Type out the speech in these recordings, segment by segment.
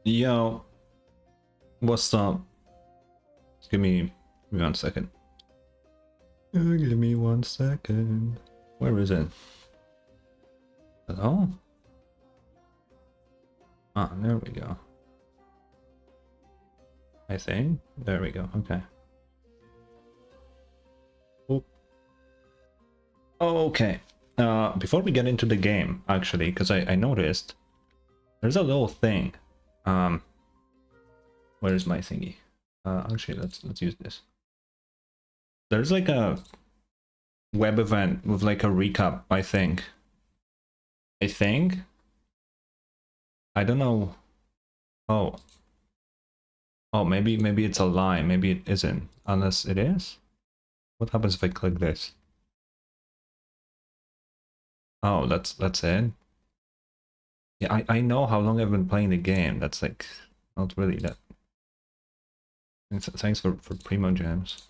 Yo, what's up? Give me 1 second. Give me 1 second. Where is it? Hello? Ah, there we go. I think. There we go. Okay. Oh. Okay. Before we get into the game, actually, because I noticed there's a little thing. Where is my thingy? Actually, let's use this. There's like a web event with like a recap, I think. I don't know. Oh, maybe it's a lie. Maybe it isn't. Unless it is. What happens if I click this? Oh, that's it. Yeah, I know how long I've been playing the game. That's like not really that. Thanks for Primo Gems.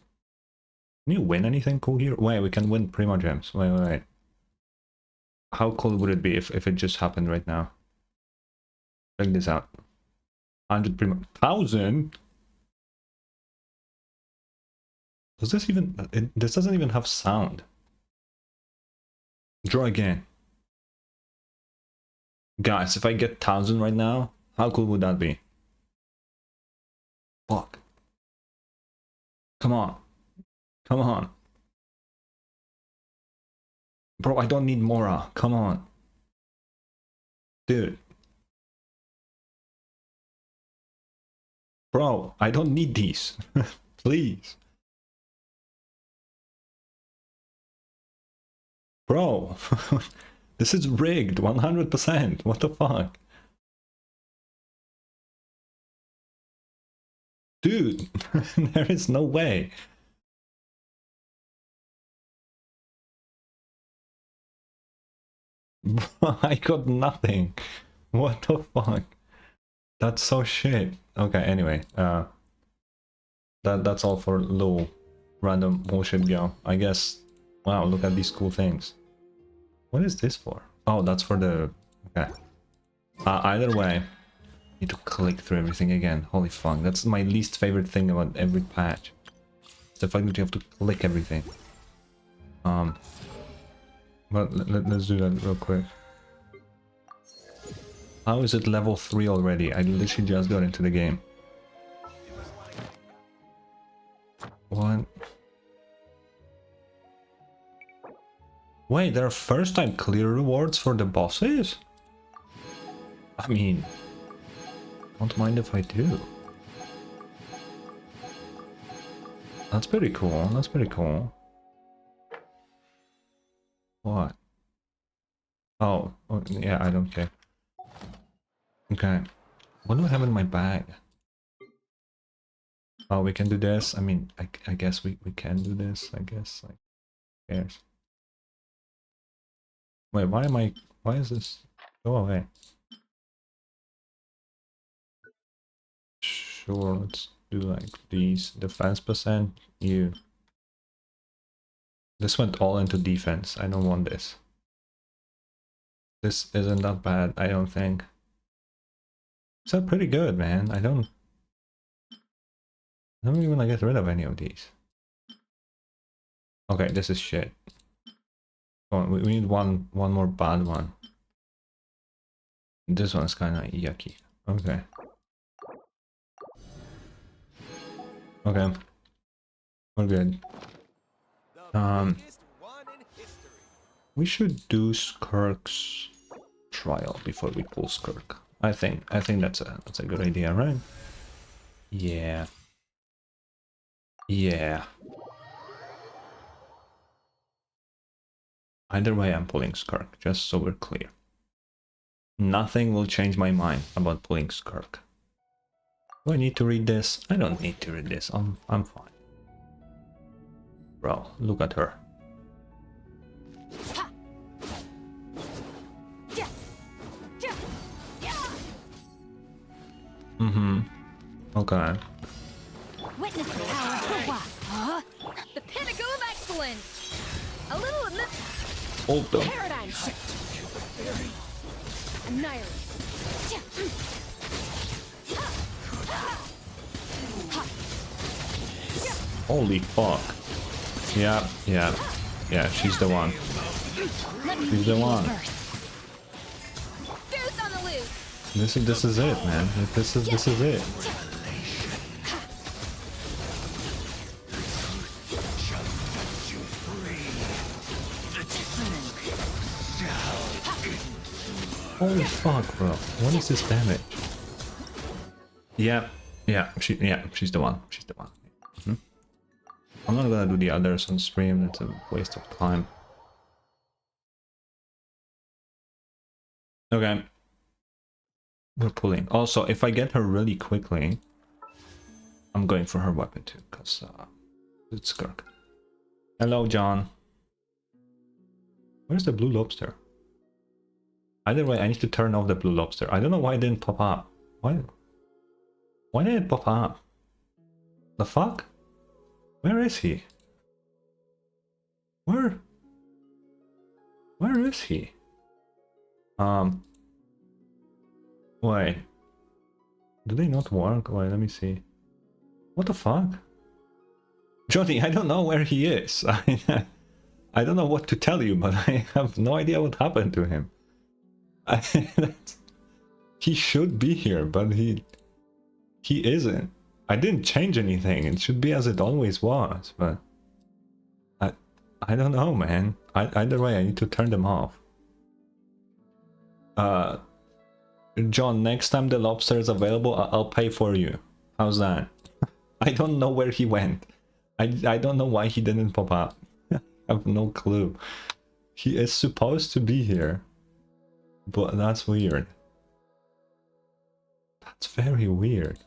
Can you win anything cool here? Wait, we can win Primo Gems. Wait. How cool would it be if it just happened right now? Check this out. 100 Primo... 1,000? Does this even... this doesn't even have sound. Draw again. Guys, if I get 1,000 right now, how cool would that be? Fuck. Come on. Come on. Bro, I don't need Mora. Come on. Dude. Bro, I don't need these. Please. Bro. This is rigged. 100%. What the fuck? Dude. There is no way. I got nothing. What the fuck? That's so shit. Okay, anyway, that's all for low random bullshit go. I guess. Wow, look at these cool things. What is this for? Oh, that's for the... Okay. Either way, need to click through everything again. Holy fuck, that's my least favorite thing about every patch. It's the fact that you have to click everything. But let's do that real quick. How is it level 3 already? I literally just got into the game. What? Wait, there are first time clear rewards for the bosses? I mean, don't mind if I do. That's pretty cool, that's pretty cool. What? Oh, yeah, I don't care. Okay. What do I have in my bag? Oh, we can do this. I mean, I guess we can do this, I guess. Like, who cares? Wait, why is this? Go away. Sure, let's do like these. Defense percent, you. This went all into defense. I don't want this. This isn't that bad, I don't think. It's not pretty good, man. I don't even want to get rid of any of these. Okay, this is shit. Oh, we need one more bad one. This one's kind of yucky. Okay. Okay. We're good. We should do Skirk's trial before we pull Skirk. I think that's a good idea, right? Yeah. Yeah. Either way, I'm pulling Skirk, just so we're clear. Nothing will change my mind about pulling Skirk. Do I need to read this? I don't need to read this. I'm fine. Bro, look at her. Okay. Witness the power of what? Huh? The pinnacle of excellence. A little Hold them. paradigm shift. Annihilate. Holy fuck. Yeah, yeah. Yeah, she's the one. She's the one. Goose on the loose. This is it, man. This is it. Holy fuck, bro. What is this damage? Yeah, she's the one. She's the one. I'm not gonna do the others on stream, it's a waste of time. Okay. We're pulling. Also, if I get her really quickly, I'm going for her weapon too, because it's Skirk. Hello, John. Where's the blue lobster? Either way, I need to turn off the blue lobster. I don't know why it didn't pop up. Why did it pop up? The fuck? Where is he? Where is he? Wait. Do they not work? Wait, let me see. What the fuck? Johnny, I don't know where he is. I don't know what to tell you, but I have no idea what happened to him. He should be here, but he isn't. I didn't change anything. It should be as it always was, but I don't know, man. Either way, I need to turn them off. John, next time the lobster is available, I'll pay for you. How's that? I don't know where he went. I don't know why he didn't pop up. I have no clue. He is supposed to be here, but that's weird. That's very weird.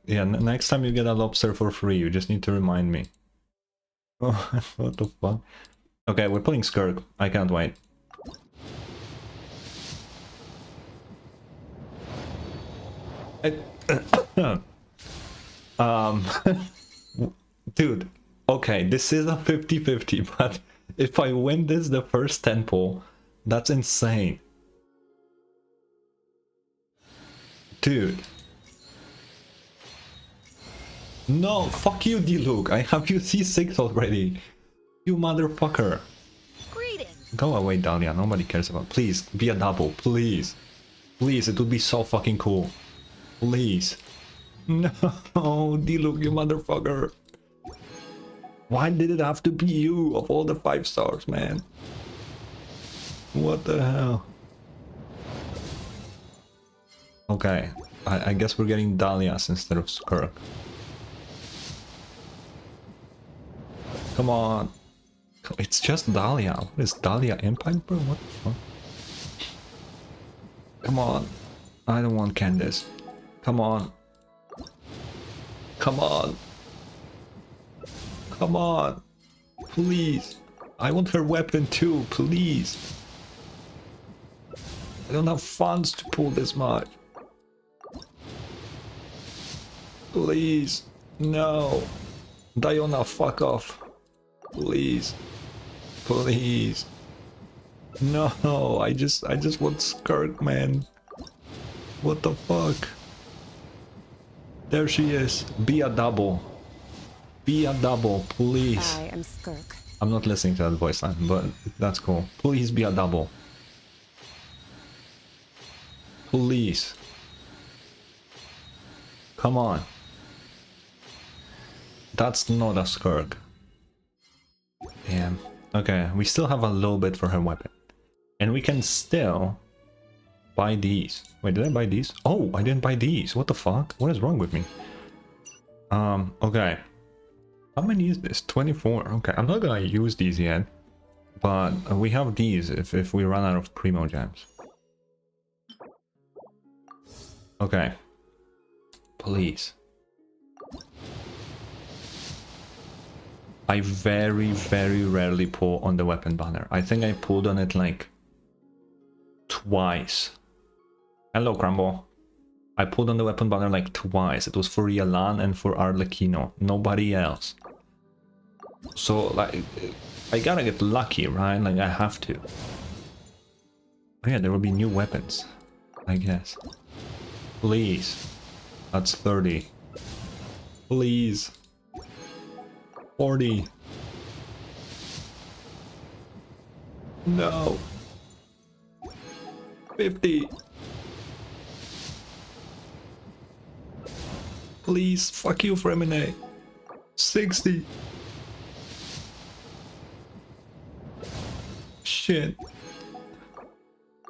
Yeah, next time you get a lobster for free, you just need to remind me. Oh, what the fuck? Okay, we're playing Skirk. I can't wait. Dude, okay, this is a 50-50, but if I win this the first temple, that's insane. Dude. No, fuck you, D-Luke. I have you C6 already. You motherfucker. Greetings. Go away, Dahlia. Nobody cares about. Please, be a double. Please. Please, it would be so fucking cool. Please. No, D-Luke, you motherfucker. Why did it have to be you of all the 5 stars, man? What the hell? Okay, I guess we're getting Dahlias instead of Skirk. Come on. It's just Dahlia. What is Dahlia Empire, bro? What the fuck? Come on. I don't want Candace. Come on. Come on. Come on. Please. I want her weapon too, please. I don't have funds to pull this much. Please. No. Diona, fuck off. Please. Please. No, I just want Skirk, man. What the fuck? There she is. Be a double. Be a double, please. I am Skirk. I'm not listening to that voice line, but that's cool. Please be a double. Please. Come on. That's not a Skirk. Damn. Okay, we still have a little bit for her weapon. And we can still buy these. Wait, did I buy these? Oh, I didn't buy these. What the fuck? What is wrong with me? Okay. How many is this? 24. Okay, I'm not gonna use these yet. But we have these if we run out of Primo Gems. Okay. Please. I very, very rarely pull on the weapon banner. I think I pulled on it like twice. Hello, Crumble. I pulled on the weapon banner like twice. It was for Yalan and for Arlecchino. Nobody else. So, like, I gotta get lucky, right? Like, I have to. Oh yeah, there will be new weapons, I guess. Please. That's 30. Please. 40. No. 50. Please, fuck you, Fremine. 60. Shit.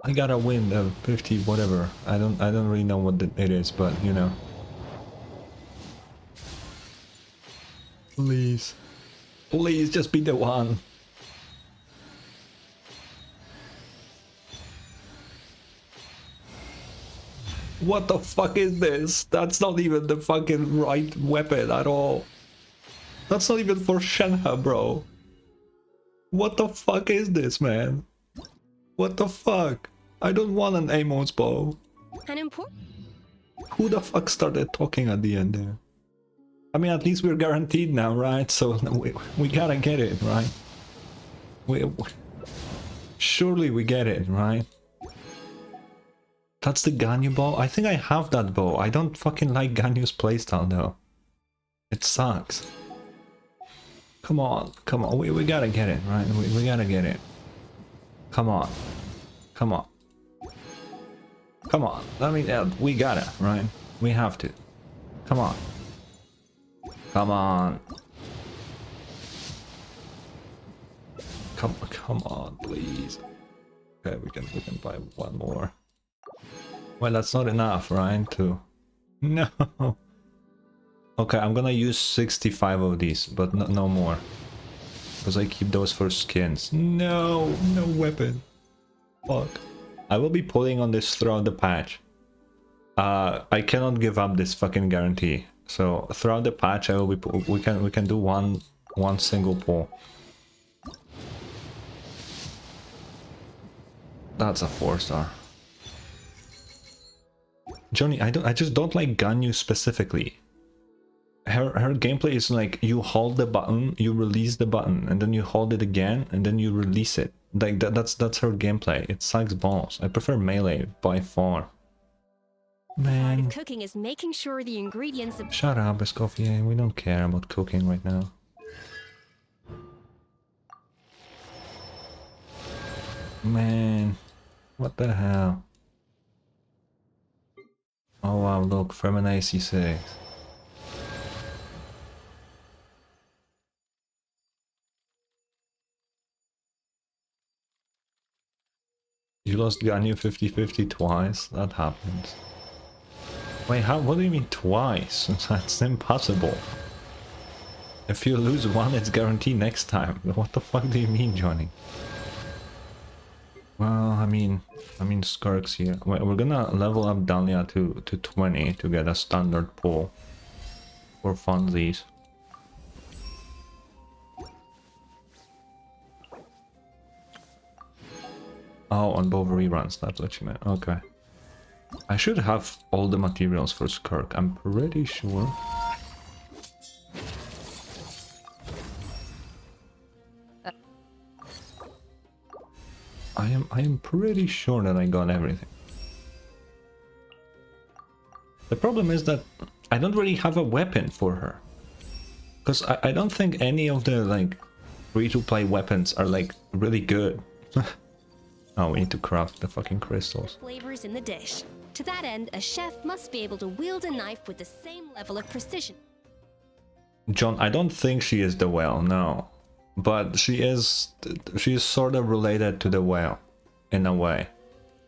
I gotta win the 50 whatever. I don't really know what it is, but you know. Please. Please just be the one. What the fuck is this? That's not even the fucking right weapon at all. That's not even for Shenhe, bro. What the fuck is this, man? What the fuck? I don't want an Amos bow. An important. Who the fuck started talking at the end there? I mean, at least we're guaranteed now, right? So we gotta get it, right? Surely we get it, right? That's the Ganyu bow? I think I have that bow. I don't fucking like Ganyu's playstyle though. It sucks. Come on, come on. We gotta get it, right? We gotta get it. Come on. Come on. Come on. I mean, we gotta, right? We have to. Come on. Come on. Come on, please. Okay, we can buy one more. Well, that's not enough, right? To no. Okay, I'm gonna use 65 of these, but no more, because I keep those for skins. No weapon. Fuck. I will be pulling on this throughout the patch. I cannot give up this fucking guarantee. So throughout the patch, I will be we can do one single pull. That's a 4-star. Johnny, I just don't like Ganyu specifically. Her gameplay is like you hold the button, you release the button, and then you hold it again, and then you release it. Like that's her gameplay. It sucks balls. I prefer melee by far. Man. Cooking is making sure the ingredients of. Shut up, Escoffier. We don't care about cooking right now. Man, what the hell? Oh wow, look, Femina C6. You lost Ganyu 50-50 twice? That happens. Wait, how? What do you mean twice? That's impossible. If you lose one, it's guaranteed next time. What the fuck do you mean, Johnny? Well, I mean Skirk's here. Wait, we're gonna level up Dahlia to 20 to get a standard pull for funsies. Oh, on both reruns, that's what you meant. Okay. I should have all the materials for Skirk, I'm pretty sure. I am pretty sure that I got everything. The problem is that I don't really have a weapon for her. Because I don't think any of the like free-to-play weapons are like really good. Oh, we need to craft the fucking crystals. Flavors in the dish. To that end, a chef must be able to wield a knife with the same level of precision. John, I don't think she is the whale, no. But she is sort of related to the whale, in a way.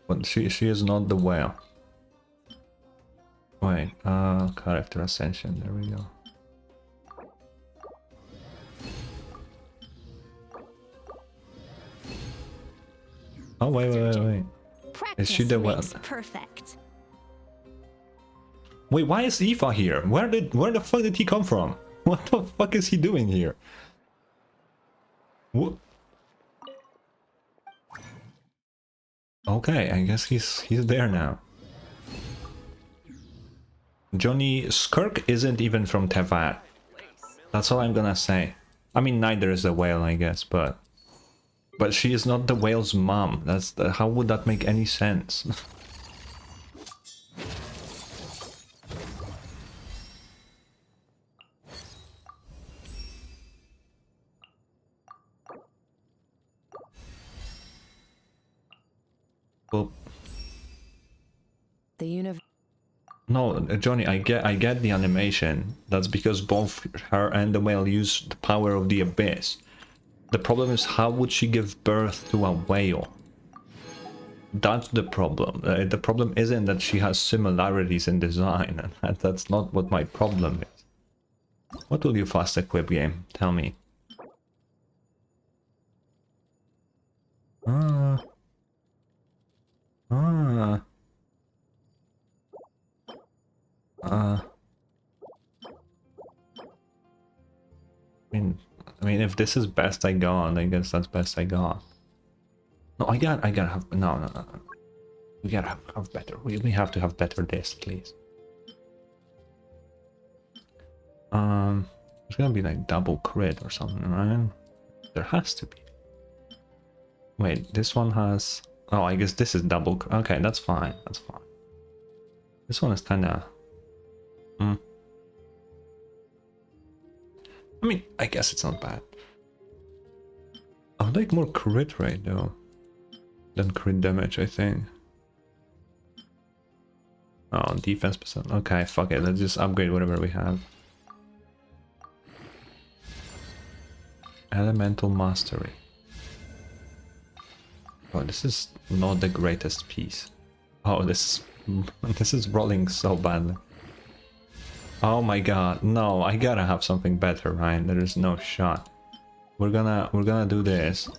But she is not the whale. Wait, character ascension, there we go. Oh, wait. Is she the whale? Perfect. Wait, why is Aoife here? Where the fuck did he come from? What the fuck is he doing here? What? Okay, I guess he's there now. Johnny, Skirk isn't even from Tevat. That's all I'm gonna say. I mean, neither is the whale, I guess, but she is not the whale's mom. How would that make any sense? Boop. The universe. No, Johnny, I get the animation. That's because both her and the whale use the power of the abyss. The problem is, how would she give birth to a whale? That's the problem. The problem isn't that she has similarities in design, and that's not what my problem is. What will you fast equip, game? Tell me. Ah. Ah. I mean, if this is best I got, I guess that's best I got. No, I gotta have, no. We gotta have better, we have to have better this, please. It's gonna be like double crit or something, right? There has to be. Wait, this one has, oh, I guess this is double, okay, that's fine, that's fine. This one is kinda, I mean, I guess it's not bad. I would like more crit rate though than crit damage, I think. Oh, defense percent. Okay, fuck it. Let's just upgrade whatever we have. Elemental mastery. Oh, this is not the greatest piece. Oh, this is rolling so badly. Oh my god, no! I gotta have something better, Ryan. There is no shot. We're gonna do this,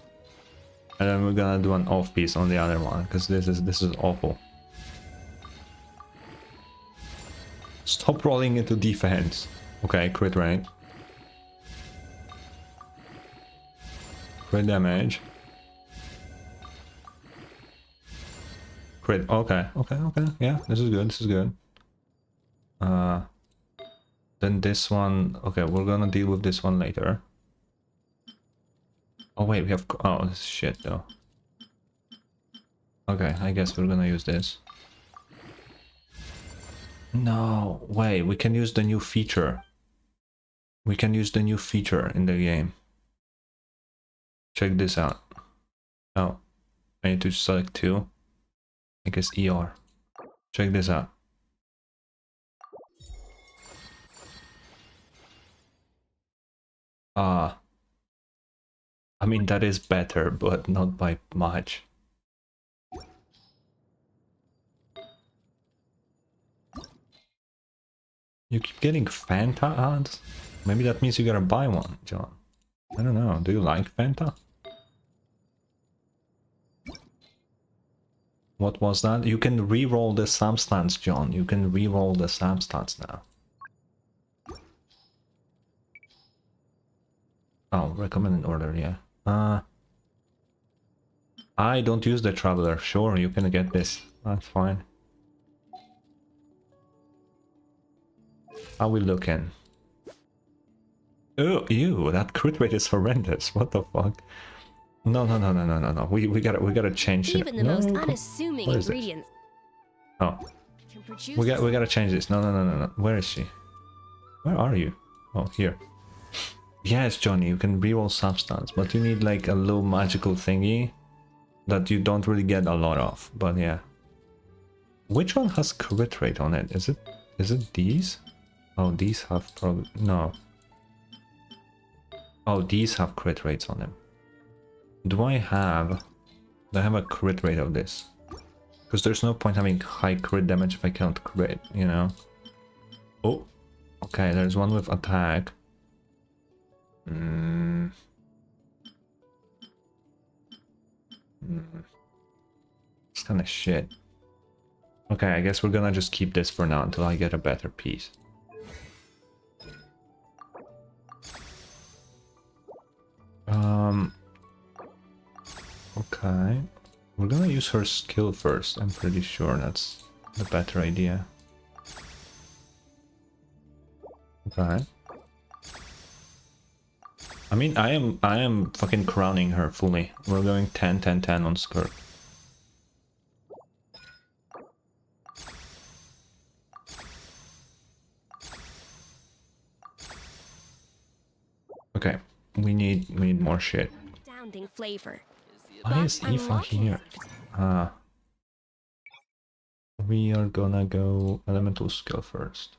and then we're gonna do an off piece on the other one, because this is awful. Stop rolling into defense. Okay, crit rate. Crit damage. Crit. Okay. Yeah, this is good. Then this one. Okay, we're gonna deal with this one later. Oh wait, we have. Oh, this is shit though. Okay, I guess we're gonna use this. No, wait, we can use the new feature. We can use the new feature in the game. Check this out. Oh, I need to select two. I guess ER. Check this out. I mean, that is better, but not by much. You keep getting Fanta ads? Maybe that means you gotta buy one, John. I don't know. Do you like Fanta? What was that? You can re-roll the substance, John. You can re-roll the substance now. Oh, recommended order, yeah. I don't use the traveler. Sure, you can get this. That's fine. How we looking? Oh, ew, that crit rate is horrendous. What the fuck? No. We gotta change it. Even the most unassuming ingredients. Oh, we gotta change this. No. Where is she? Where are you? Oh, here. Yes, Johnny, you can reroll substance, but you need like a low magical thingy that you don't really get a lot of. But yeah. Which one has crit rate on it? Is it these? Oh, these have probably no. Oh, these have crit rates on them. Do I have a crit rate of this? Because there's no point having high crit damage if I can't crit, you know? Oh, okay, there's one with attack. It's kind of shit. Okay, I guess we're gonna just keep this for now until I get a better piece. Okay. We're gonna use her skill first. I'm pretty sure that's the better idea. Okay. I mean, I am fucking crowning her fully. We're going 10-10-10 on Skirk. Okay, we need more shit. Astounding flavor. Why is Eva here? we are gonna go elemental skill first.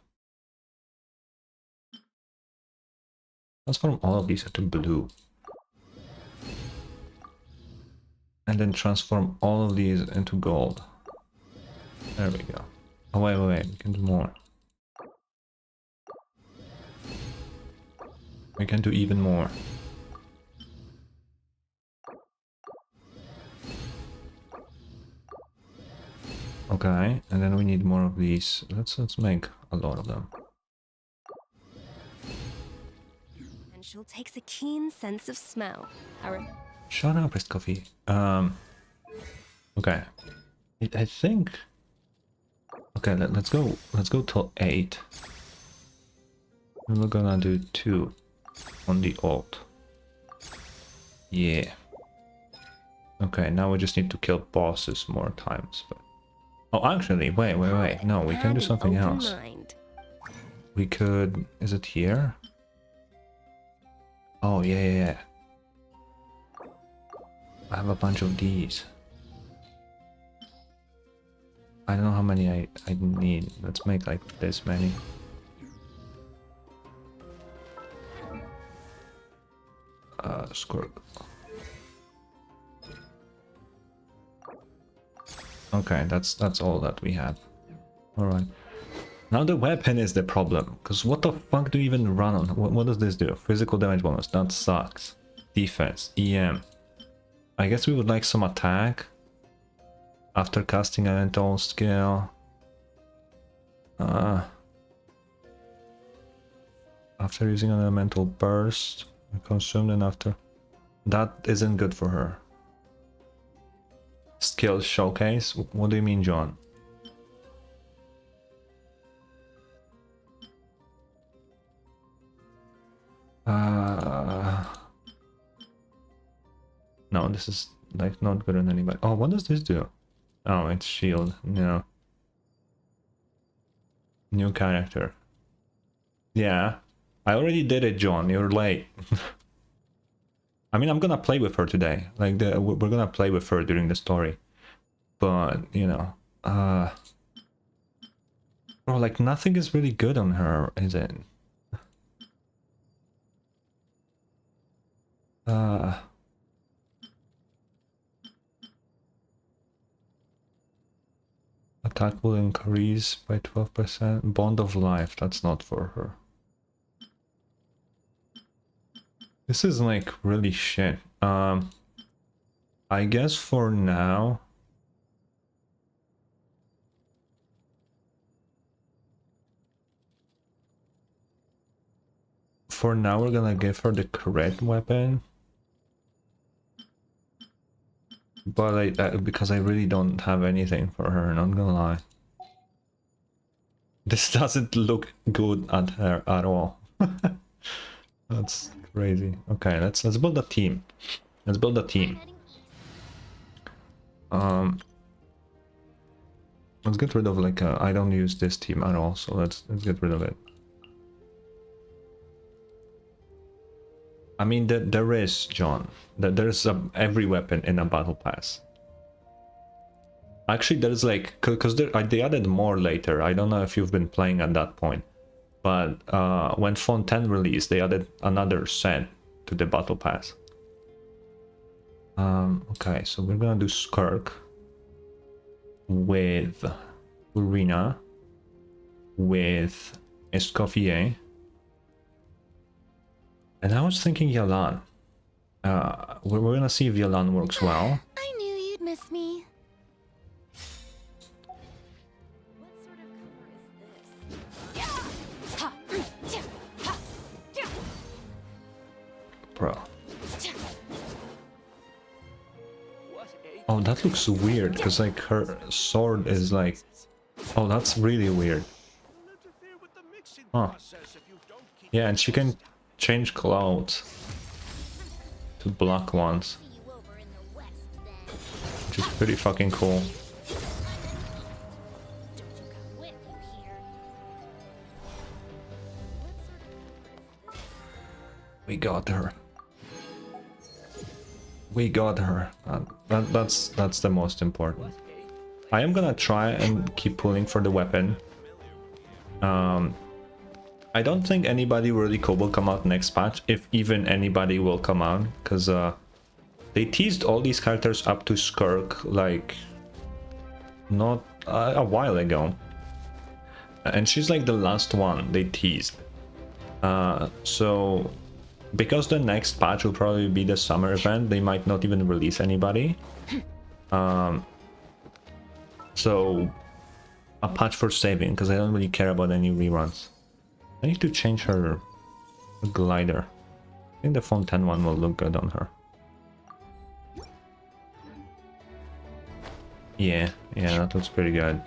Transform all of these into blue. And then transform all of these into gold. There we go. Oh, wait, we can do more. We can do even more. Okay, and then we need more of these. Let's make a lot of them. And she'll takes a keen sense of smell. Shut up, Rest Coffee. Okay. I think. Okay, let's go. Let's go till 8. And we're gonna do 2 on the alt. Yeah. Okay, now we just need to kill bosses more times. But oh, actually, wait. No, we can do something else. We could. Is it here? Oh yeah. I have a bunch of these. I don't know how many I need. Let's make like this many. Skirk. Okay, that's all that we have. Alright. Now the weapon is the problem. Because what the fuck do you even run on? What does this do? Physical damage bonus. That sucks. Defense. EM. I guess we would like some attack. After casting elemental skill. After using an elemental burst. Consumed and after. That isn't good for her. Skill showcase? What do you mean, John? No, this is like not good on anybody. Oh, what does this do? Oh, it's shield. No. New character. Yeah. I already did it, John. You're late. I mean, I'm gonna play with her today. Like, we're gonna play with her during the story. But, you know. Bro, like, nothing is really good on her, is it? Attack will increase by 12%. Bond of life, that's not for her. This is like really shit. I guess for now. For now, we're gonna give her the crit weapon. But because I really don't have anything for her, not gonna lie. This doesn't look good at her at all. That's crazy. Okay, let's build a team. Let's build a team. Let's get rid of like I don't use this team at all, so let's get rid of it. I mean, there is, John. There's every weapon in a battle pass. Actually, there's like, because they added more later. I don't know if you've been playing at that point. But when Fontaine released, they added another set to the battle pass. Okay, so we're gonna do Skirk with Urina, with Escoffier. And I was thinking Yalan. We're gonna see if Yalan works well. I knew you'd miss me. Bro. Oh, that looks weird, because like her sword is like... Oh, that's really weird. Huh. Yeah, and she can change clouds to black ones, which is pretty fucking cool. We got her. We got her. That's the most important. I am gonna try and keep pulling for the weapon. I don't think anybody really cool will come out next patch, if even anybody will come out, because they teased all these characters up to Skirk like not a while ago, and she's like the last one they teased. So because the next patch will probably be the summer event, they might not even release anybody. So a patch for saving, because I don't really care about any reruns. I need to change her glider. I think the Fontaine one will look good on her. Yeah, that looks pretty good.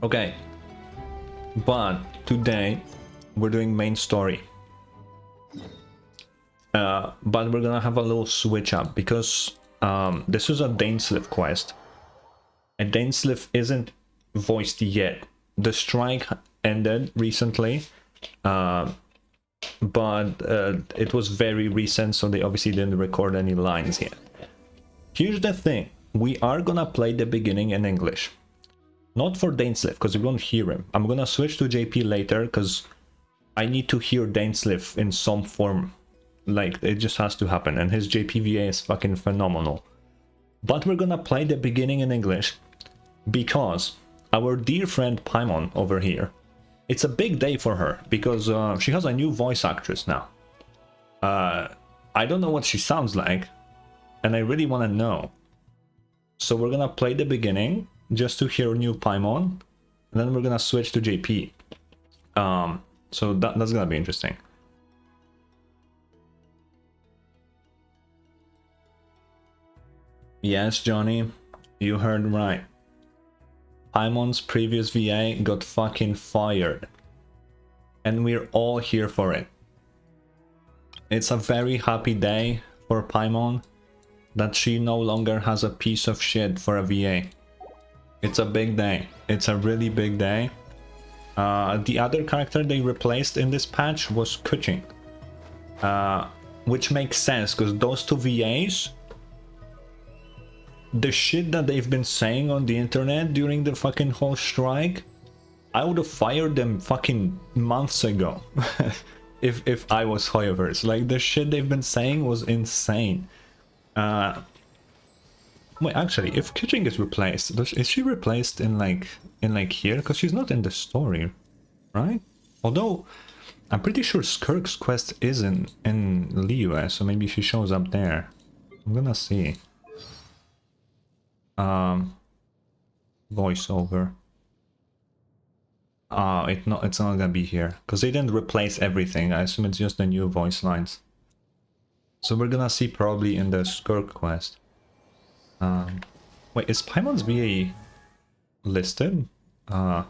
Okay, but today we're doing main story. But we're gonna have a little switch up because this is a Dainsleif quest, and Dainsleif isn't voiced yet. The strike ended recently, but it was very recent, so they obviously didn't record any lines yet. Here's the thing: we are gonna play the beginning in English, not for Dainsleif because we won't hear him. I'm gonna switch to JP later because I need to hear Dainsleif in some form. Like, it just has to happen, and his JPVA is fucking phenomenal. But we're gonna play the beginning in English because our dear friend Paimon over here, it's a big day for her because she has a new voice actress now. I don't know what she sounds like, and I really want to know. So we're gonna play the beginning just to hear new Paimon, and then we're gonna switch to JP. So that's gonna be interesting. Yes, Johnny, you heard right. Paimon's previous VA got fucking fired. And we're all here for it. It's a very happy day for Paimon that she no longer has a piece of shit for a VA. It's a big day. It's a really big day. The other character they replaced in this patch was Kuching. Which makes sense because those two VAs, the shit that they've been saying on the internet during the fucking whole strike, I would have fired them fucking months ago. if I was Hoyoverse. Like, the shit they've been saying was insane. Wait, actually, if Kuching is replaced, is she replaced in like here? Because she's not in the story, right? Although I'm pretty sure Skirk's quest is in Liyue, so maybe she shows up there. I'm gonna see. Voiceover. It's not gonna be here because they didn't replace everything. I assume it's just the new voice lines. So we're gonna see probably in the Skirk quest. Wait, is Paimon's VA listed? I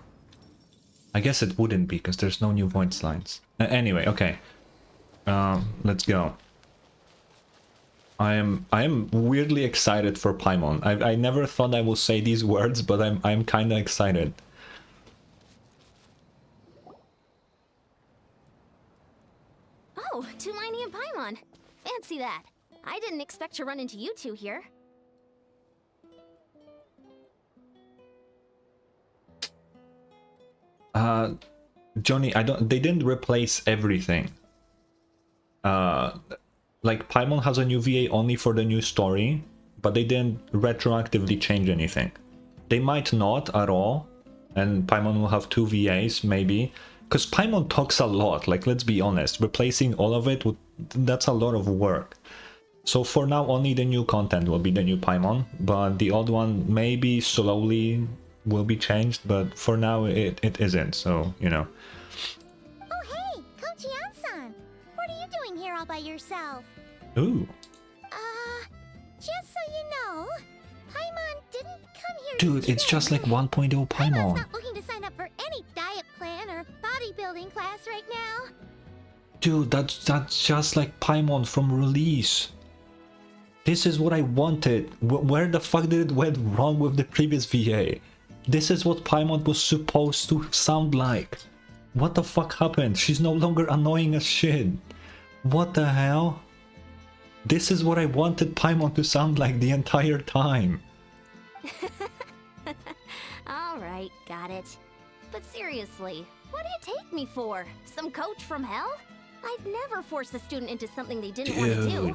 guess it wouldn't be because there's no new voice lines. Anyway, okay. Let's go. I am weirdly excited for Paimon. I never thought I would say these words, but I'm kind of excited. Oh, Tulani and Paimon. Fancy that. I didn't expect to run into you two here. Johnny, they didn't replace everything. Like, Paimon has a new VA only for the new story, but they didn't retroactively change anything. They might not at all, and Paimon will have two VAs, maybe. Because Paimon talks a lot, like, let's be honest. Replacing all of it, that's a lot of work. So for now, only the new content will be the new Paimon, but the old one maybe slowly will be changed, but for now it isn't, so, you know. Oh hey, Kochi-san! What are you doing here all by yourself? Ooh. Just so you know, Paimon didn't come here Dude, to it's train. just like 1.0 Paimon's Paimon. not looking to sign up for any diet plan or bodybuilding class right now. Dude, that's just like Paimon from Release. This is what I wanted. Where the fuck did it went wrong with the previous VA? This is what Paimon was supposed to sound like. What the fuck happened? She's no longer annoying as shit. What the hell? This is what I wanted Paimon to sound like the entire time. Alright, got it. But seriously, what do you take me for? Some coach from hell? I'd never force a student into something they didn't want to do.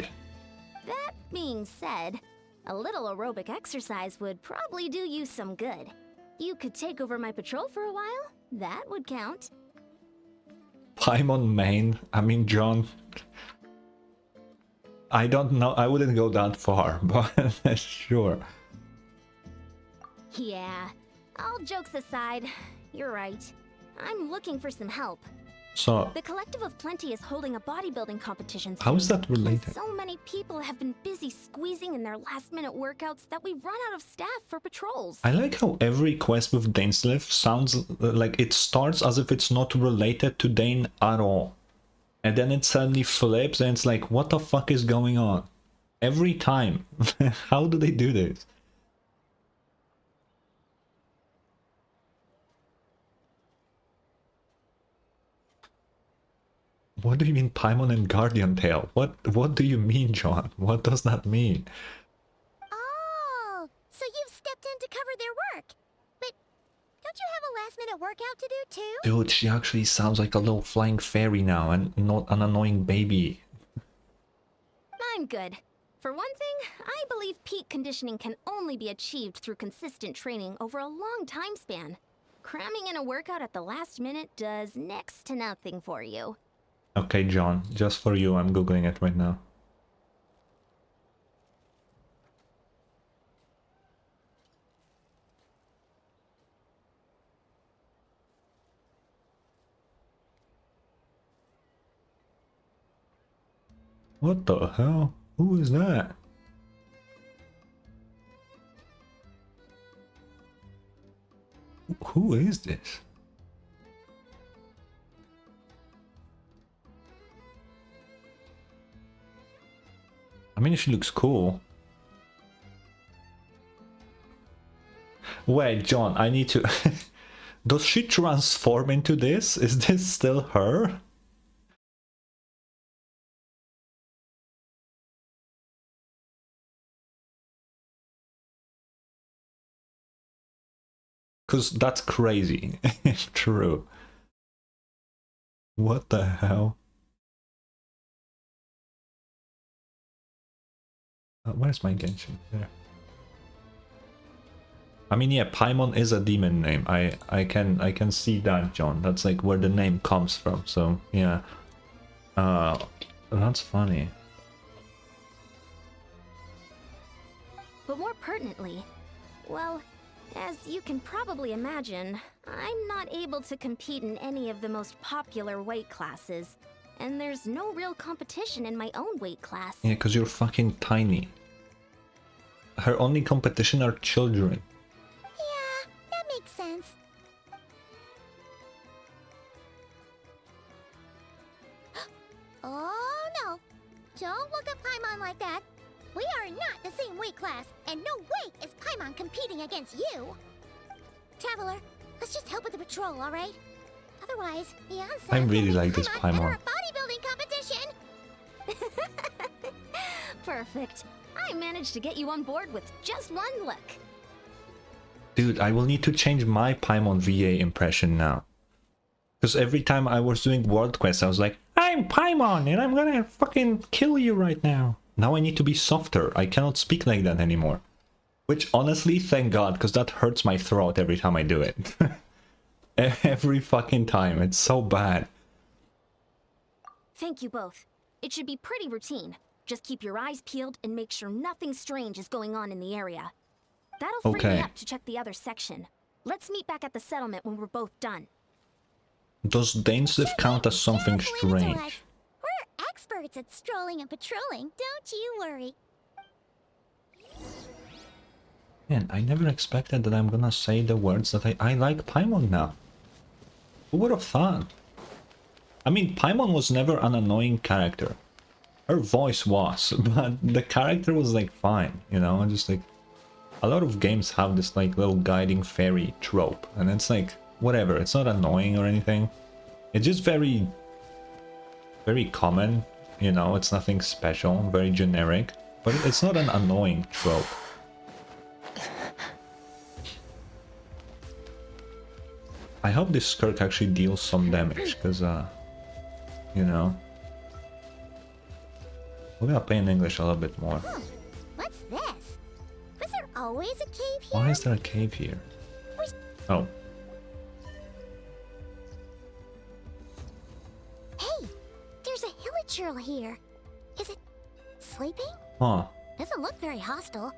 That being said, a little aerobic exercise would probably do you some good. You could take over my patrol for a while. That would count. Paimon main? I mean, John... I don't know, I wouldn't go that far, but sure. Yeah, all jokes aside, you're right. I'm looking for some help. So, The Collective of Plenty is holding a bodybuilding competition soon. how is that And related? so many people have been busy squeezing in their last-minute workouts that we've run out of staff for patrols. I like how every quest with Dainsleif sounds like it starts as if it's not related to Dane at all. And then it suddenly flips and it's like, what the fuck is going on? Every time. How do they do this? What do you mean Paimon and Guardian Tail? What do you mean, John? What does that mean? Oh, so you've stepped in to cover their work. But don't you have a last-minute workout to do too? Dude, she actually sounds like a little flying fairy now and not an annoying baby. I'm good. For one thing, I believe peak conditioning can only be achieved through consistent training over a long time span. Cramming in a workout at the last minute does next to nothing for you. Okay, John, just for you, I'm googling it right now. What the hell? Who is that? Who is this? I mean, she looks cool. Wait, John, I need to... Does she transform into this? Is this still her? Because that's crazy, if true. What the hell? Where's my genshin? There. I mean, yeah, Paimon is a demon name. I can see that, John. That's like where the name comes from. So yeah, that's funny. But more pertinently, well, as you can probably imagine, I'm not able to compete in any of the most popular weight classes. And there's no real competition in my own weight class. Yeah, because you're fucking tiny. Her only competition are children. Yeah, that makes sense. Oh no! Don't look at Paimon like that. We are not the same weight class, and no way is Paimon competing against you. Traveler, let's just help with the patrol, all right? Otherwise, Beyonce. I really like this Paimon. A bodybuilding competition. Perfect. I managed to get you on board with just one look. Dude, I will need to change my Paimon VA impression now. Because every time I was doing world quests, I was like, I'm Paimon and I'm gonna fucking kill you right now. Now I need to be softer. I cannot speak like that anymore. Which honestly, thank God, because that hurts my throat every time I do it. Every fucking time. It's so bad. Thank you both. It should be pretty routine. Just keep your eyes peeled and make sure nothing strange is going on in the area. That'll free me up to check the other section. Let's meet back at the settlement when we're both done. Does Dainsleif count as something strange? We're experts at strolling and patrolling, don't you worry. Man, I never expected that I'm gonna say the words that I like Paimon now. Who would have thought? I mean, Paimon was never an annoying character. Her voice was, but the character was like fine, you know, just like... A lot of games have this like little guiding fairy trope, and it's like, whatever, it's not annoying or anything. It's just very common, you know, it's nothing special, very generic, but it's not an annoying trope. I hope this Skirk actually deals some damage, because, you know, we're gonna play in English a little bit more. What's this? Was there always a cave here? Why is there a cave here? Oh. Hey, there's a hilichurl here. Is it sleeping? Huh. Doesn't look very hostile.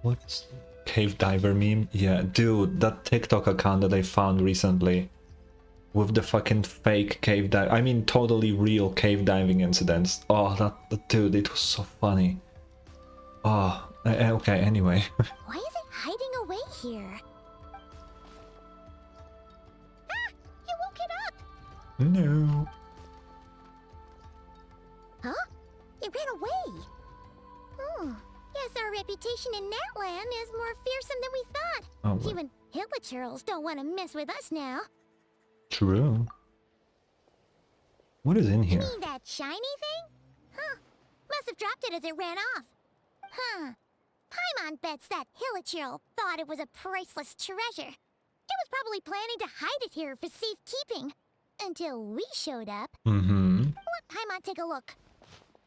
What's cave diver meme? Yeah, dude, that TikTok account that I found recently with the fucking fake cave dive, I mean totally real cave diving incidents. Oh, that dude, it was so funny. Oh, okay, anyway. Why is it hiding away here? Ah, you woke it up. No. Huh? It ran away. Hmm. Guess our reputation in Natland is more fearsome than we thought. Oh, well. Even hilichurls don't want to mess with us now. True. What is in You here? mean that shiny thing? Huh. Must have dropped it as it ran off. Huh. Paimon bets that hilichurl thought it was a priceless treasure. It was probably planning to hide it here for safekeeping. Until we showed up. Mm-hmm. Let Paimon take a look.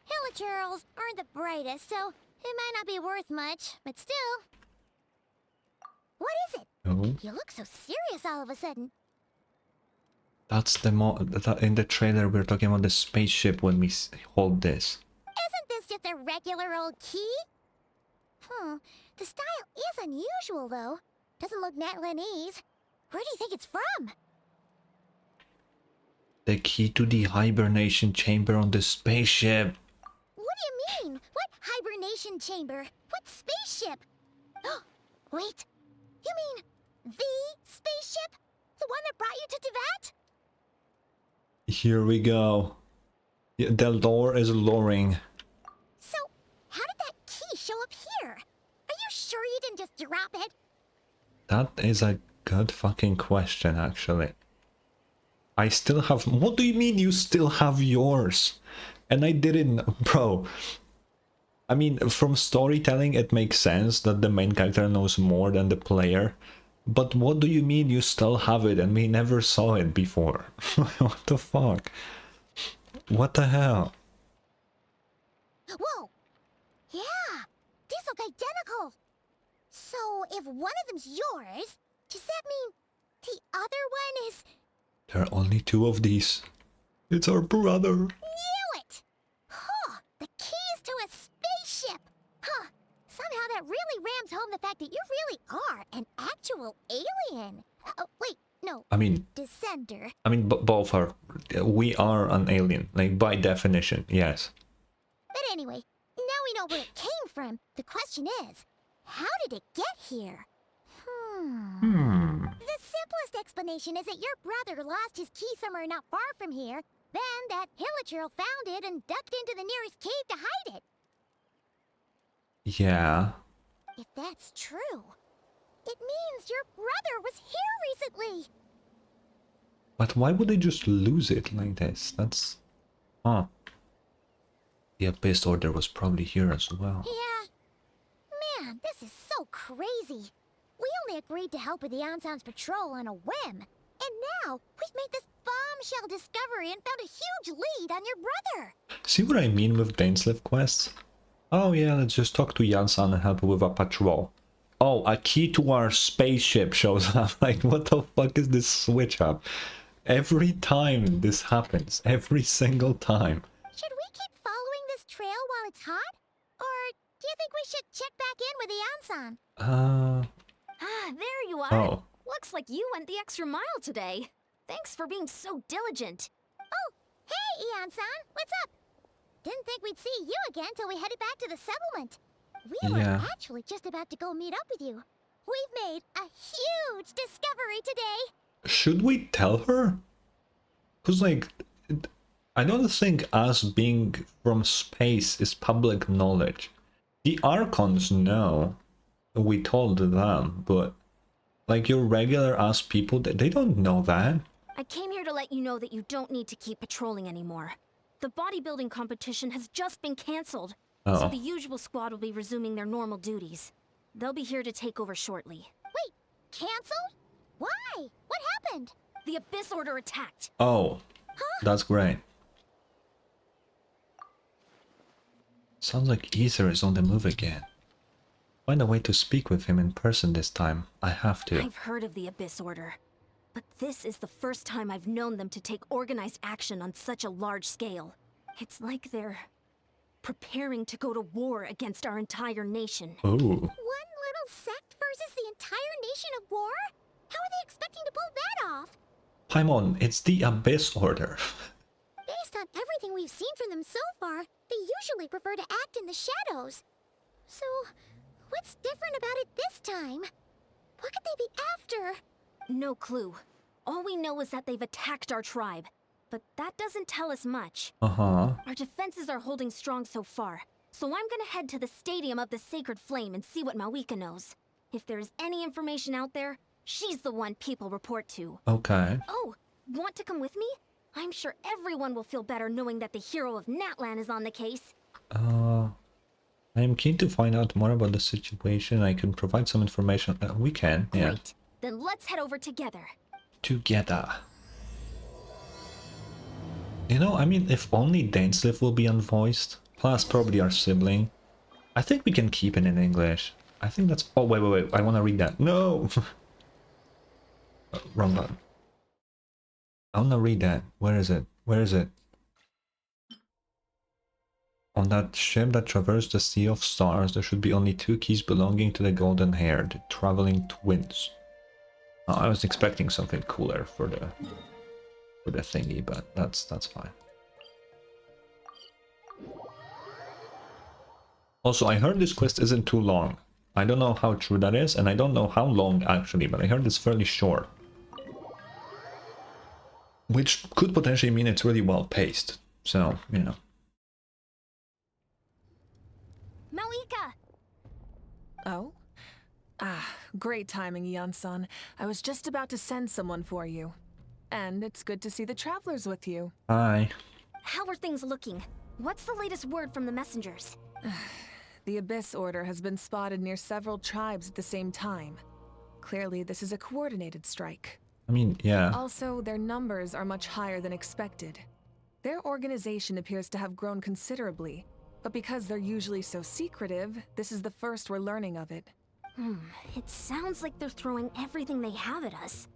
Hilichurls aren't the brightest, so it might not be worth much, but still. What is it? Oh, You look so serious all of a sudden. that's the in the trailer we're talking about the spaceship when we hold this. Isn't this just a regular old key? The style is unusual, though. Doesn't look Natlanese. Where do you think it's from? The key to the hibernation chamber on the spaceship. What do you mean? What hibernation chamber? What spaceship? Wait, you mean the spaceship? The one that brought you to Teyvat? Here we go. Yeah, the lore is luring. So, how did that key show up here? Are you sure you didn't just drop it? That is a good fucking question, actually. I still have... What do you mean you still have yours? And I didn't... Bro. I mean, from storytelling, it makes sense that the main character knows more than the player. But what do you mean you still have it and we never saw it before? What the fuck? What the hell? Whoa! Yeah! These look identical! So, if one of them's yours, does that mean the other one is... There are only two of these. It's our brother. Knew it! Huh! The keys to a spaceship! Huh! Somehow that really rams home the fact that you really are an actual alien! Oh, wait, no. I mean, Descender. both are. We are an alien, like by definition, yes. But anyway, now we know where it came from. The question is, how did it get here? The simplest explanation is that your brother lost his key somewhere not far from here. Then that hilichurl found it and ducked into the nearest cave to hide it. Yeah. If that's true, it means your brother was here recently. But why would they just lose it like this? That's... Huh. The Abyss Order was probably here as well. Yeah. Man, this is so crazy. We only agreed to help with the Anson's patrol on a whim. And now, we've made this bombshell discovery and found a huge lead on your brother. See what I mean with Dainsleif quests? Oh yeah, let's just talk to Jansan and help with a patrol. Oh, a key to our spaceship shows up. Like, what the fuck is this switch up? Every time this happens. Every single time. Should we keep following this trail while it's hot? Or do you think we should check back in with the Anson? Ah, there you are. Oh. Looks like you went the extra mile today. Thanks for being so diligent. Oh, hey, Eon-san, what's up? Didn't think we'd see you again till we headed back to the settlement. We were actually just about to go meet up with you. We've made a huge discovery today. Should we tell her? Because, like, I don't think us being from space is public knowledge. The Archons know. We told them, but, like, your regular ass people, they don't know that. I came here to let you know that you don't need to keep patrolling anymore. The bodybuilding competition has just been cancelled. Oh. So the usual squad will be resuming their normal duties. They'll be here to take over shortly. Wait, canceled? Why? What happened? The Abyss Order attacked. Oh, that's great. Sounds like Ether is on the move again. Find a way to speak with him in person this time. I have to. I've heard of the Abyss Order, but this is the first time I've known them to take organized action on such a large scale. It's like they're preparing to go to war against our entire nation. Ooh. One little sect versus the entire nation of war? How are they expecting to pull that off? Paimon, it's the Abyss Order. Based on everything we've seen from them so far, they usually prefer to act in the shadows. So, what's different about it this time? What could they be after? No clue. All we know is that they've attacked our tribe, but that doesn't tell us much. Uh-huh. Our defenses are holding strong so far, so I'm gonna head to the Stadium of the Sacred Flame and see what Mawika knows. If there's any information out there, she's the one people report to. Okay. Oh, want to come with me? I'm sure everyone will feel better knowing that the hero of Natlan is on the case. I am keen to find out more about the situation. I can provide some information. We can, yeah. Great. Then let's head over together. Together. You know, I mean, if only Dainsleif will be unvoiced, plus probably our sibling. I think we can keep it in English. I think that's... Oh, wait. I want to read that. No! Wrong button. I want to read that. Where is it? On that ship that traversed the Sea of Stars, there should be only 2 keys belonging to the golden-haired, traveling twins. I was expecting something cooler for the thingy, but that's fine. Also, I heard this quest isn't too long. I don't know how true that is, and I don't know how long actually, but I heard it's fairly short. Which could potentially mean it's really well paced. So, you know. Mawika! Oh? Ah, great timing, Eon-san. I was just about to send someone for you. And it's good to see the travelers with you. Hi. How are things looking? What's the latest word from the messengers? The Abyss Order has been spotted near several tribes at the same time. Clearly, this is a coordinated strike. I mean, yeah. Also, their numbers are much higher than expected. Their organization appears to have grown considerably, but because they're usually so secretive, this is the first we're learning of it. It sounds like they're throwing everything they have at us.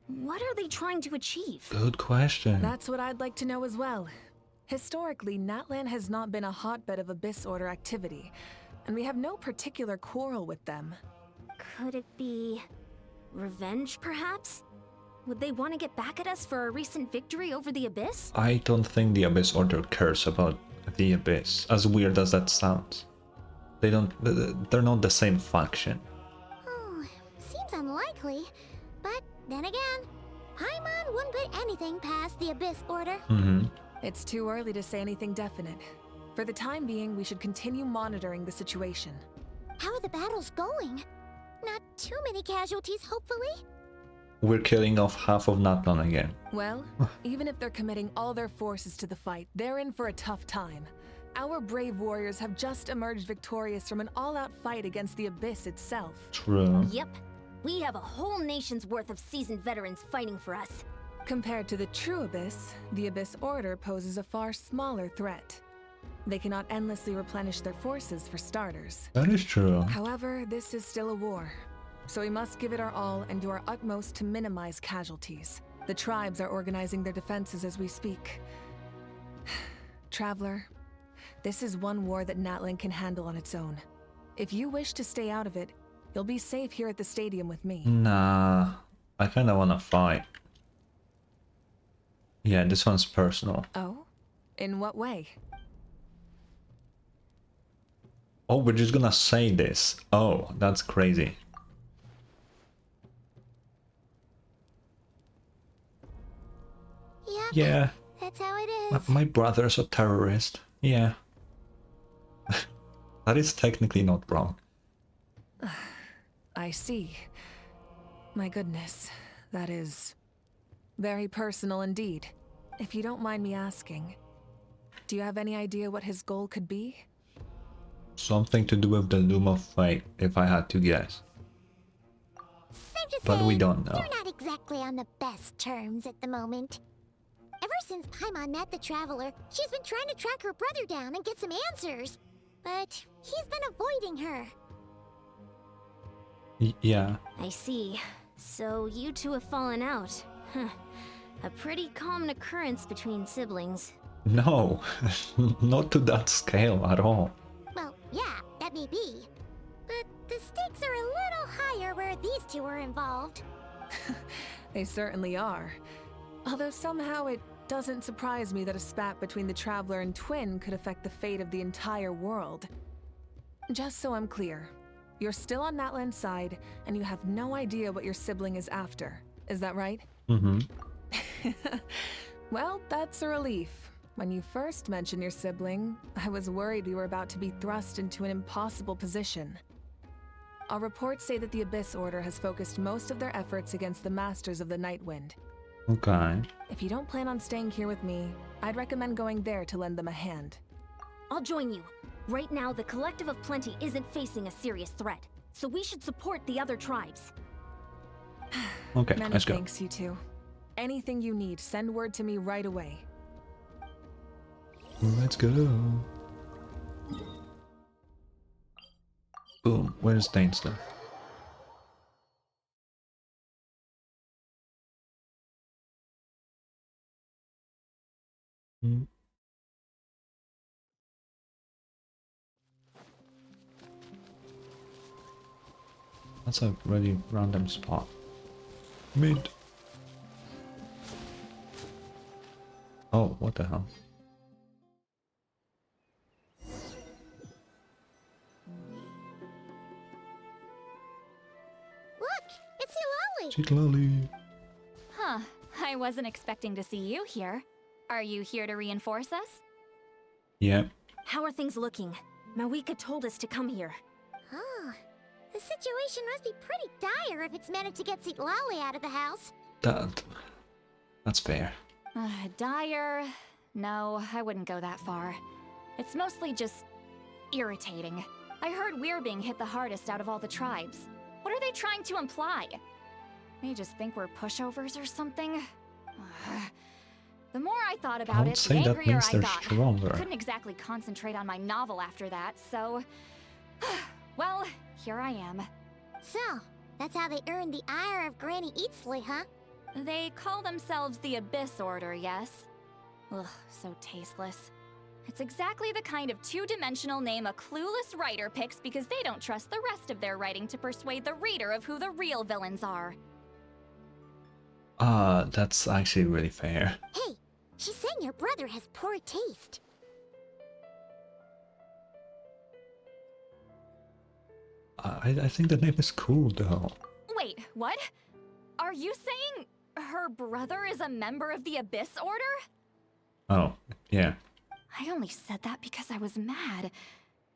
What are they trying to achieve? Good question. That's what I'd like to know as well. Historically, Natlan has not been a hotbed of Abyss Order activity, and we have no particular quarrel with them. Could it be revenge, perhaps? Would they want to get back at us for a recent victory over the Abyss? I don't think the Abyss Order cares about the Abyss, as weird as that sounds. They're not the same faction. Seems unlikely. But then again, Paimon wouldn't put anything past the Abyss Order. It's too early to say anything definite. For the time being, we should continue monitoring the situation. How are the battles going? Not too many casualties, hopefully? We're killing off half of Natlan again. Well, even if they're committing all their forces to the fight, they're in for a tough time. Our brave warriors have just emerged victorious from an all-out fight against the Abyss itself. True. Yep. We have a whole nation's worth of seasoned veterans fighting for us. Compared to the true Abyss, the Abyss Order poses a far smaller threat. They cannot endlessly replenish their forces for starters. That is true. However, this is still a war, so we must give it our all and do our utmost to minimize casualties. The tribes are organizing their defenses as we speak. Traveler, this is one war that Natlan can handle on its own. If you wish to stay out of it, you'll be safe here at the stadium with me. Nah, I kinda wanna fight. Yeah, this one's personal. Oh? In what way? Oh, we're just gonna say this. Oh, that's crazy. Yep. Yeah, That's how it is. my brother's a terrorist. Yeah. That is technically not wrong. I see. My goodness, that is very personal indeed. If you don't mind me asking, Do you have any idea what his goal could be? Something to do with the Loom of Fate, if I had to guess. Safe to But say, we don't know. they're not exactly on the best terms at the moment. Ever since Paimon met the Traveler, she's been trying to track her brother down and get some answers. But he's been avoiding her. Yeah. I see. So you two have fallen out. Huh. A pretty common occurrence between siblings. No, not to that scale at all. Well, yeah, that may be. But the stakes are a little higher where these two are involved. They certainly are. Although somehow it doesn't surprise me that a spat between the Traveler and Twin could affect the fate of the entire world. Just so I'm clear, you're still on Matland's side, and you have no idea what your sibling is after. Is that right? Mm-hmm. Well, that's a relief. When you first mentioned your sibling, I was worried we were about to be thrust into an impossible position. Our reports say that the Abyss Order has focused most of their efforts against the Masters of the Nightwind. Okay. If you don't plan on staying here with me, I'd recommend going there to lend them a hand. I'll join you. Right now, the Collective of Plenty isn't facing a serious threat, so we should support the other tribes. Okay, Many let's go. thanks, you two. Anything you need, send word to me right away. Let's go. Boom. Where's Dainster? Hmm. That's a really random spot. Mid. Oh, what the hell? Look, it's Hilali! Chitlali. Huh. I wasn't expecting to see you here. Are you here to reinforce us? Yeah. How are things looking? Mawika told us to come here. Oh, the situation must be pretty dire if it's managed to get Lali out of the house. That's fair. Dire? No, I wouldn't go that far. It's mostly just irritating. I heard we're being hit the hardest out of all the tribes. What are they trying to imply? They just think we're pushovers or something? The more I thought I about would it, say the that angrier means I they're got. stronger. Couldn't exactly concentrate on my novel after that, so... well, here I am. So, that's how they earned the ire of Granny Eatsley, huh? They call themselves the Abyss Order, yes? Ugh, so tasteless. It's exactly the kind of two-dimensional name a clueless writer picks because they don't trust the rest of their writing to persuade the reader of who the real villains are. That's actually really fair. Hey, she's saying your brother has poor taste. I think the name is cool though. Wait, what? Are you saying her brother is a member of the Abyss Order? Oh, yeah. I only said that because I was mad,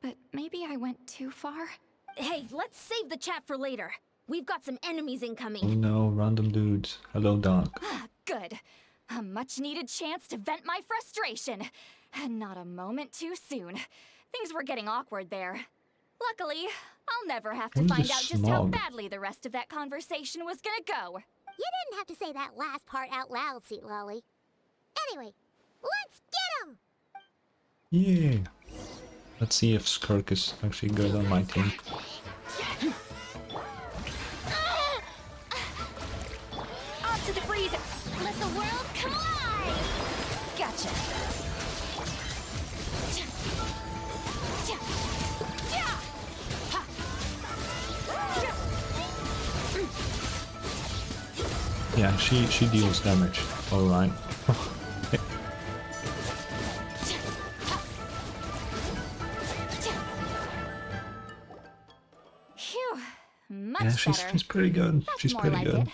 but maybe I went too far. Hey, let's save the chat for later. We've got some enemies Oh incoming. no, random dudes. Hello, dog. Good. A much-needed chance to vent my frustration. And not a moment too soon. Things were getting awkward there. Luckily, I'll never have to What is find this out just how smog? badly the rest of that conversation was gonna go. You didn't have to say that last part out loud, Sweet Lolly. Anyway, let's get him! Yeah. Let's see if Skirk is actually good on my team. Off to the freezer! Let the world collide! Gotcha. Yeah, she deals damage. Alright. Phew, much Yeah, better. she's pretty good. That's She's more pretty like good. it.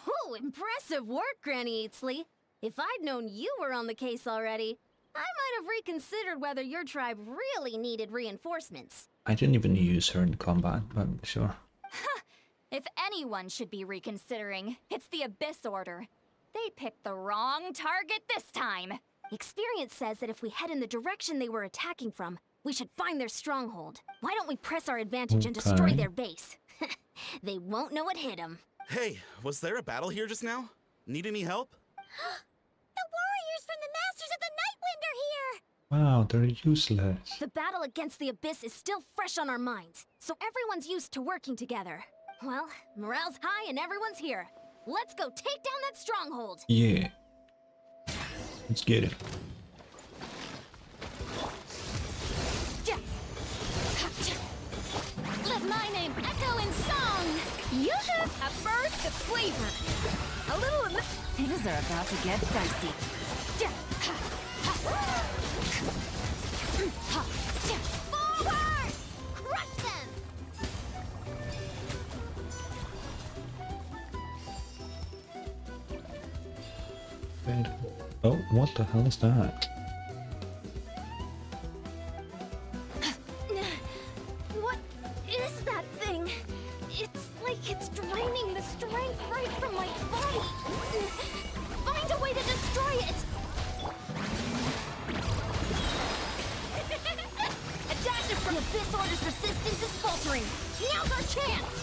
Oh, impressive work, Granny Eatsley. If I'd known you were on the case already, I might have reconsidered whether your tribe really needed reinforcements. I didn't even use her in combat, but sure. If anyone should be reconsidering, it's the Abyss Order. They picked the wrong target this time. Experience says that if we head in the direction they were attacking from, we should find their stronghold. Why don't we press our advantage and destroy Okay. their base? They won't know what hit them. Hey, was there a battle here just now? Need any help? The warriors from the Masters of the Nightwind are here! Wow, they're useless. The battle against the Abyss is still fresh on our minds, so everyone's used to working together. Well, morale's high and everyone's here. Let's go take down that stronghold! Yeah. Let's get it. Let my name echo in song! Yoo-hoo! At first, the flavor. A little... Things are about to get dicey. Forward! Crush them! Wait. Oh, what the hell is that? What is that thing? It's like it's draining the strength right from my body. Find a way to destroy it! Adaptive from Abyss Order's resistance is faltering. Now's our chance!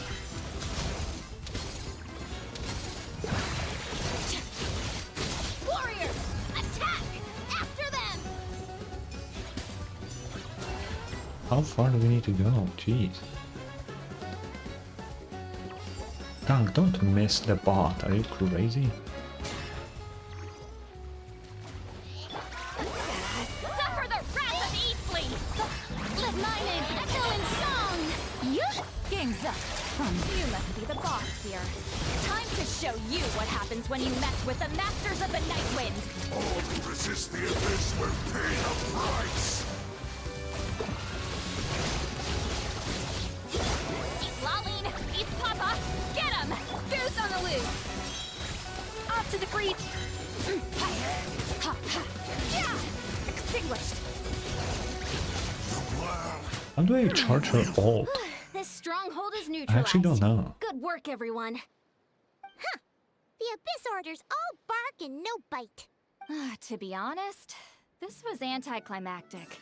Warriors, attack! After them! How far do we need to go? Jeez. Dang, don't miss the bot. Are you crazy? Suffer the wrath of Eatsley! Let my name echo in song! You? Game's up. You must be the boss here. Time to show you what happens when you mess with the Masters of the Nightwind. All who resist the abyss will pay a price! He's lolling! He's Papa! Get him! Goose on the loose. Off to the breach. Yeah! Extinguished! How do I charge her ult? This stronghold is I neutralized. actually don't know. Good work, everyone. The Abyss Orders all bark and no bite. To be honest, this was anticlimactic.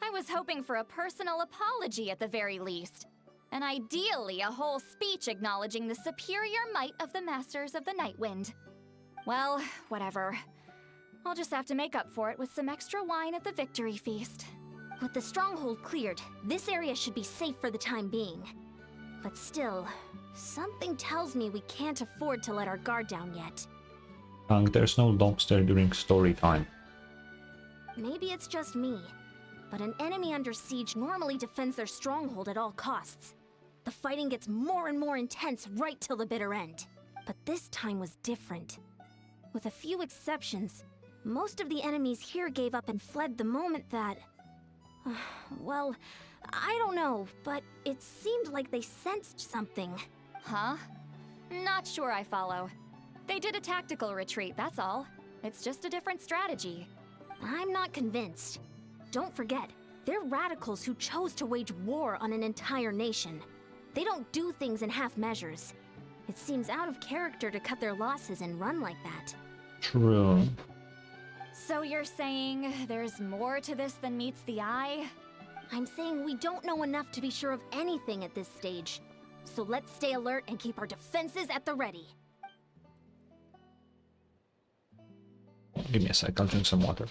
I was hoping for a personal apology at the very least. And ideally a whole speech acknowledging the superior might of the Masters of the Nightwind. Well, whatever. I'll just have to make up for it with some extra wine at the victory feast. With the stronghold cleared, this area should be safe for the time being. But still, something tells me we can't afford to let our guard down yet. Dang, there's no lobster during story time. Maybe it's just me, but an enemy under siege normally defends their stronghold at all costs. The fighting gets more and more intense right till the bitter end. But this time was different. With a few exceptions, most of the enemies here gave up and fled the moment that... well, I don't know, but it seemed like they sensed something. Huh? Not sure I follow. They did a tactical retreat, that's all. It's just a different strategy. I'm not convinced. Don't forget, they're radicals who chose to wage war on an entire nation. They don't do things in half measures. It seems out of character to cut their losses and run like that. True. So you're saying there's more to this than meets the eye? I'm saying we don't know enough to be sure of anything at this stage. So let's stay alert and keep our defenses at the ready. Give me a sec, I'll drink some water.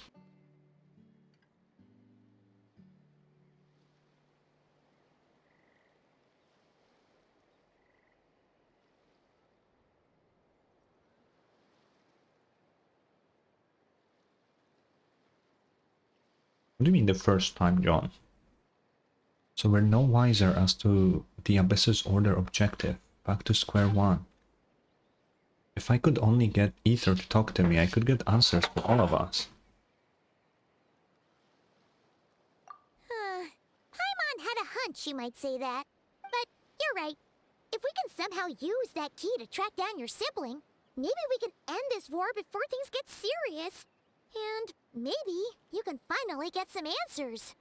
What do you mean the first time, John? So we're no wiser as to the Abyss's order objective. Back to square one. If I could only get Ether to talk to me, I could get answers for all of us. Paimon had a hunch you might say that. But you're right. If we can somehow use that key to track down your sibling, maybe we can end this war before things get serious. And maybe you can finally get some answers.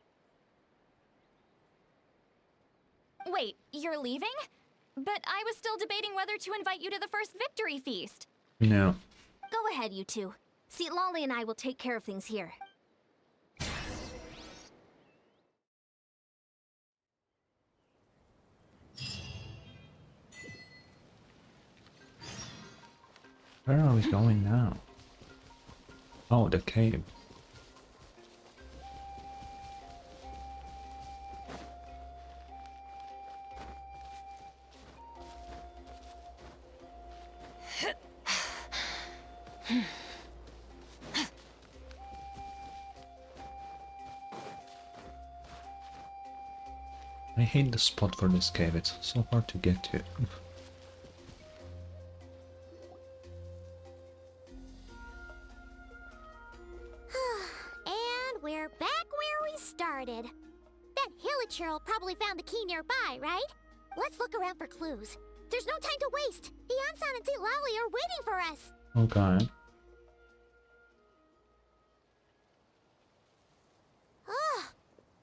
Wait, you're leaving? But I was still debating whether to invite you to the first victory feast. No. Go ahead, you two. See, Lolly and I will take care of things here. Where are we going now? Oh, the cave. I hate the spot for this cave, it's so hard to get to. And we're back where we started. That Hilichurl probably found the key nearby, right? Let's look around for clues. There's no time to waste. The Ansan and St. Lally are waiting for us. Okay. Ugh.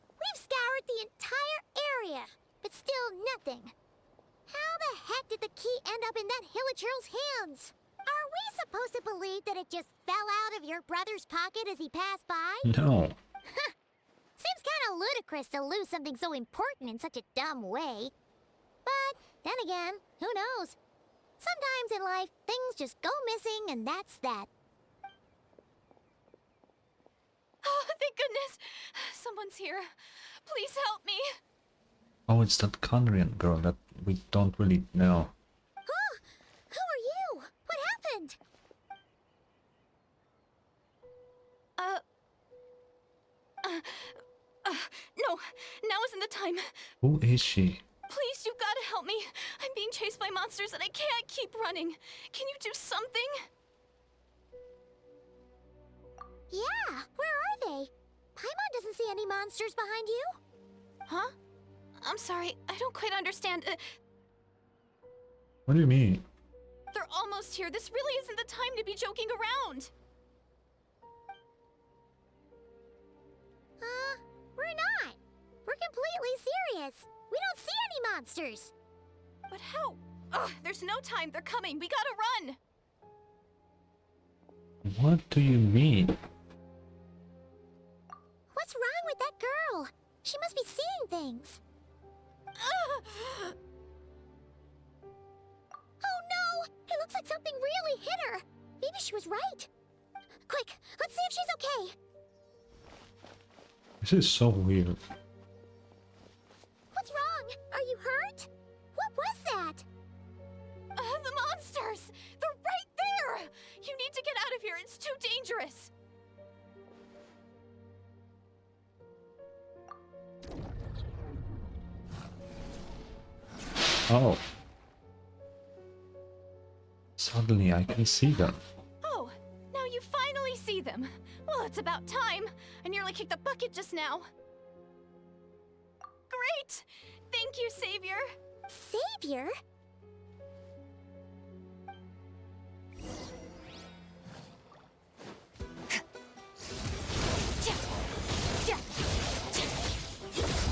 We've scoured the entire area, but still nothing. How the heck did the key end up in that Hilichurl's hands? Are we supposed to believe that it just fell out of your brother's pocket as he passed by? No. Seems kinda ludicrous to lose something so important in such a dumb way. But then again, who knows? Sometimes in life, things just go missing and that's that. Oh, thank goodness! Someone's here. Please help me. Oh, it's that Conrian girl that we don't really know. Huh? Who are you? What happened? No, now isn't the time. Who is she? Please, you've got to help me. I'm being chased by monsters and I can't keep running. Can you do something? Yeah, where are they? Paimon doesn't see any monsters behind you. Huh? I'm sorry, I don't quite understand. What do you mean? They're almost here. This really isn't the time to be joking around. We're not. We're completely serious. We don't see any monsters. But how? Ugh, there's no time. They're coming. We gotta run. What do you mean? What's wrong with that girl? She must be seeing things. Ugh. Oh no! It looks like something really hit her. Maybe she was right. Quick, let's see if she's okay. This is so weird. What's wrong? Are you hurt? What was that? The monsters! They're right there! You need to get out of here. It's too dangerous. Oh. Suddenly I can see them. Oh, now you finally see them. Well, it's about time. I nearly kicked the bucket just now. Great! Thank you, Savior. Savior?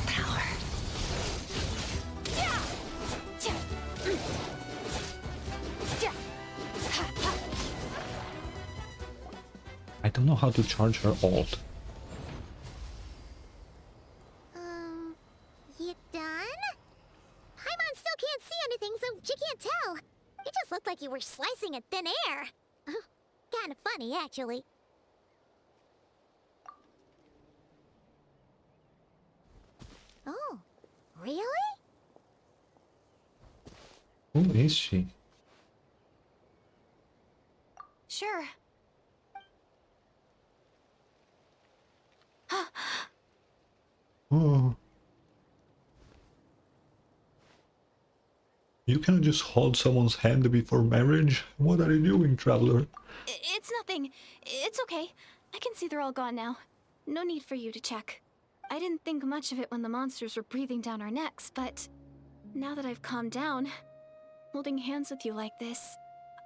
Power. I don't know how to charge her ult. You done? Paimon still can't see anything, so she can't tell. It just looked like you were slicing at thin air. Kinda funny, actually. Oh, really? Who is she? Sure. Oh. You cannot just hold someone's hand before marriage? What are you doing, traveler? It's nothing. It's okay. I can see they're all gone now. No need for you to check. I didn't think much of it when the monsters were breathing down our necks, but now that I've calmed down, holding hands with you like this,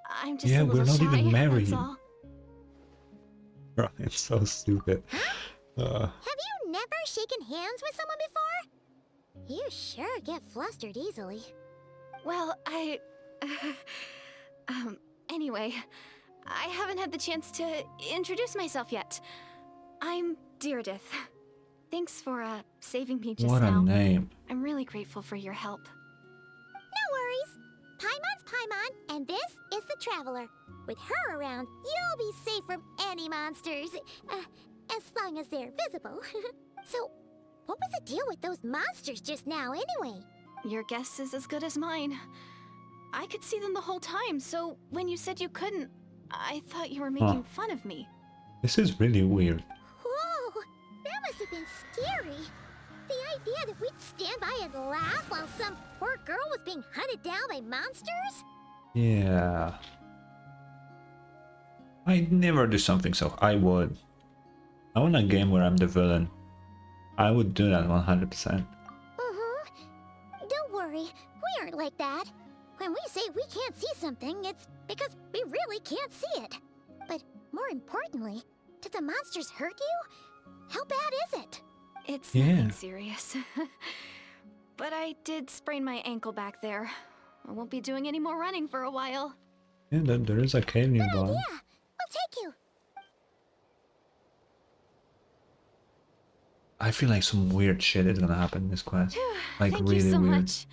I'm just Yeah, a little we're not shy, even married. that's all. Right, it's so stupid. Have you never shaken hands with someone before? You sure get flustered easily. Well, anyway, I haven't had the chance to introduce myself yet. I'm Deirdith. Thanks for, saving me just What a now. name. I'm really grateful for your help. No worries. Paimon's Paimon, and this is the Traveler. With her around, you'll be safe from any monsters. As long as they're visible. So, what was the deal with those monsters just now, anyway? Your guess is as good as mine. I could see them the whole time, so when you said you couldn't, I thought you were making fun of me. This is really weird. Whoa! That must have been scary. The idea that we'd stand by and laugh while some poor girl was being hunted down by monsters? Yeah. I'd never do something so. I would. I want a game where I'm the villain. I would do that 100%. Don't worry, we aren't like that. When we say we can't see something, it's because we really can't see it. But more importantly, did the monsters hurt you? How bad is it? It's Yeah. nothing serious. But I did sprain my ankle back there. I won't be doing any more running for a while. Yeah, there is a cave nearby. Yeah, we'll take you. I feel like some weird shit is gonna happen in this quest. Like Thank really you so weird. much.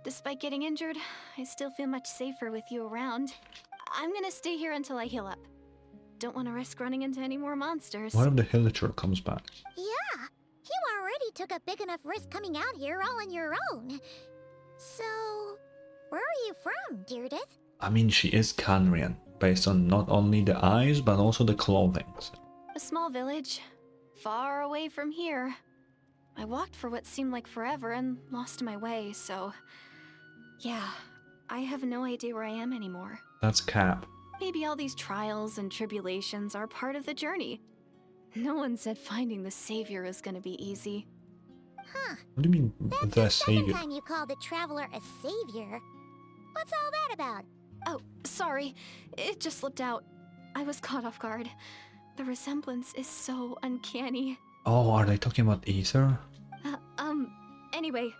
Despite getting injured, I still feel much safer with you around. I'm gonna stay here until I heal up. Don't want to risk running into any more monsters. What if the villager comes back? Yeah, you already took a big enough risk coming out here all on your own. So, where are you from, Deirdith? I mean, she is Canrian, based on not only the eyes, but also the clothing. A small village, far away from here. I walked for what seemed like forever and lost my way, so... Yeah, I have no idea where I am anymore. That's Cap. Maybe all these trials and tribulations are part of the journey. No one said finding the savior is gonna be easy. Huh. What do you mean, That's the the second savior? time you called the Traveler a savior. What's all that about? Oh, sorry. It just slipped out. I was caught off guard. The resemblance is so uncanny. Oh, are they talking about Ether? Anyway,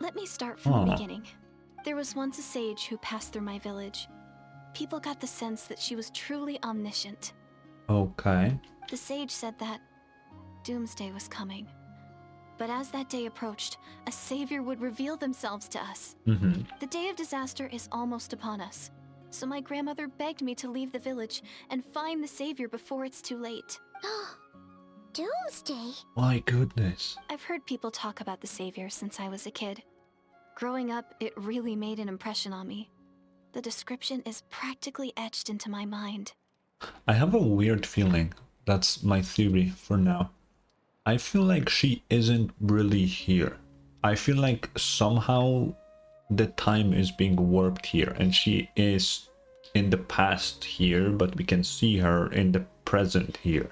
let me start from the beginning. There was once a sage who passed through my village. People got the sense that she was truly omniscient. Okay. The sage said that doomsday was coming. But as that day approached, a savior would reveal themselves to us. Mm-hmm. The day of disaster is almost upon us. So my grandmother begged me to leave the village and find the savior before it's too late. Doomsday? My goodness. I've heard people talk about the savior since I was a kid. Growing up, it really made an impression on me. The description is practically etched into my mind. I have a weird feeling. That's my theory for now. I feel like she isn't really here. I feel like somehow the time is being warped here and she is in the past here, but we can see her in the present here.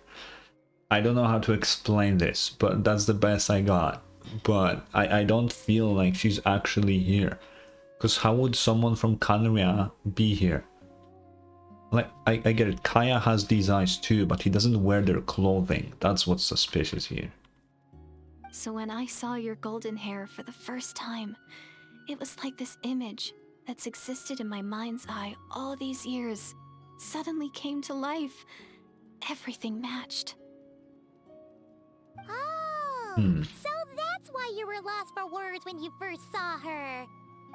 I don't know how to explain this, but that's the best I got. But I don't feel like she's actually here. Because how would someone from Canria be here? Like, I get it, Kaya has these eyes too, but he doesn't wear their clothing. That's what's suspicious here. So when I saw your golden hair for the first time, it was like this image that's existed in my mind's eye all these years suddenly came to life. Everything matched. Oh, so that's why you were lost for words when you first saw her.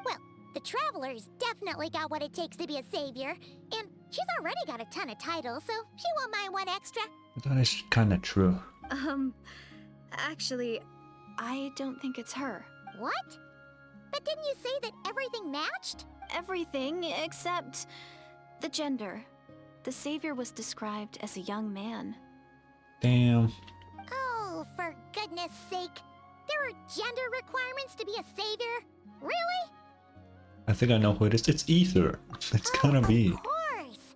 Well, the Traveler's definitely got what it takes to be a savior, and she's already got a ton of titles, so she won't mind one extra. That is kind of true. Actually, I don't think it's her. What? But didn't you say that everything matched? Everything except the gender. The savior was described as a young man. Damn. Oh, for goodness sake. There are gender requirements to be a savior? Really? I think I know who it is. It's Ether. It's gonna be. Of course.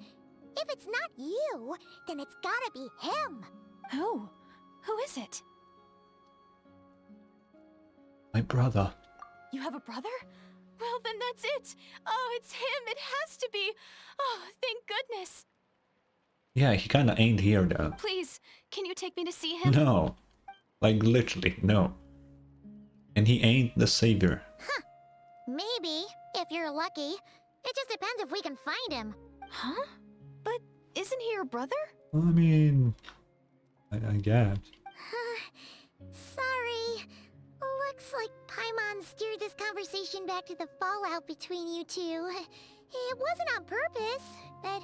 If it's not you, then it's gotta be him. Who? Who is it? My brother. You have a brother? Well, then that's it. Oh, it's him. It has to be. Oh, thank goodness. Yeah, he kinda ain't here though. Please, can you take me to see him? No. Like literally, no. And he ain't the savior. Maybe, if you're lucky. It just depends if we can find him. Huh? But Isn't he your brother? I mean, I guess. Sorry. Looks like Paimon steered this conversation back to the fallout between you two. It wasn't on purpose, but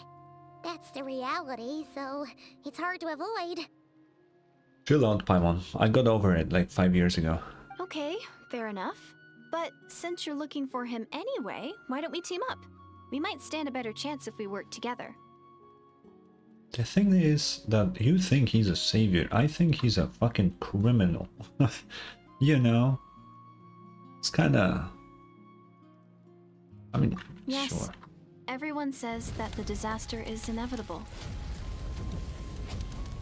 that's the reality, so it's hard to avoid. Chill out, Paimon. I got over it like 5 years ago. Okay, fair enough. But since you're looking for him anyway, why don't we team up? We might stand a better chance if we work together. The thing is that you think he's a savior. I think he's a fucking criminal. You know? It's kinda... I mean, Yes. sure. Everyone says that the disaster is inevitable,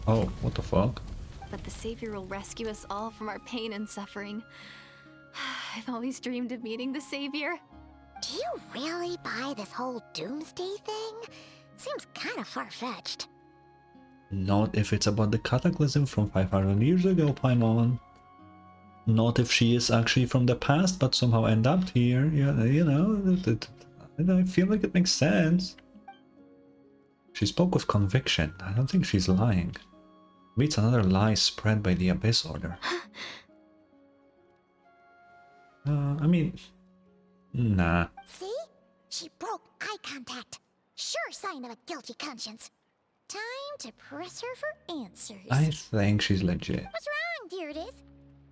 Oh, what the fuck? but the Savior will rescue us all from our pain and suffering. I've always dreamed of meeting the Savior. Do you really buy this whole doomsday thing? Seems kinda far-fetched. Not if it's about the cataclysm from 500 years ago, Paimon. Not if she is actually from the past, but somehow end up here. You know, I feel like it makes sense. She spoke with conviction. I don't think she's lying. Maybe it's another lie spread by the Abyss Order. I mean... Nah. See? She broke eye contact. Sure sign of a guilty conscience. Time to press her for answers. I think she's legit. What's wrong, Deirdis?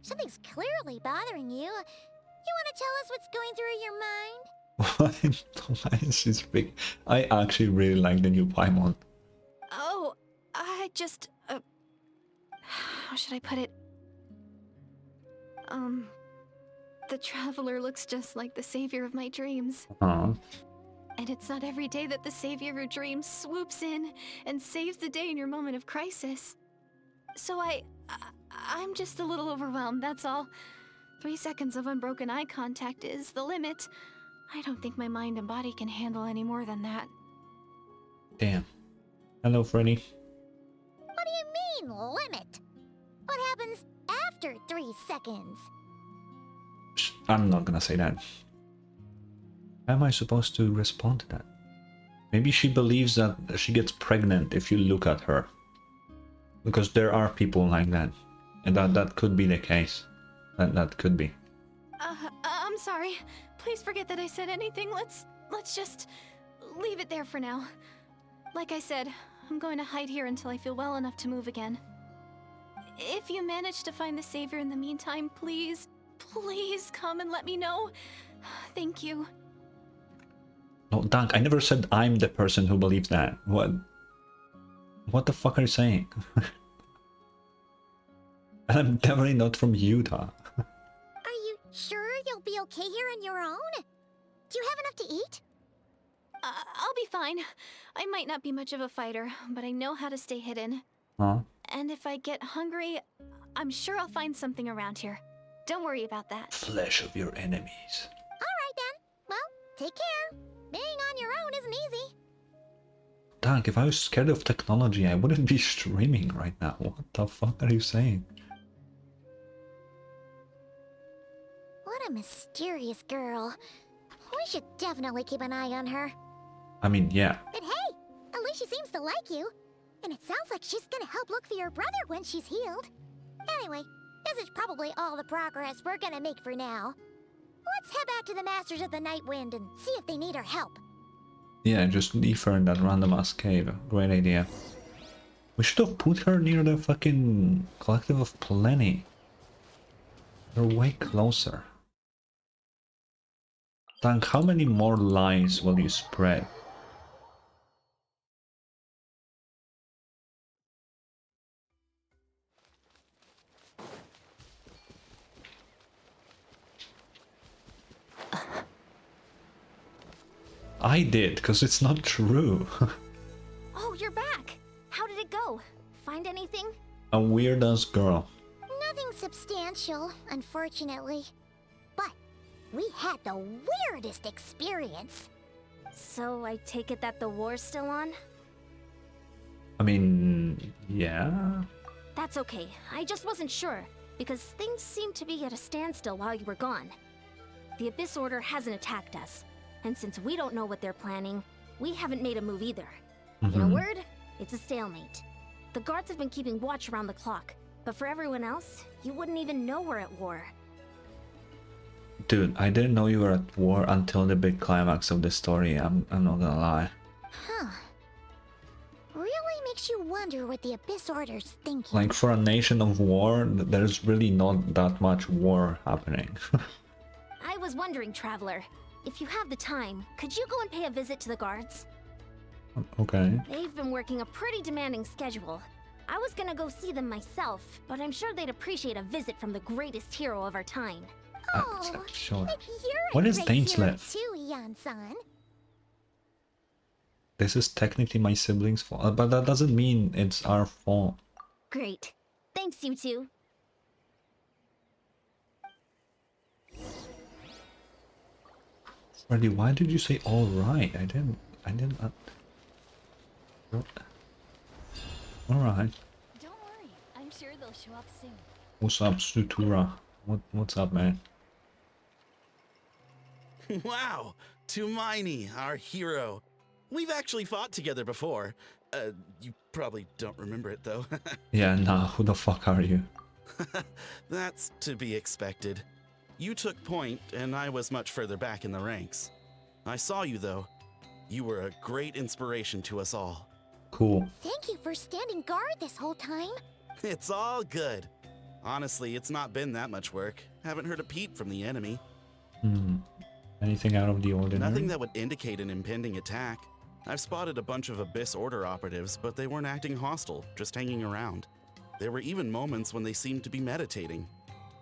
Something's clearly bothering you. You want to tell us what's going through your mind? Why is she speaking? I actually really like the new Paimon. Oh, I just... how should I put it? The Traveler looks just like the Savior of my dreams. Aw. And it's not every day that the Savior of your dreams swoops in and saves the day in your moment of crisis. So I'm just a little overwhelmed, that's all. 3 seconds of unbroken eye contact is the limit. I don't think my mind and body can handle any more than that. Damn. Hello, Freddy. What do you mean, limit? What happens after 3 seconds? Shh, I'm not gonna say that. How am I supposed to respond to that? Maybe she believes that she gets pregnant if you look at her. Because there are people like that. And that could be the case. That could be. I'm sorry. Please forget that I said anything. Let's just leave it there for now. Like I said, I'm going to hide here until I feel well enough to move again. If you manage to find the Savior in the meantime, please come and let me know. Thank you. No, Dunk, I never said I'm the person who believes that. What the fuck are you saying? And I'm definitely not from Utah. Are you sure you'll be okay here on your own? Do you have enough to eat? I'll be fine. I might not be much of a fighter, but I know how to stay hidden. Huh? And if I get hungry, I'm sure I'll find something around here. Don't worry about that. Flesh of your enemies. Alright then. Well, take care. Being on your own isn't easy. Dunk, if I was scared of technology, I wouldn't be streaming right now. What the fuck are you saying? What a mysterious girl. We should definitely keep an eye on her. I mean, yeah. But hey, at least she seems to like you. And it sounds like she's gonna help look for your brother when she's healed. Anyway, this is probably all the progress we're gonna make for now. Let's head back to the Masters of the Night Wind and see if they need our help. Yeah, just leave her in that random ass cave. Great idea. We should have put her near the fucking Collective of Plenty. They're way closer. Dunk, how many more lies will you spread? I did, because it's not true. Oh, you're back! How did it go? Find anything? A weird ass girl. Nothing substantial, unfortunately. But we had the weirdest experience. So I take it that the war's still on? I mean, yeah. That's okay. I just wasn't sure, because things seemed to be at a standstill while you were gone. The Abyss Order hasn't attacked us, and since we don't know what they're planning, we haven't made a move either. In a word, It's a stalemate. The guards have been keeping watch around the clock, but for everyone else, you wouldn't even know we're at war. Dude, I didn't know you were at war until the big climax of the story. I'm not gonna lie. Huh. Really makes you wonder what the Abyss Order's thinking. Like, for a nation of war, there's really not that much war happening. I was wondering, Traveler, if you have the time, could you go and pay a visit to the guards? Okay. They've been working a pretty demanding schedule. I was gonna go see them myself, but I'm sure they'd appreciate a visit from the greatest hero of our time. Oh, Sure. but you're What a is great Dane's hero left? too, Yan-san. This is technically my siblings' fault, but that doesn't mean it's our fault. Great. Thanks, you two. Freddy, why did you say all right? I didn't. All right. Don't worry, I'm sure they'll show up soon. What's up, Sutura? What's up, man? Wow, Tumaini, our hero. We've actually fought together before. You probably don't remember it though. Yeah, nah. Who the fuck are you? That's to be expected. You took point, and I was much further back in the ranks. I saw you though. You were a great inspiration to us all. Cool. Thank you for standing guard this whole time. It's all good. Honestly, it's not been that much work. Haven't heard a peep from the enemy. Anything out of the ordinary? Nothing that would indicate an impending attack. I've spotted a bunch of Abyss Order operatives, but they weren't acting hostile, just hanging around. There were even moments when they seemed to be meditating.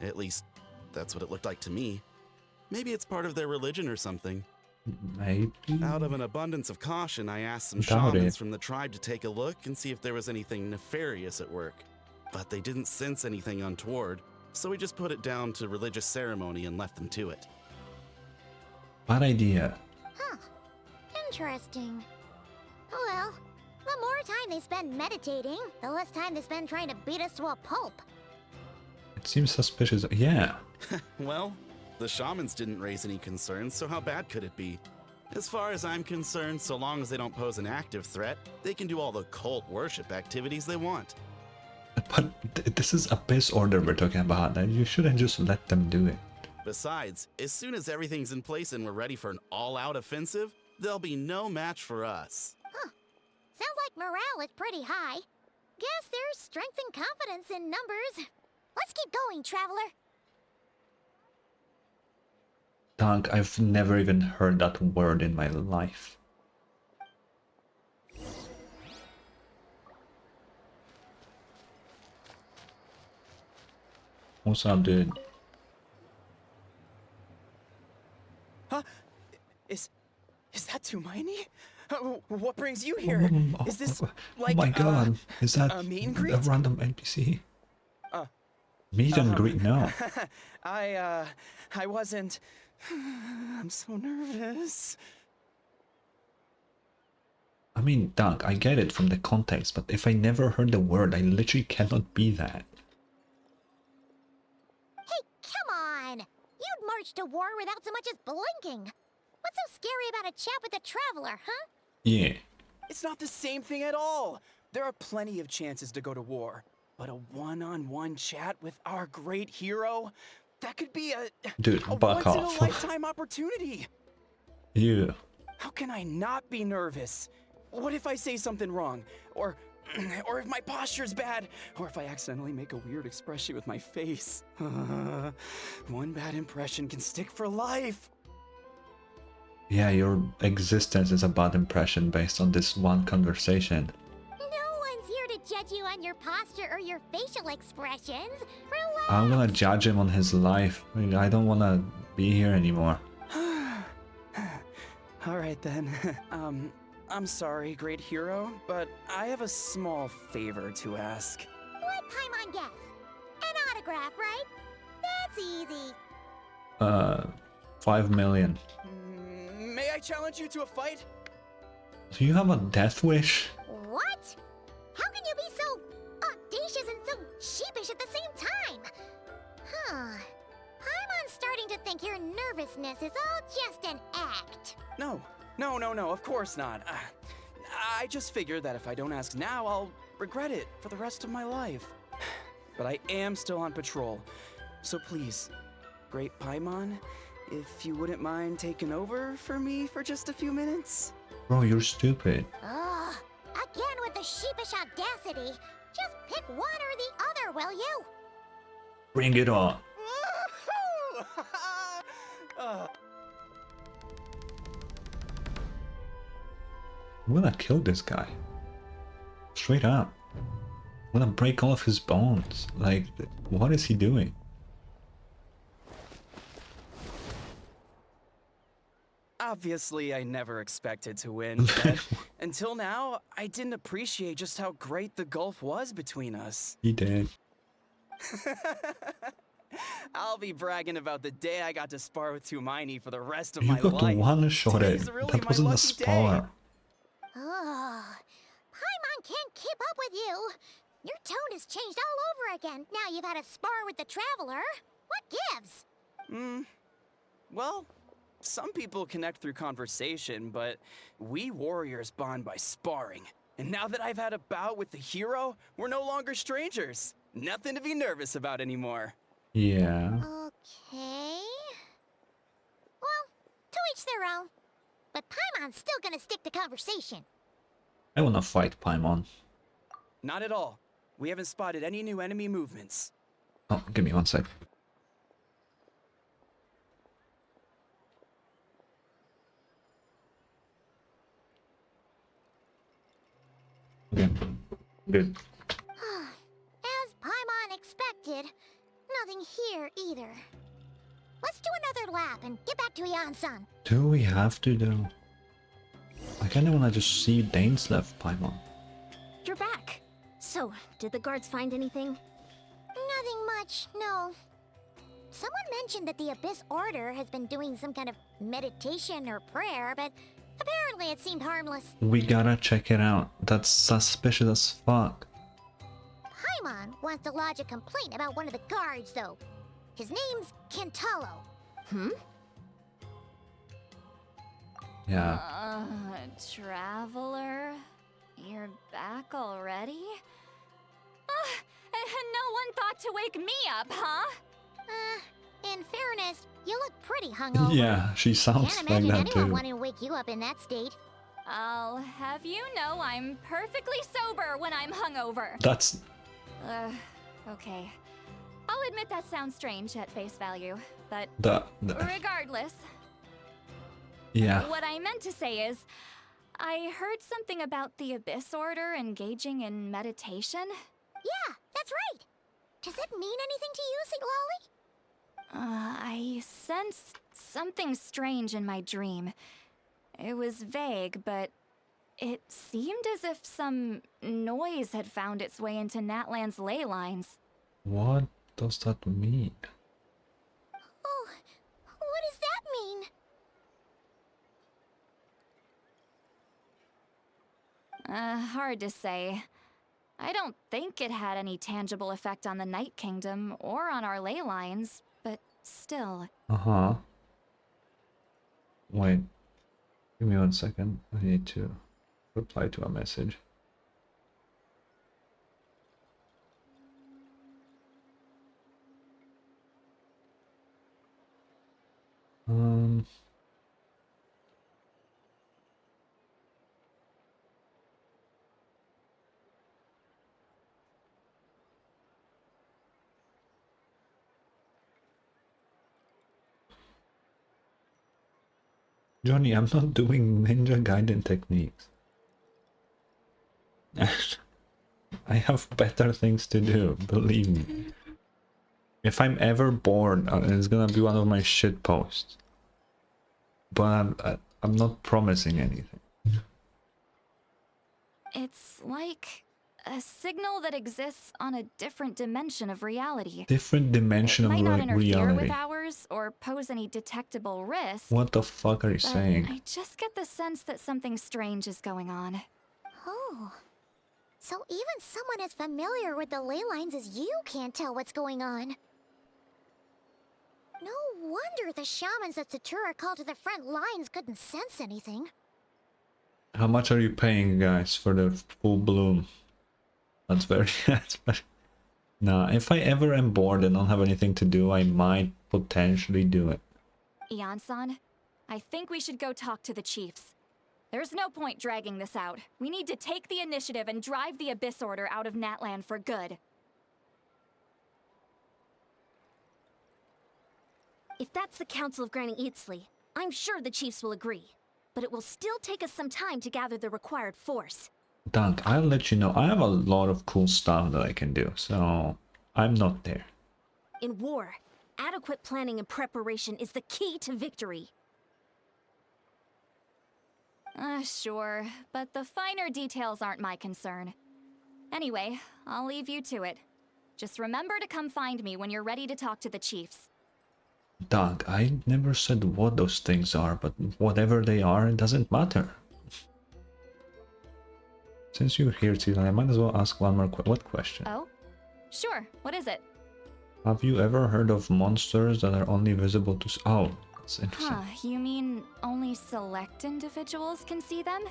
At least, that's what it looked like to me. Maybe it's part of their religion or something. Maybe. Out of an abundance of caution, I asked some Doubt shamans it. from the tribe to take a look and see if there was anything nefarious at work. But they didn't sense anything untoward, so we just put it down to religious ceremony and left them to it. Bad idea. Huh. Interesting. Oh well, the more time they spend meditating, the less time they spend trying to beat us to a pulp. It seems suspicious. Yeah. Well, the shamans didn't raise any concerns, so how bad could it be? As far as I'm concerned, so long as they don't pose an active threat, they can do all the cult worship activities they want. But this is Abyss Order we're talking about, and you shouldn't just let them do it. Besides, as soon as everything's in place and we're ready for an all-out offensive, there'll be no match for us. Sounds like morale is pretty high. Guess there's strength and confidence in numbers. Let's keep going, Traveler. Dunk, I've never even heard that word in my life. What's up, dude? Huh? Is that Tumaini? What brings you here? Is this like oh my god, is that a meet and a greet? random NPC? Meet and greet, no. I wasn't. I'm so nervous. I mean, Dunk, I get it from the context, but if I never heard the word, I literally cannot be that. Hey, come on! You'd march to war without so much as blinking. What's so scary about a chat with a Traveler, huh? Yeah. It's not the same thing at all. There are plenty of chances to go to war, but a one-on-one chat with our great hero, that could be a Dude, a back off. once-in-a-lifetime opportunity. You. How can I not be nervous? What if I say something wrong? Or if my posture's bad? Or if I accidentally make a weird expression with my face? One bad impression can stick for life. Yeah, your existence is a bad impression based on this one conversation. No one's here to judge you on your posture or your facial expressions. Relax. I'm gonna judge him on his life. I mean, I don't wanna be here anymore. All right then. I'm sorry, great hero, but I have a small favor to ask. Let Paimon guess. An autograph, right? That's easy. 5 million. May I challenge you to a fight? Do you have a death wish? What? How can you be so audacious and so sheepish at the same time? Huh. Paimon's starting to think your nervousness is all just an act. No, of course not. I just figured that if I don't ask now, I'll regret it for the rest of my life. But I am still on patrol. So please, Great Paimon, if you wouldn't mind taking over for me for just a few minutes? Bro, you're stupid. Ugh, again with the sheepish audacity. Just pick one or the other, will you? Bring it on. I'm gonna kill this guy. Straight up. I'm gonna break all of his bones. Like, what is he doing? Obviously, I never expected to win, but until now, I didn't appreciate just how great the gulf was between us. He did. I'll be bragging about the day I got to spar with Tumaini for the rest of You my got life. one-shot it. Today's really That my wasn't a lucky spar. day. Ugh, Paimon can't keep up with you. Your tone has changed all over again. Now you've had a spar with the Traveler. What gives? Well, some people connect through conversation, but we warriors bond by sparring. And now that I've had a bout with the hero, we're no longer strangers. Nothing to be nervous about anymore. Yeah. Okay. Well, to each their own. But Paimon's still gonna stick to conversation. I wanna fight Paimon. Not at all. We haven't spotted any new enemy movements. Oh, give me one sec. Okay. Good. As Paimon expected, nothing here either. Let's do another lap and get back to Yan-san. Do we have to though? I kinda wanna just see Dane's left Paimon. You're back. So, did the guards find anything? Nothing much, no. Someone mentioned that the Abyss Order has been doing some kind of meditation or prayer, but apparently it seemed harmless. We gotta check it out. That's suspicious as fuck. Paimon wants to lodge a complaint about one of the guards, though. His name's Kentaro. Yeah. Traveler? You're back already? No one thought to wake me up, huh? In fairness, you look pretty hungover. Yeah, she sounds Can't like imagine that anyone too. wanting to wake you up in that state. I'll have you know I'm perfectly sober when I'm hungover. That's Okay. I'll admit that sounds strange at face value, but the regardless, yeah. what I meant to say is, I heard something about the Abyss Order engaging in meditation. Yeah, that's right. Does it mean anything to you, St. Lolly? I sensed something strange in my dream. It was vague, but it seemed as if some noise had found its way into Natlan's ley lines. What does that mean? Oh, what does that mean? Hard to say. I don't think it had any tangible effect on the Night Kingdom or on our ley lines, but still. Uh-huh. Wait. Give me one second. I need to reply to a message. Johnny, I'm not doing Ninja Gaiden techniques. I have better things to do, believe me. If I'm ever bored, it's gonna be one of my shit posts. But I'm not promising anything. It's like a signal that exists on a different dimension of reality. Different dimension It of might not interfere with reality. ours or pose any detectable risk. What the fuck are you but saying? I just get the sense that something strange is going on. Oh. So even someone as familiar with the ley lines as you can't tell what's going on. No wonder the shamans that Satura called to the front lines couldn't sense anything. How much are you paying, guys, for the full bloom? That's very... That's very... Nah, if I ever am bored and don't have anything to do, I might potentially do it. Ian-san, I think we should go talk to the chiefs. There's no point dragging this out. We need to take the initiative and drive the Abyss Order out of Natlan for good. If that's the Council of Granny Eatsley, I'm sure the chiefs will agree. But it will still take us some time to gather the required force. Dunk, I'll let you know. I have a lot of cool stuff that I can do, so I'm not there. In war, adequate planning and preparation is the key to victory. Sure, but the finer details aren't my concern. Anyway, I'll leave you to it. Just remember to come find me when you're ready to talk to the chiefs. Dunk, I never said what those things are, but whatever they are, it doesn't matter. Since you're here, Tila, I might as well ask one more what question? Oh? Sure, what is it? Have you ever heard of monsters that are only visible to... Oh, that's interesting. Huh, you mean only select individuals can see them?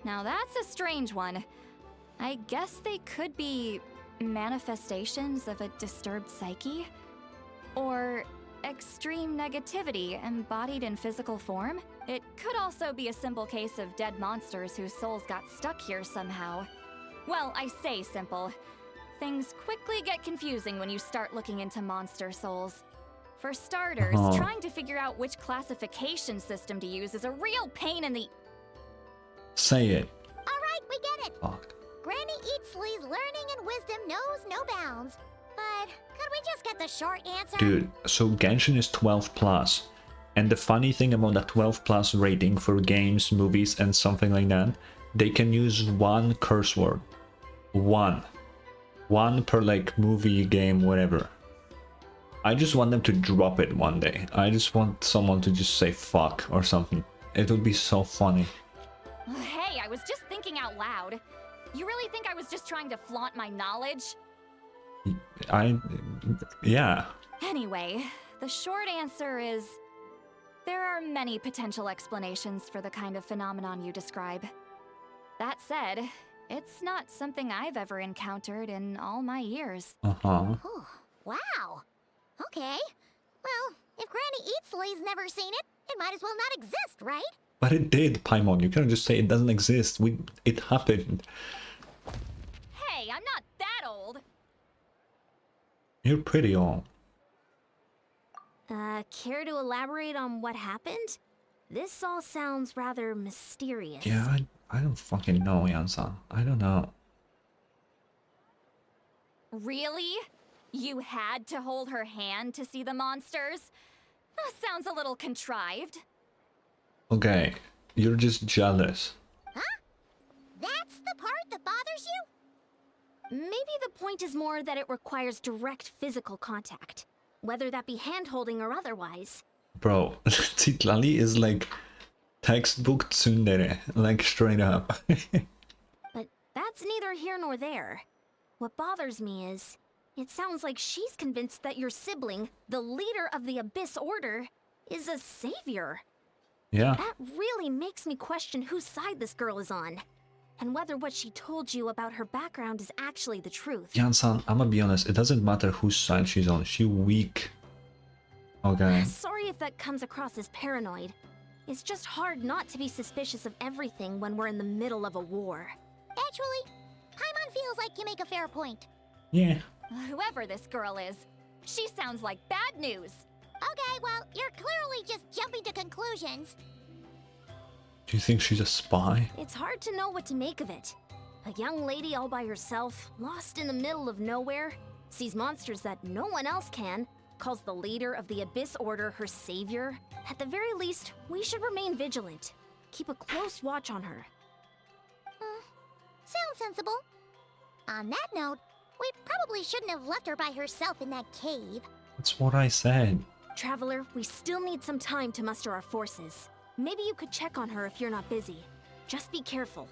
Now that's a strange one. I guess they could be manifestations of a disturbed psyche? Or extreme negativity embodied in physical form? It could also be a simple case of dead monsters whose souls got stuck here somehow. Well, I say simple. Things quickly get confusing when you start looking into monster souls. For starters, trying to figure out which classification system to use is a real pain in the... Say it. Alright, we get it. Fuck. Granny Eatsley's learning and wisdom knows no bounds. But could we just get the short answer? Dude, so Genshin is 12+. And the funny thing about that 12+ rating for games, movies, and something like that, they can use one curse word. One per like movie, game, whatever. I just want them to drop it one day. I just want someone to just say fuck or something. It would be so funny. Hey, I was just thinking out loud. You really think I was just trying to flaunt my knowledge? Yeah. Anyway, the short answer is... there are many potential explanations for the kind of phenomenon you describe. That said, it's not something I've ever encountered in all my years. Oh, wow. Okay. Well, if Granny Eatsley's never seen it, it might as well not exist, right? But it did, Paimon. You can't just say it doesn't exist. It happened. Hey, I'm not that old. You're pretty old. Care to elaborate on what happened? This all sounds rather mysterious. Yeah, I don't fucking know, Yan-san. I don't know. Really? You had to hold her hand to see the monsters? That sounds a little contrived. Okay, you're just jealous. Huh? That's the part that bothers you? Maybe the point is more that it requires direct physical contact, whether that be hand-holding or otherwise. Bro, Citlali is like textbook tsundere, like straight up. But that's neither here nor there. What bothers me is, it sounds like she's convinced that your sibling, the leader of the Abyss Order, is a savior. Yeah. That really makes me question whose side this girl is on, and whether what she told you about her background is actually the truth. Yan-san, I'm gonna be honest, it doesn't matter whose side she's on. She's weak. Okay. Sorry if that comes across as paranoid. It's just hard not to be suspicious of everything when we're in the middle of a war. Actually, Paimon feels like you make a fair point. Yeah. Whoever this girl is, she sounds like bad news. Okay, well, you're clearly just jumping to conclusions. Do you think she's a spy? It's hard to know what to make of it. A young lady all by herself, lost in the middle of nowhere, sees monsters that no one else can, calls the leader of the Abyss Order her savior. At the very least, we should remain vigilant. Keep a close watch on her. Sounds sensible. On that note, we probably shouldn't have left her by herself in that cave. That's what I said. Traveler, we still need some time to muster our forces. Maybe you could check on her if you're not busy. Just be careful.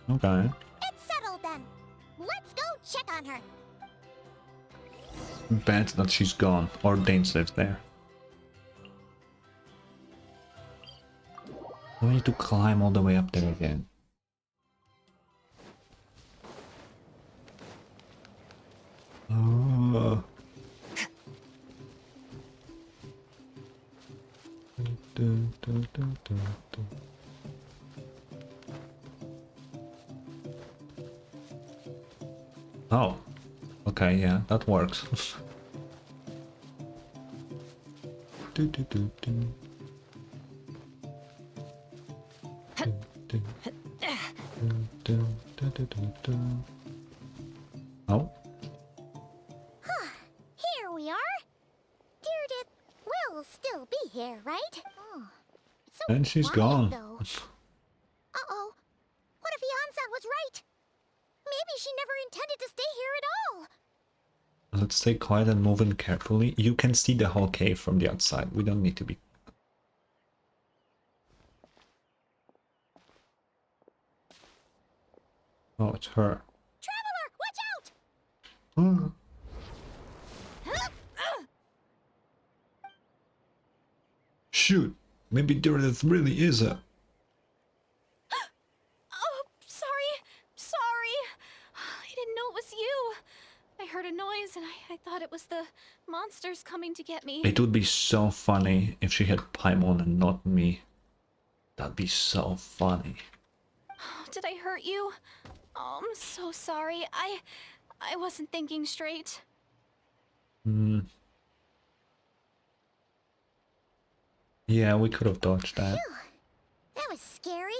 Okay. It's settled then. Let's go check on her. Bet that she's gone, or Danes lives there. We need to climb all the way up there again. Oh. Oh, okay, yeah, that works. Oh, Here we are. Deardith will still be here, right? Oh, it's so and she's quiet, gone. though. Uh-oh. What if Yansan was right? Maybe she never intended to stay here at all. Let's stay quiet and move in carefully. You can see the whole cave from the outside. We don't need to be... Oh, it's her. Traveler, watch out! Hmm. Shoot! Maybe Meredith really is a... Oh, sorry. Sorry. I didn't know it was you. I heard a noise and I thought it was the monsters coming to get me. It would be so funny if she had Paimon and not me. That'd be so funny. Did I hurt you? Oh, I'm so sorry. I wasn't thinking straight. Hmm. Yeah, we could have dodged that. Phew. That was scary.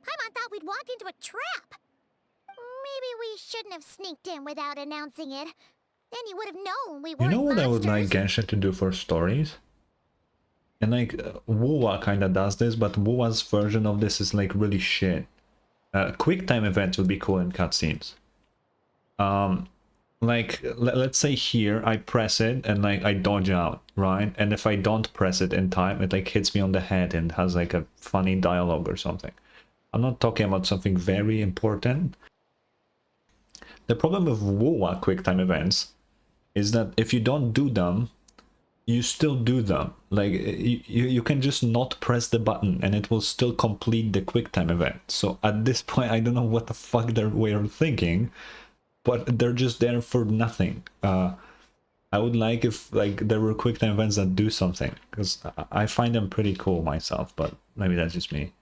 Paimon thought we'd walked into a trap. Maybe we shouldn't have sneaked in without announcing it. Then you would have known we weren't You know what I would like monsters. Genshin to do for stories? And like, Wuwa kinda does this, but Wuwa's version of this is like really shit. Quick time events would be cool in cutscenes. Like, let's say here, I press it and like I dodge out, right? And if I don't press it in time, it like hits me on the head and has like a funny dialogue or something. I'm not talking about something very important. The problem with Wuwa quick time events is that if you don't do them, you still do them. Like, you can just not press the button and it will still complete the quick time event. So at this point, I don't know what the fuck they were thinking, but they're just there for nothing. I would like if like there were quick time events that do something, because I find them pretty cool myself, but maybe that's just me.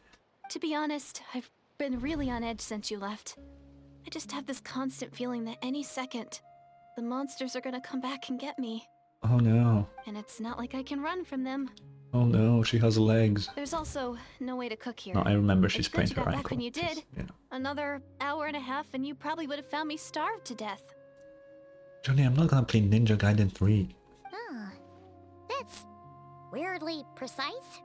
To be honest, I've been really on edge since you left. I just have this constant feeling that any second, the monsters are gonna come back and get me. Oh no. And it's not like I can run from them. Oh no, she has legs. There's also no way to cook here. No, I remember she It's sprained good you her got back ankle. when you did. Yeah. Another hour and a half and you probably would have found me starved to death. Johnny, I'm not gonna play Ninja Gaiden 3. Huh. That's weirdly precise.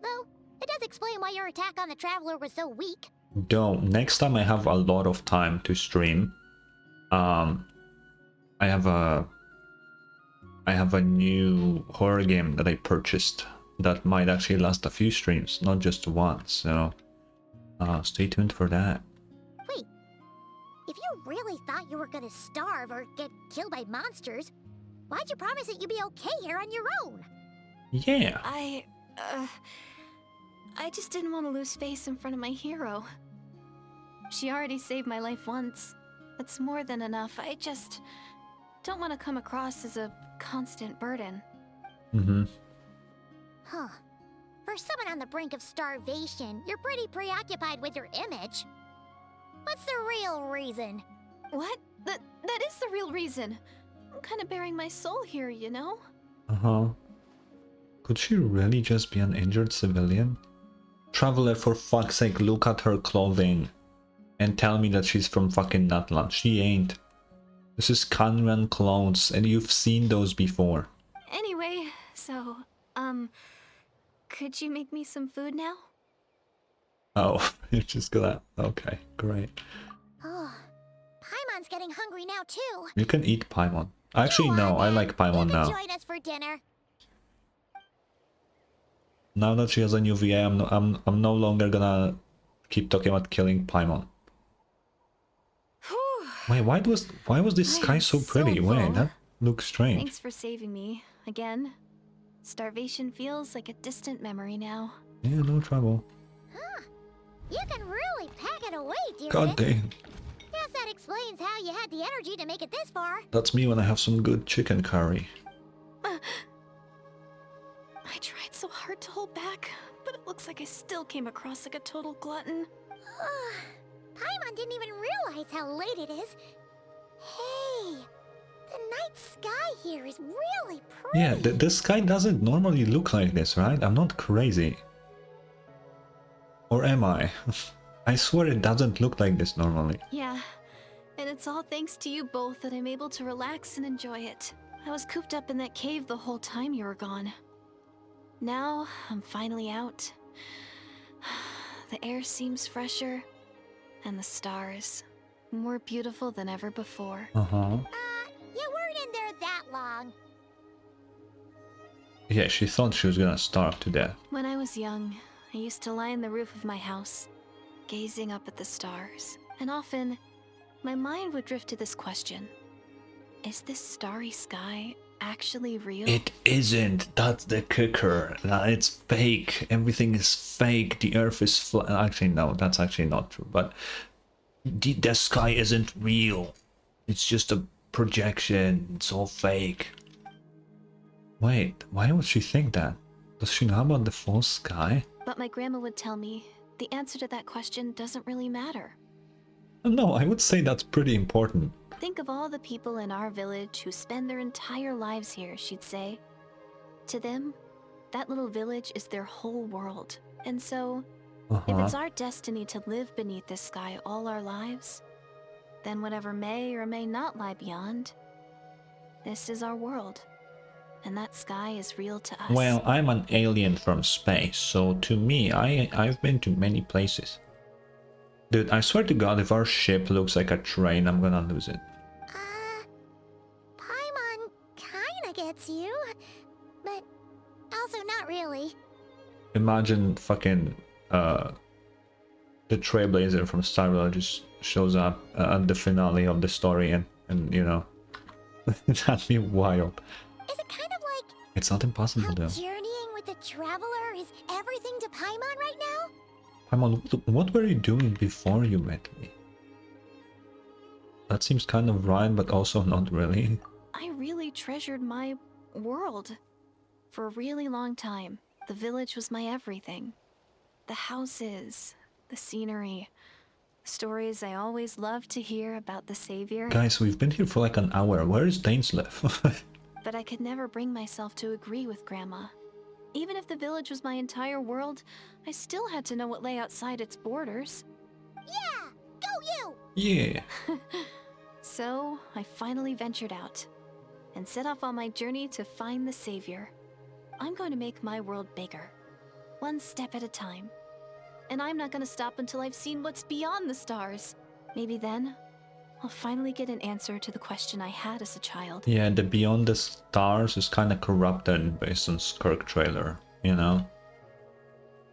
Though, it does explain why your attack on the Traveler was so weak. Don't. Next time I have a lot of time to stream, I have a new horror game that I purchased that might actually last a few streams, not just one. So stay tuned for that. Wait, if you really thought you were gonna starve or get killed by monsters, why'd you promise that you'd be okay here on your own? Yeah. I just didn't want to lose face in front of my hero. She already saved my life once. That's more than enough. I just don't want to come across as a constant burden. Mm-hmm. Huh. For someone on the brink of starvation, you're pretty preoccupied with your image. What's the real reason? What? That is the real reason. I'm kind of bearing my soul here, you know? Uh-huh. Could she really just be an injured civilian? Traveler, for fuck's sake, look at her clothing and tell me that she's from fucking Nutland. She ain't. This is Kanran clothes, and you've seen those before. Anyway, so, could you make me some food now? Oh, you're just gonna... Okay, great. Oh, Paimon's getting hungry now too. You can eat Paimon. Actually, Go no, on, I then. like Paimon You can now. join us for dinner. Now that she has a new VA, I'm no longer gonna keep talking about killing Paimon. Wait, why was this I sky am so so pretty? Wait, full. that looks strange. Thanks for saving me, again. Starvation feels like a distant memory now. Yeah, no trouble. You can really pack it away, dear. God damn. Guess that explains how you had the energy to make it this far. That's me when I have some good chicken curry. I tried so hard to hold back, but it looks like I still came across like a total glutton. Paimon didn't even realize how late it is. Hey, the night sky here is really pretty. Yeah, the sky doesn't normally look like this, right? I'm not crazy. Or am I? I swear it doesn't look like this normally. Yeah, and it's all thanks to you both that I'm able to relax and enjoy it. I was cooped up in that cave the whole time you were gone. Now, I'm finally out. The air seems fresher, and the stars more beautiful than ever before. You weren't in there that long. Yeah, she thought she was gonna starve to death. When I was young, I used to lie on the roof of my house, gazing up at the stars. And often, my mind would drift to this question. Is this starry sky actually real? It isn't. That's the kicker. It's fake. Everything is fake. The earth is flat. Actually, no, that's actually not true. But the sky isn't real. It's just a projection. It's all fake. Wait, why would she think that? Does she know about the false sky? But my grandma would tell me the answer to that question doesn't really matter. No, I would say that's pretty important. Think of all the people in our village who spend their entire lives here, she'd say. To them, that little village is their whole world. And so, if it's our destiny to live beneath this sky all our lives, then whatever may or may not lie beyond, this is our world. And that sky is real to us. Well, I'm an alien from space, so to me, I've been to many places. Dude, I swear to God, if our ship looks like a train, I'm gonna lose it. Paimon kinda gets you, but also not really. Imagine fucking, the Trailblazer from Star Village just shows up at the finale of the story and you know, that'd be wild. Is it kind of like It's not impossible how though. journeying with the Traveler is everything to Paimon right now? Paimon, what were you doing before you met me? That seems kind of right, but also not really. I really treasured my world. For a really long time, the village was my everything. The houses, the scenery, the stories I always loved to hear about the Savior. Guys, we've been here for like an hour. Where is Dainslev? But I could never bring myself to agree with Grandma. Even if the village was my entire world, I still had to know what lay outside its borders. Yeah! Go you! Yeah. So, I finally ventured out and set off on my journey to find the Savior. I'm going to make my world bigger, one step at a time. And I'm not going to stop until I've seen what's beyond the stars. Maybe then, I'll finally get an answer to the question I had as a child. Yeah, the Beyond the Stars is kind of corrupted based on Skirk trailer, you know?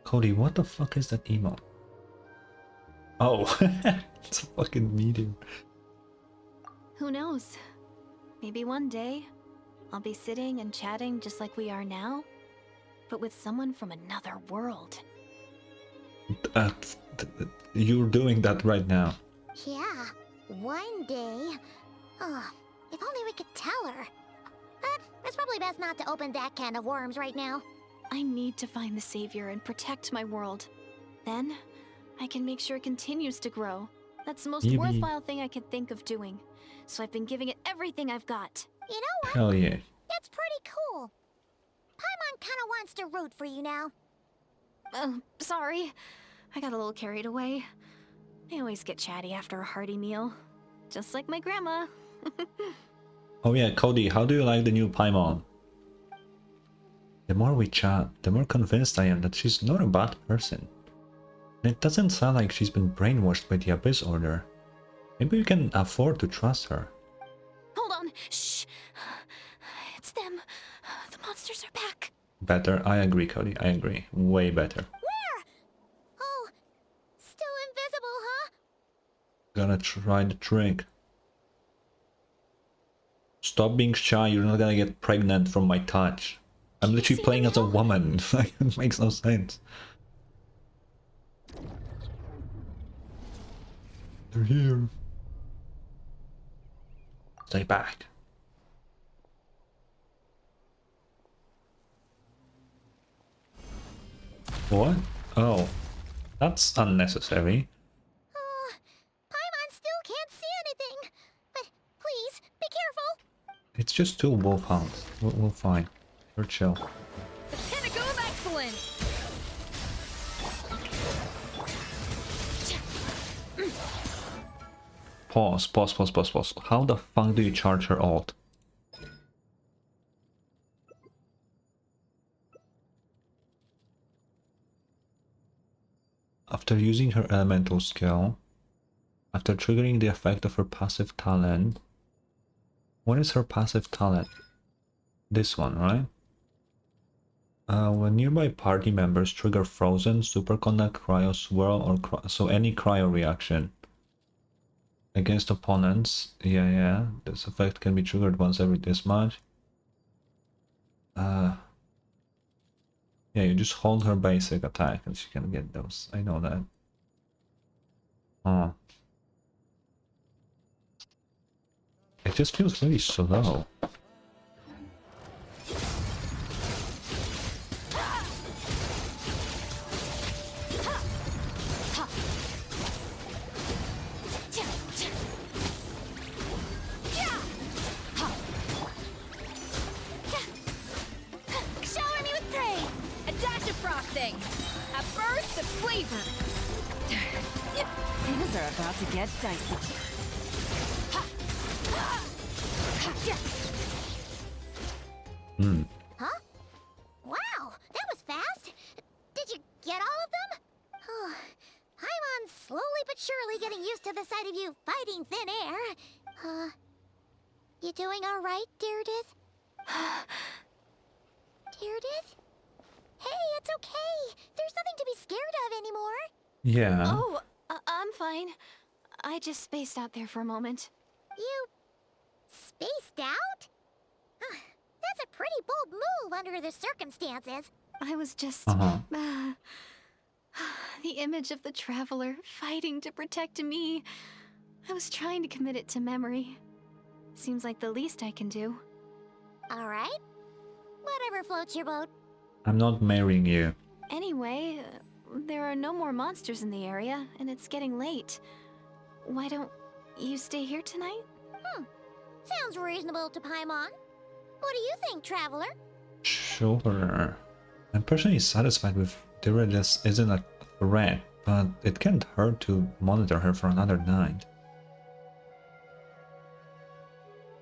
Cody, what the fuck is that emote? Oh, it's a fucking medium. Who knows? Maybe one day, I'll be sitting and chatting just like we are now, but with someone from another world. You're doing that right now. Yeah, one day. Oh, if only we could tell her. But it's probably best not to open that can of worms right now. I need to find the Savior and protect my world. Then, I can make sure it continues to grow. That's the most worthwhile thing I can think of doing. So I've been giving it everything I've got. You know what? Hell yeah. That's pretty cool. Paimon kinda wants to root for you now. Sorry. I got a little carried away. I always get chatty after a hearty meal. Just like my grandma. Oh yeah, Cody, how do you like the new Paimon? The more we chat, the more convinced I am that she's not a bad person. And it doesn't sound like she's been brainwashed by the Abyss Order. Maybe we can afford to trust her. Hold on. Shh. It's them. The monsters are back. Better, I agree, Cody, I agree. Way better. Where? Oh, still invisible, huh? Gonna try the trick. Stop being shy, you're not gonna get pregnant from my touch. I'm literally playing as a woman. It makes no sense. They're here. Stay back. What? Oh, that's unnecessary. Oh, Paimon still can't see anything. But please, be careful. It's just 2 wolfhounds. We'll find. We're chill. The pinnacle of excellence! Pause. How the fuck do you charge her ult? After using her elemental skill, after triggering the effect of her passive talent. What is her passive talent? This one, right? When nearby party members trigger Frozen, Superconduct, Cryo Swirl, or so any cryo reaction against opponents. Yeah. This effect can be triggered once every this much. Yeah, you just hold her basic attack and she can get those. I know that. Oh. It just feels really slow. Shower me with praise! A dash of frosting! A burst of flavor! Things are about to get dicey. Huh? Wow, that was fast. Did you get all of them? Oh, Paimon's slowly but surely getting used to the sight of you fighting thin air. You doing all right, Deirdith? Deirdith? Hey, it's okay. There's nothing to be scared of anymore. Yeah. Oh, I'm fine. I just spaced out there for a moment. You spaced out? That's a pretty bold move under the circumstances. I was just... Uh-huh. the image of the Traveler fighting to protect me. I was trying to commit it to memory. Seems like the least I can do. All right. Whatever floats your boat. I'm not marrying you. Anyway, there are no more monsters in the area, and it's getting late. Why don't you stay here tonight? Sounds reasonable to Paimon. What do you think, Traveler? Sure. I'm personally satisfied with Deirdith isn't a threat, but it can't hurt to monitor her for another night.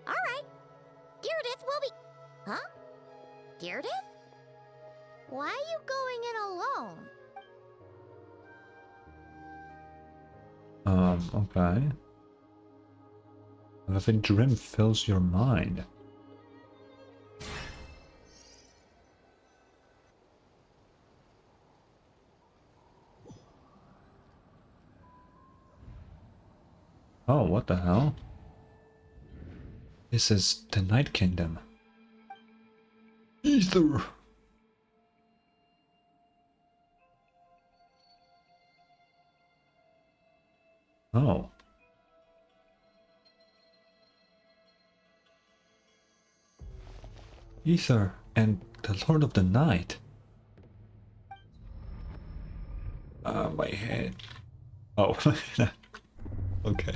All right. Deirdith will be... Huh? Deirdith? Why are you going in alone? Okay. If a dream fills your mind. Oh, what the hell? This is the Night Kingdom. Ether! Oh. Ether and the Lord of the Night. My head. Oh. Okay.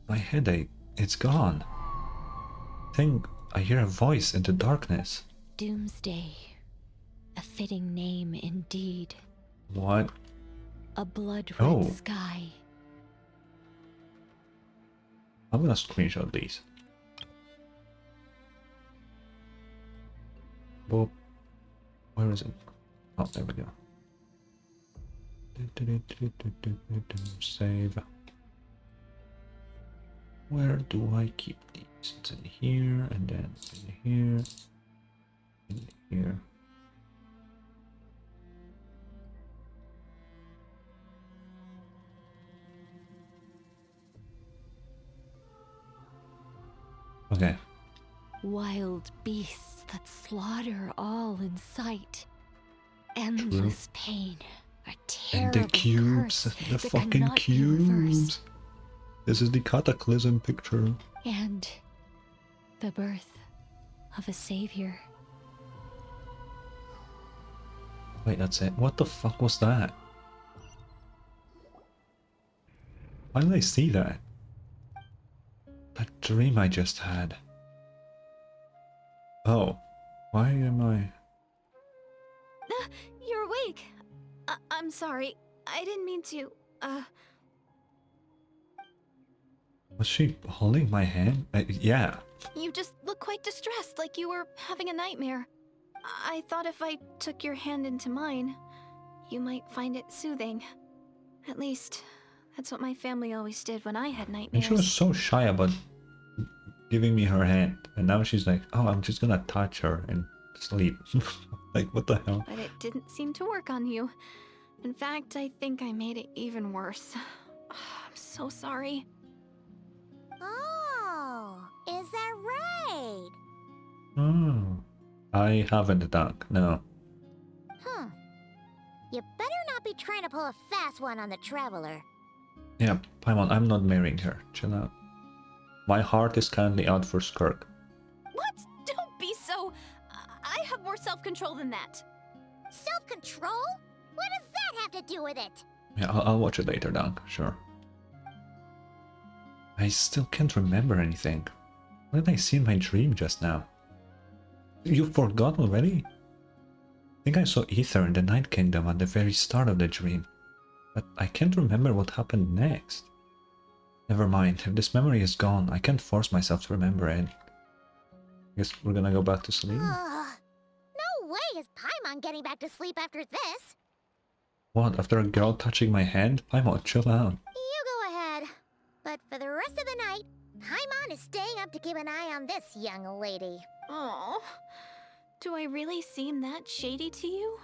My headache, it's gone. I think I hear a voice in the darkness. Doomsday. A fitting name indeed. What? A blood-red Oh. sky. I'm gonna screenshot these. Boop. Where is it? Oh, there we go. Save. Where do I keep these? It's in here, and then in here, in here. Okay. Wild beasts that slaughter all in sight. Endless pain. A And terrible the cubes, curse the that fucking cannot be reversed. cubes. This is the cataclysm picture. And the birth of a savior. Wait, that's it. What the fuck was that? Why did I see that? That dream I just had. Oh, why am I... You're awake. I'm sorry. I didn't mean to, Was she holding my hand? Yeah. You just look quite distressed, like you were having a nightmare. I thought if I took your hand into mine, you might find it soothing. At least, that's what my family always did when I had And nightmares. she was so shy about giving me her hand. And now she's like, oh, I'm just gonna touch her and sleep. Like, what the hell? But it didn't seem to work on you. In fact, I think I made it even worse. I'm so sorry. Oh, is that right? Oh. I haven't, Doc. No. You better not be trying to pull a fast one on the Traveler. Yeah, Paimon, I'm not marrying her. Chill out. My heart is currently out for Skirk. What? Don't be so... I have more self-control than that. Self-control? What does that have to do with it? Yeah, I'll watch it later, Doc. Sure. I still can't remember anything. What did I see in my dream just now? You forgot already? I think I saw Ether in the Night Kingdom at the very start of the dream. But I can't remember what happened next. Never mind, if this memory is gone, I can't force myself to remember it. Guess we're gonna go back to sleep? No way is Paimon getting back to sleep after this. What, after a girl touching my hand? Paimon, chill out. You go ahead. But for the rest of the night, Paimon is staying up to keep an eye on this young lady. Oh, do I really seem that shady to you?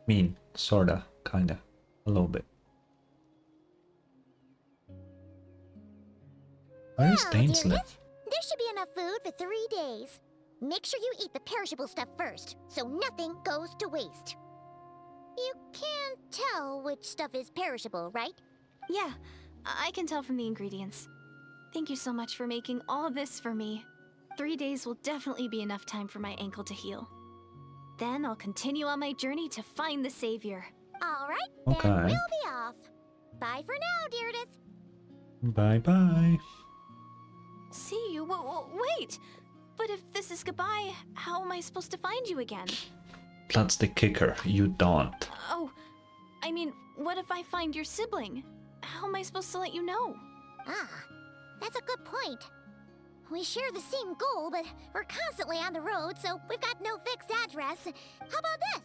Mean, sorta, kinda, a little bit. Where is Well, Dane's dear live? There should be enough food for 3 days. Make sure you eat the perishable stuff first, so nothing goes to waste. You can't tell which stuff is perishable, right? Yeah, I can tell from the ingredients. Thank you so much for making all this for me. 3 days will definitely be enough time for my ankle to heal. Then I'll continue on my journey to find the savior. All right, Okay. then we'll be off. Bye for now, Deardith. Bye bye. See you? Wait! But if this is goodbye, how am I supposed to find you again? That's the kicker, you don't. Oh, I mean, what if I find your sibling? How am I supposed to let you know? Ah, that's a good point. We share the same goal, but we're constantly on the road, so we've got no fixed address. How about this?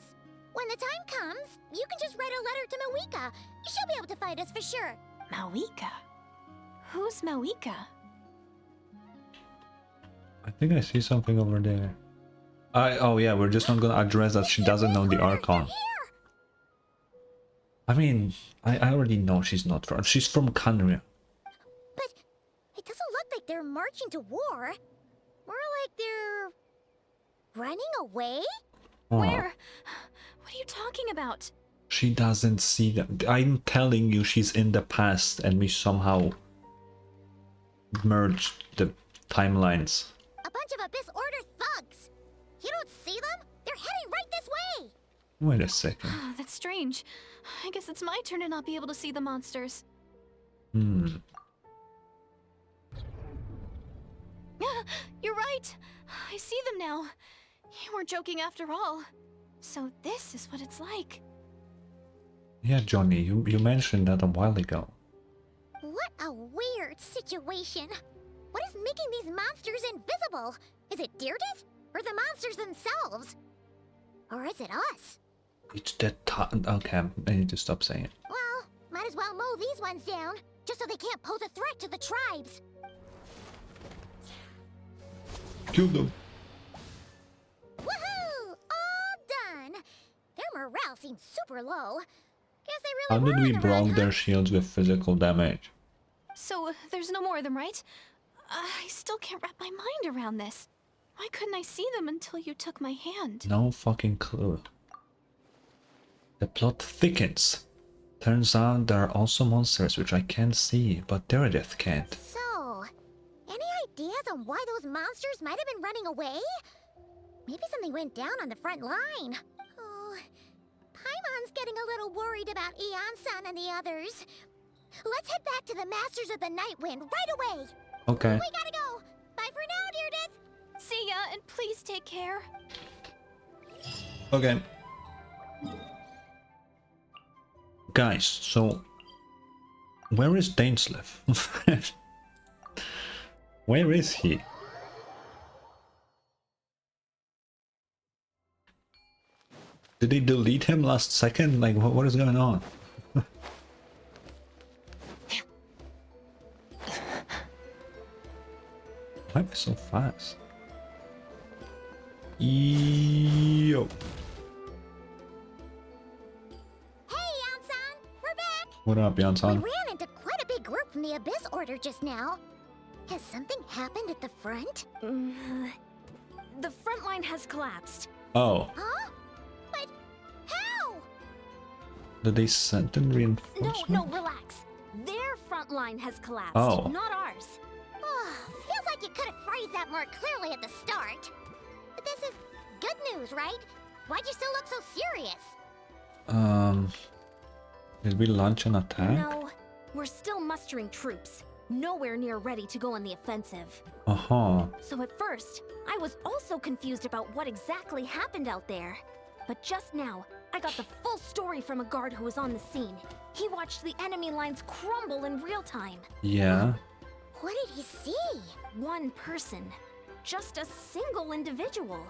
When the time comes, you can just write a letter to Mawika. She'll be able to find us for sure. Mawika? Who's Mawika? I think I see something over there. Oh yeah, we're just not gonna address that she doesn't know the Archon. I mean, I already know she's not from... She's from Canria. But it doesn't look like they're marching to war. More like they're... running away? Oh, Where? What are you talking about? she doesn't see them. I'm telling you, she's in the past and we somehow merged the timelines. A bunch of Abyss Order thugs. You don't see them? They're heading right this way. Wait a second. That's strange. I guess it's my turn to not be able to see the monsters. Hmm. You're right. I see them now. You weren't joking after all. So this is what it's like. Yeah, Johnny, you mentioned that a while ago. What a weird situation. What is making these monsters invisible? Is it Deardith? Or the monsters themselves? Or is it us? It's the okay, I need to stop saying it. Well, might as well mow these ones down, just so they can't pose a threat to the tribes. Kill them. Woohoo! All done! Their morale seems super low. Guess they How really did we were on the run, block huh? their shields with physical damage? So there's no more of them, right? I still can't wrap my mind around this. Why couldn't I see them until you took my hand? No fucking clue. The plot thickens. Turns out there are also monsters which I can't see, but Meredith can't. So, any ideas on why those monsters might have been running away? Maybe something went down on the front line. Oh, Paimon's getting a little worried about Eon-san and the others. Let's head back to the Masters of the Night Wind right away. Okay. We gotta go. Bye for now, Deirdre. See ya, and please take care. Okay. Guys, so where is Dainsleif? Where is he? Did they delete him last second? Like, what is going on? Why am I so fast? Yo. Hey, Eon-san, we're back. What up, We Yan-san? ran into quite a big group from the Abyss Order just now. Has something happened at the front? The front line has collapsed. Oh, Huh? But how? did they send in reinforcements? No, relax. Their front line has collapsed, Oh. not ours. Feels like you could have phrased that more clearly at the start. But this is good news, right? Why'd you still look so serious? Did we launch an attack? No, we're still mustering troops. Nowhere near ready to go on the offensive. Uh-huh. So at first, I was also confused about what exactly happened out there. But just now, I got the full story from a guard who was on the scene. He watched the enemy lines crumble in real time. Yeah. What did he see? One person. Just a single individual.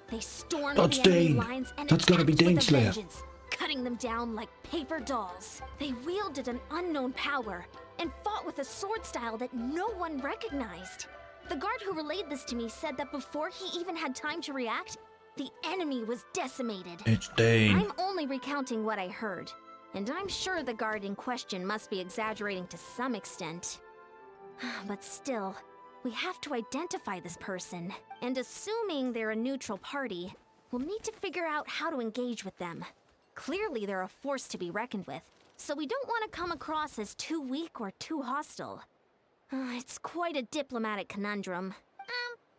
They stormed That's the enemy Dane. lines and That's gotta be attacked with a Dane's lair. vengeance, cutting them down like paper dolls. They wielded an unknown power and fought with a sword style that no one recognized. The guard who relayed this to me said that before he even had time to react, the enemy was decimated. It's Dane. I'm only recounting what I heard, and I'm sure the guard in question must be exaggerating to some extent. But still, we have to identify this person, and assuming they're a neutral party, we'll need to figure out how to engage with them. Clearly they're a force to be reckoned with, so we don't want to come across as too weak or too hostile. It's quite a diplomatic conundrum.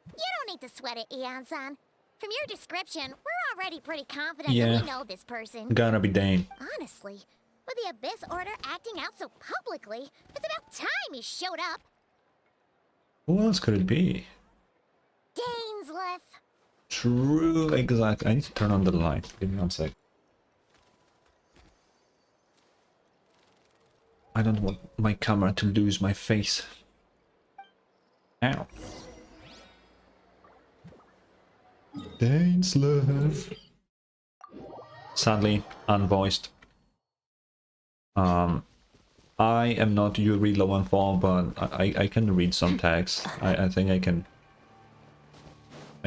You don't need to sweat it, Eon-san. From your description, we're already pretty confident Yeah. that we know this person. Gotta be Dane. Honestly, with the Abyss Order acting out so publicly, it's about time he showed up. Who else could it be? Dainsleif. True, exactly. I need to turn on the light. Give me 1 sec. I don't want my camera to lose my face. Ow. Dainsleif. Sadly, unvoiced. I am not Yuri low and fall, but I can read some text. I think I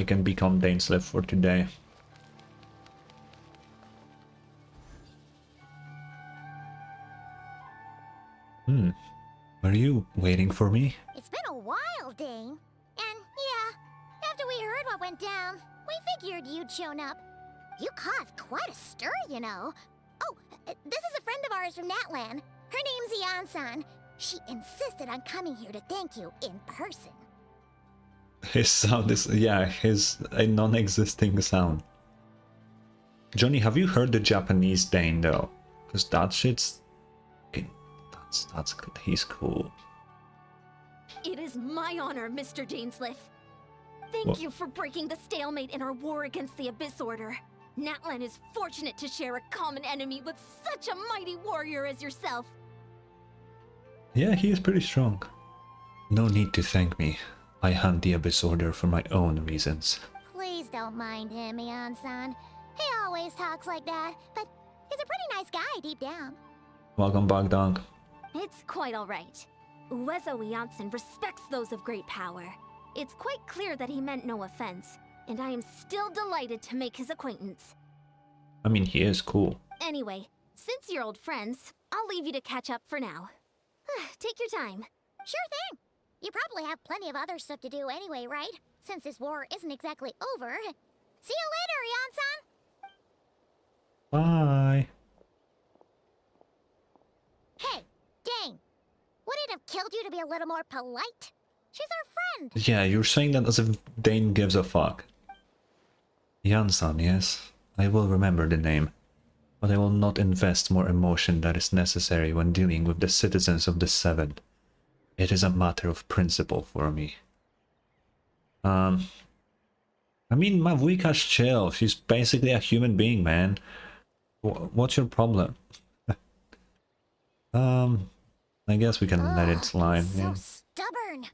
can become Dainsleif for today. Are you waiting for me? It's been a while, Dane. And yeah, after we heard what went down, we figured you'd shown up. You caused quite a stir, you know. Oh, this is a friend of ours from Natlan. Her name's Eon-san. She insisted on coming here to thank you in person. His sound is, yeah, his a non-existing sound. Johnny, have you heard the Japanese Dane though? Because that shit's... That's good. He's cool. It is my honor, Mr. Dainsleif. Thank you for breaking the stalemate in our war against the Abyss Order. Natlan is fortunate to share a common enemy with such a mighty warrior as yourself. Yeah, he is pretty strong. No need to thank me. I hunt the Abyss Order for my own reasons. Please don't mind him, Eon-san. He always talks like that, but he's a pretty nice guy deep down. Welcome back, Dunk. It's quite alright. Uezo Janssen respects those of great power. It's quite clear that he meant no offense, and I am still delighted to make his acquaintance. I mean, he is cool. Anyway, since you're old friends, I'll leave you to catch up for now. Take your time. Sure thing. You probably have plenty of other stuff to do anyway, right? Since this war isn't exactly over. See you later, Eon-san! Bye. to be a little more polite. She's our friend. Yeah, you're saying that as if Dane gives a fuck. Yansan, yes. I will remember the name. But I will not invest more emotion that is necessary when dealing with the citizens of the Seven. It is a matter of principle for me. I mean, Mavuika's chill. She's basically a human being, man. What's your problem? I guess we can let it slide. So Yeah. stubborn.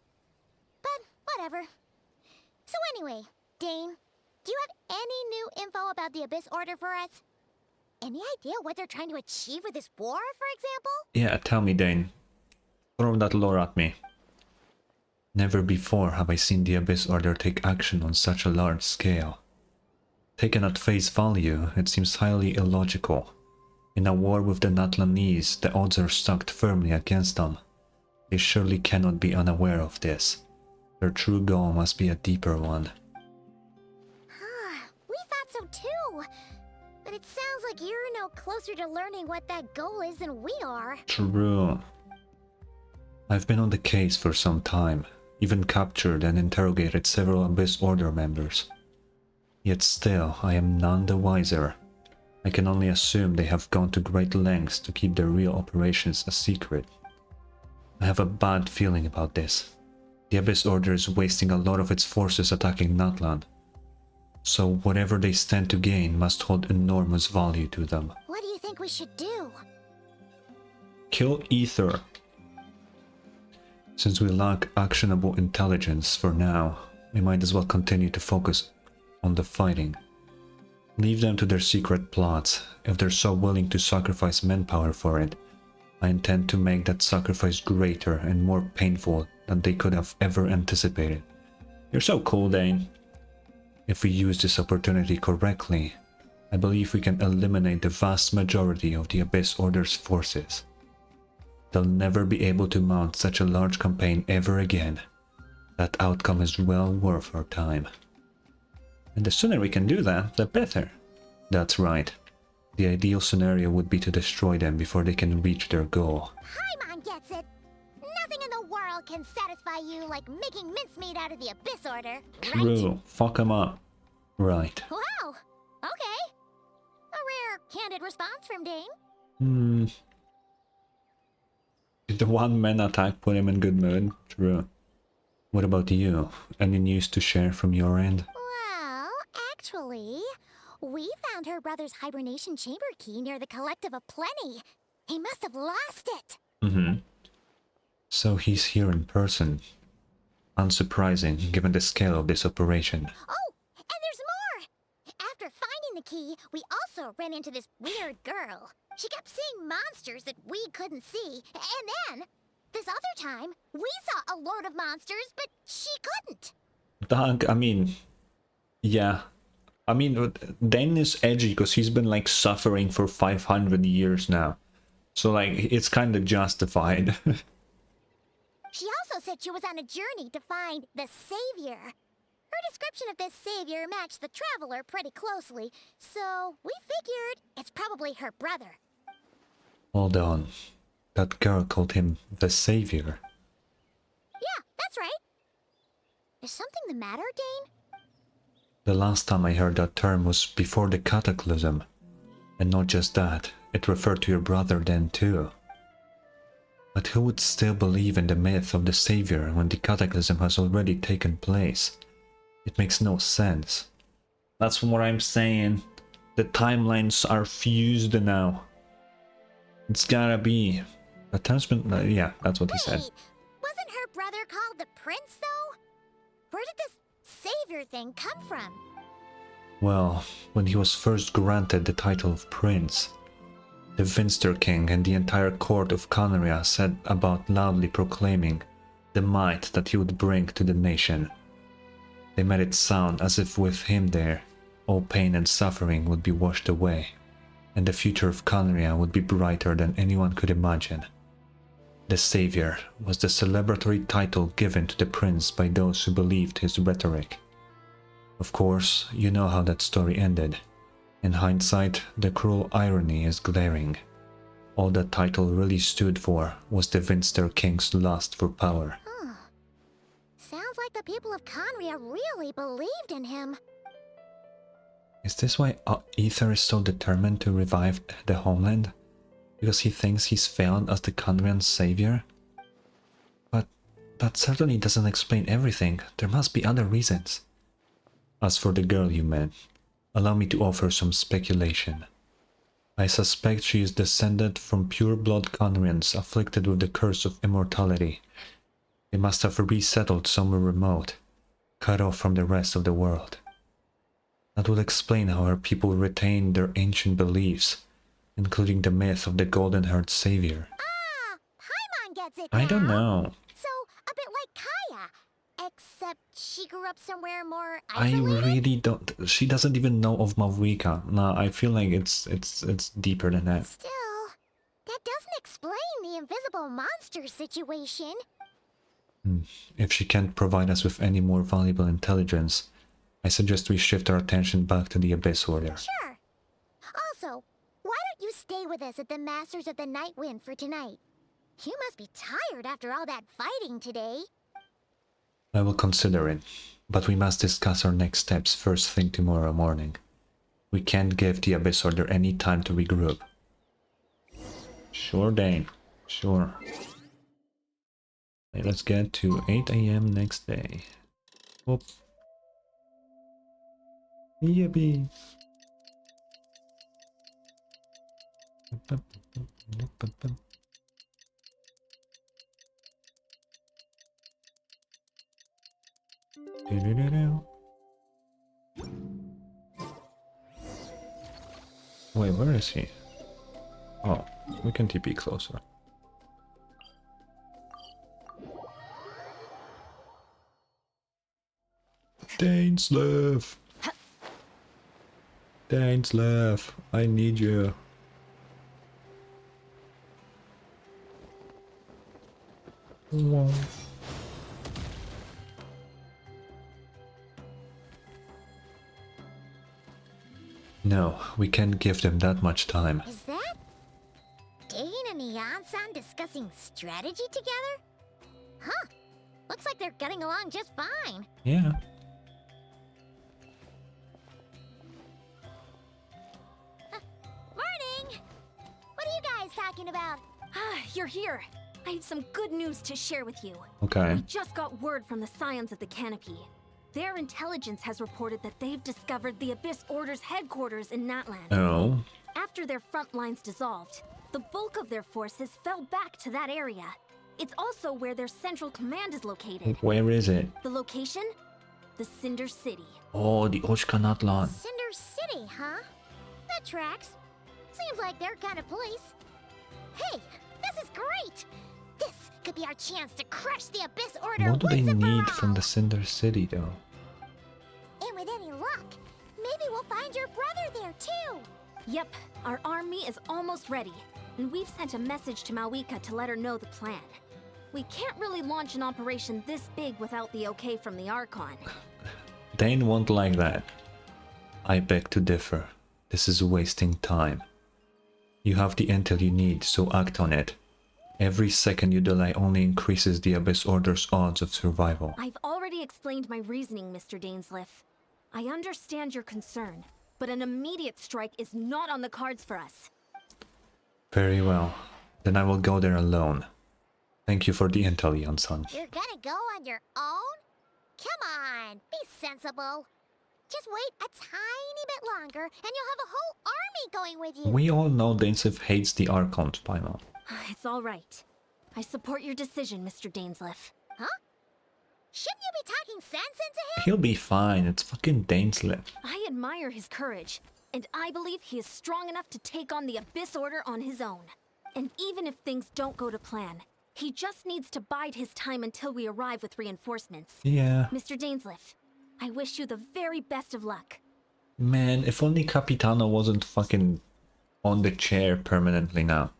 But whatever. So anyway, Dane, do you have any new info about the Abyss Order for us? Any idea what they're trying to achieve with this war, for example? Yeah, tell me, Dane. Throw that lore at me. Never before have I seen the Abyss Order take action on such a large scale. Taken at face value, it seems highly illogical. In a war with the Natlanese, the odds are stacked firmly against them. They surely cannot be unaware of this. Their true goal must be a deeper one. We thought so too. But it sounds like you're no closer to learning what that goal is than we are. True. I've been on the case for some time, even captured and interrogated several Abyss Order members. Yet still, I am none the wiser. I can only assume they have gone to great lengths to keep their real operations a secret. I have a bad feeling about this. The Abyss Order is wasting a lot of its forces attacking Natlan. So whatever they stand to gain must hold enormous value to them. What do you think we should do? Kill Ether. Since we lack actionable intelligence for now, we might as well continue to focus on the fighting. Leave them to their secret plots. If they're so willing to sacrifice manpower for it, I intend to make that sacrifice greater and more painful than they could have ever anticipated. You're so cool, Dane. If we use this opportunity correctly, I believe we can eliminate the vast majority of the Abyss Order's forces. They'll never be able to mount such a large campaign ever again. That outcome is well worth our time. And the sooner we can do that, the better. That's right. The ideal scenario would be to destroy them before they can reach their goal. Paimon gets it. Nothing in the world can satisfy you like making mincemeat out of the Abyss Order, right? True. Fuck them up. Right. Wow. Okay. A rare, candid response from Dane. Did the one-man attack put him in good mood? True. What about you? Any news to share from your end? Well, actually, we found her brother's hibernation chamber key near the Collective of Plenty. He must have lost it. So he's here in person. Unsurprising, given the scale of this operation. Oh, and there's more! After finding the key, we also ran into this weird girl. She kept seeing monsters that we couldn't see, and then, this other time, we saw a load of monsters, but she couldn't. Doug, I mean, yeah. I mean, Dan is edgy because he's been like suffering for 500 years now. So like, it's kind of justified. She also said she was on a journey to find the Savior. Her description of this Savior matched the Traveler pretty closely, so we figured it's probably her brother. Hold on. That girl called him the Savior. Yeah, that's right. Is something the matter, Dane? The last time I heard that term was before the Cataclysm. And not just that, it referred to your brother then too. But who would still believe in the myth of the Savior when the Cataclysm has already taken place? It makes no sense. That's what I'm saying. The timelines are fused now. It's gotta be. The time's been... yeah, that's what he said. Wasn't her brother called the Prince, though? Where did this Savior thing come from? Well, when he was first granted the title of Prince, the Finster King and the entire court of Kanaria set about loudly proclaiming the might that he would bring to the nation. They made it sound as if with him there, all pain and suffering would be washed away, and the future of Kanaria would be brighter than anyone could imagine. The Savior was the celebratory title given to the prince by those who believed his rhetoric. Of course, you know how that story ended. In hindsight, the cruel irony is glaring. All that title really stood for was the Vinster King's lust for power. Huh. Sounds like the people of Conria really believed in him. Is this why Ether is so determined to revive the homeland? Because he thinks he's failed as the Conrian savior? But that certainly doesn't explain everything. There must be other reasons. As for the girl you met, allow me to offer some speculation. I suspect she is descended from pure-blood Conrians afflicted with the curse of immortality. They must have resettled somewhere remote, cut off from the rest of the world. That would explain how her people retain their ancient beliefs, including the myth of the golden-haired savior. Ah! Paimon gets it I don't now. know. So, a bit like Kaya. Except she grew up somewhere more I isolated? really don't. She doesn't even know of Mavwika. No, I feel like it's deeper than that. Still, that doesn't explain the invisible monster situation. If she can't provide us with any more valuable intelligence, I suggest we shift our attention back to the Abyss Order. Sure. Also, why don't you stay with us at the Masters of the Night Wind for tonight? You must be tired after all that fighting today. I will consider it, but we must discuss our next steps first thing tomorrow morning. We can't give the Abyss Order any time to regroup. Sure, Dane. Sure. Okay, let's get to 8 AM next day. Whoop. Yippee. Wait, where is he? Oh, we can TP closer. Dainslev! Dainslev, I need you. Whoa. No, we can't give them that much time. Is that Dane and Neon-san discussing strategy together? Huh. Looks like they're getting along just fine. Yeah. Morning! What are you guys talking about? Ah, you're here. I have some good news to share with you. Okay. We just got word from the Scions of the Canopy. Their intelligence has reported that they've discovered the Abyss Order's headquarters in Natland. Oh. After their front lines dissolved, the bulk of their forces fell back to that area. It's also where their central command is located. Where is it? The location? The Cinder City. Oh, the Oshkanatlan. Cinder City, huh? That tracks. Seems like their kind of place. Hey, this is great! This could be our chance to crush the Abyss Order What do they once and for need all. from the Cinder City, though? And with any luck, maybe we'll find your brother there too. Yep, our army is almost ready, and we've sent a message to Mawika to let her know the plan. We can't really launch an operation this big without the okay from the Archon. Dane won't like that. I beg to differ. This is wasting time. You have the intel you need, so act on it. Every second you delay only increases the Abyss Order's odds of survival. I've already explained my reasoning, Mr. Dainsleif. I understand your concern, but an immediate strike is not on the cards for us. Very well. Then I will go there alone. Thank you for the intel, Jan-san. You're gonna go on your own? Come on, be sensible. Just wait a tiny bit longer, and you'll have a whole army going with you. We all know Dainsleif hates the Archons by now. It's all right. I support your decision, Mr. Dainsleif. Huh? Shouldn't you be talking sense into him? He'll be fine, it's fucking Dainsleif. I admire his courage, and I believe he is strong enough to take on the Abyss Order on his own. And even if things don't go to plan, he just needs to bide his time until we arrive with reinforcements. Yeah. Mr. Dainsleif, I wish you the very best of luck. Man, if only Capitano wasn't fucking on the chair permanently now.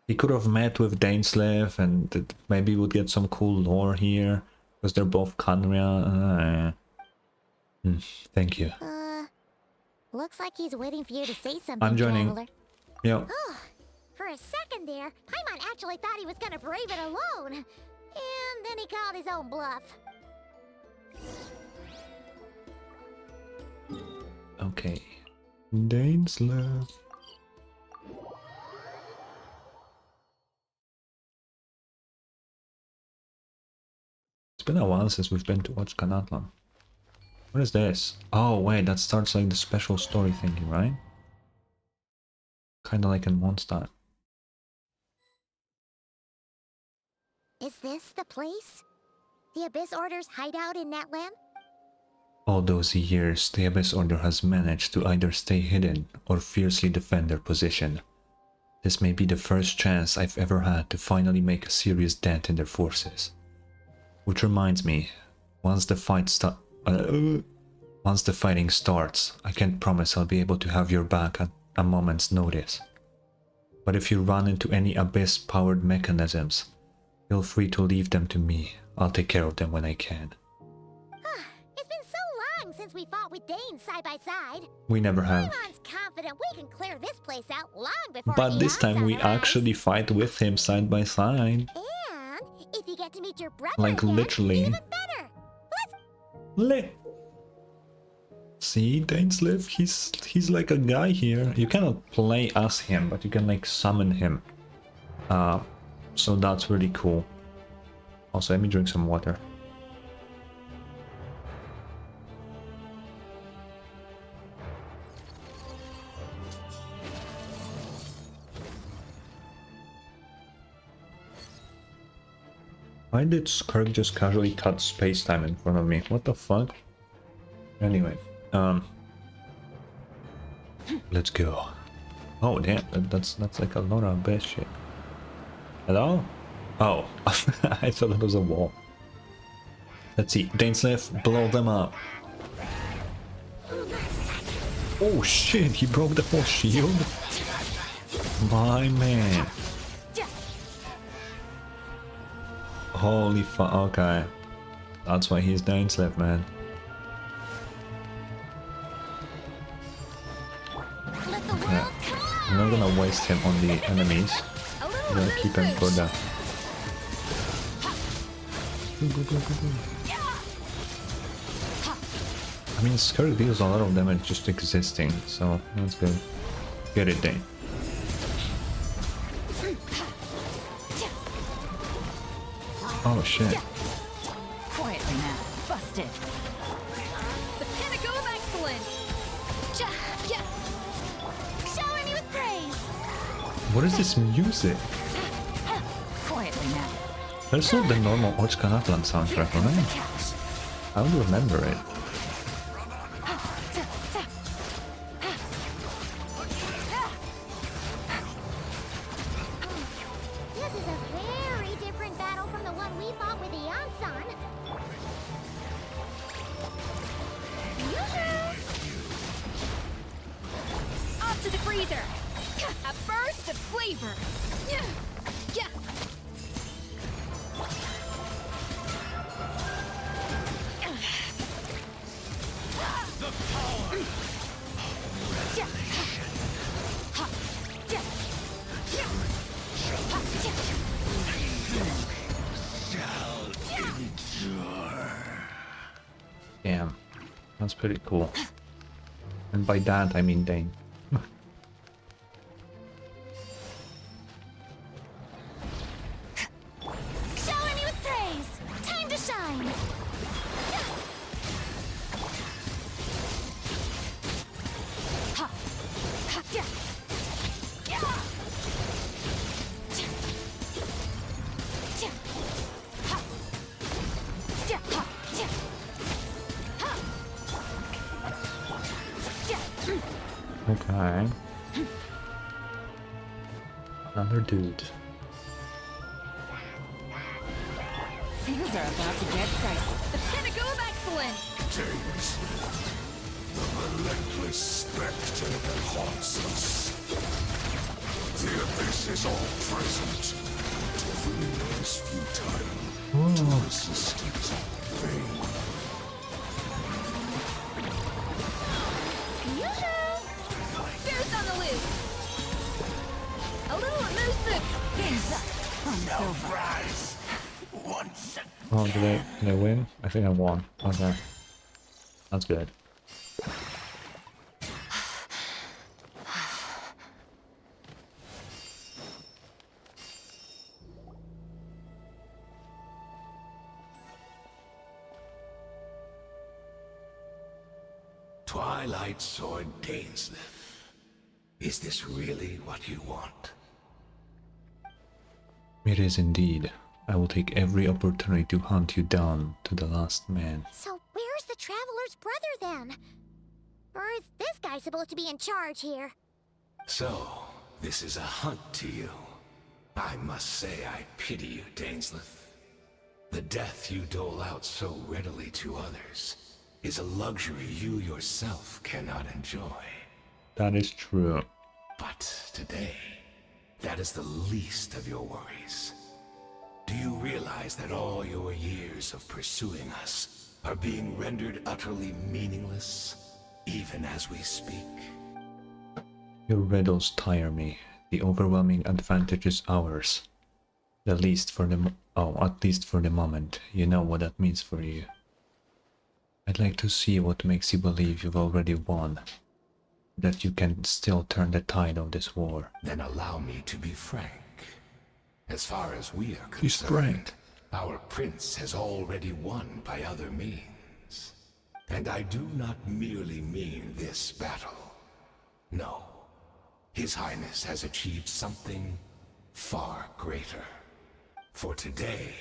He could have met with Dainsleif and maybe would get some cool lore here. Because they're both Conria. Thank you. Looks like he's waiting for you to say something, I'm joining. Traveler. Yo. Oh, For a second there, Paimon actually thought he was gonna brave it alone. And then he called his own bluff. Okay. Dane's love. It's been a while since we've been to watch Kanatlan. What is this? Oh wait, that starts like the special story thingy, right? Kinda like in Mondstadt. Is this the place? The Abyss Order's hideout in Natlan? All those years, the Abyss Order has managed to either stay hidden or fiercely defend their position. This may be the first chance I've ever had to finally make a serious dent in their forces. Which reminds me, once the fighting starts, I can't promise I'll be able to have your back at a moment's notice. But if you run into any Abyss-powered mechanisms, feel free to leave them to me. I'll take care of them when I can. It's been so long since we fought with Dane side by side. We never have. Paimon's confident we can clear this place out long before But this time we arrives. actually fight with him side by side. And if you get to meet your brother Like again, literally. even better. See, Dainslev, he's like a guy here. You cannot play as him, but you can like summon him. So that's really cool. Also, let me drink some water. Why did Skirk just casually cut space-time in front of me? What the fuck? Anyway, let's go. Oh damn, that's like a lot of bad shit. Hello? Oh, I thought it was a wall. Let's see, Dainslev, blow them up. Oh shit, he broke the whole shield? My man. Holy fuck, okay. That's why he's Dainslev, man. Okay. I'm not gonna waste him on the enemies. I'm gonna keep him for the... I mean, Skirk deals a lot of damage just existing, so that's good. Get it, Dane. Oh shit. Quietly now. Busted. The pinnacle of excellence! Shower me with praise! What is this music? Quietly now. That's not the normal Och Kanatlan soundtrack, right? I don't remember it. This is a very different battle from the one we fought with the Yansan. Off to the freezer! A burst of flavor! Damn. That's pretty cool. And by that I mean Dane. Shower me with praise! Time to shine! Okay. Another dude. Things are about to get dicey. The pinnacle of excellence! Days. The relentless spectre that haunts us. The abyss is all present. To flee is futile. To resist is vain. Bear's on the loose! A little elusive. Hands up from silver. Rise once again. Oh, did I win? I think I won. Okay. That's good. Twilight Sword Dainsleif. Is this really what you want? It is indeed. I will take every opportunity to hunt you down to the last man. So where's the Traveler's brother then? Or is this guy supposed to be in charge here? So, this is a hunt to you. I must say I pity you, Dainsleif. The death you dole out so readily to others is a luxury you yourself cannot enjoy. That is true. But today, that is the least of your worries. Do you realize that all your years of pursuing us are being rendered utterly meaningless, even as we speak? Your riddles tire me. The overwhelming advantage is ours. At least for the moment. You know what that means for you. I'd like to see what makes you believe you've already won. That you can still turn the tide of this war. Then allow me to be frank. As far as we are He's concerned, frank. our prince has already won by other means. And I do not merely mean this battle. No. His Highness has achieved something far greater. For today,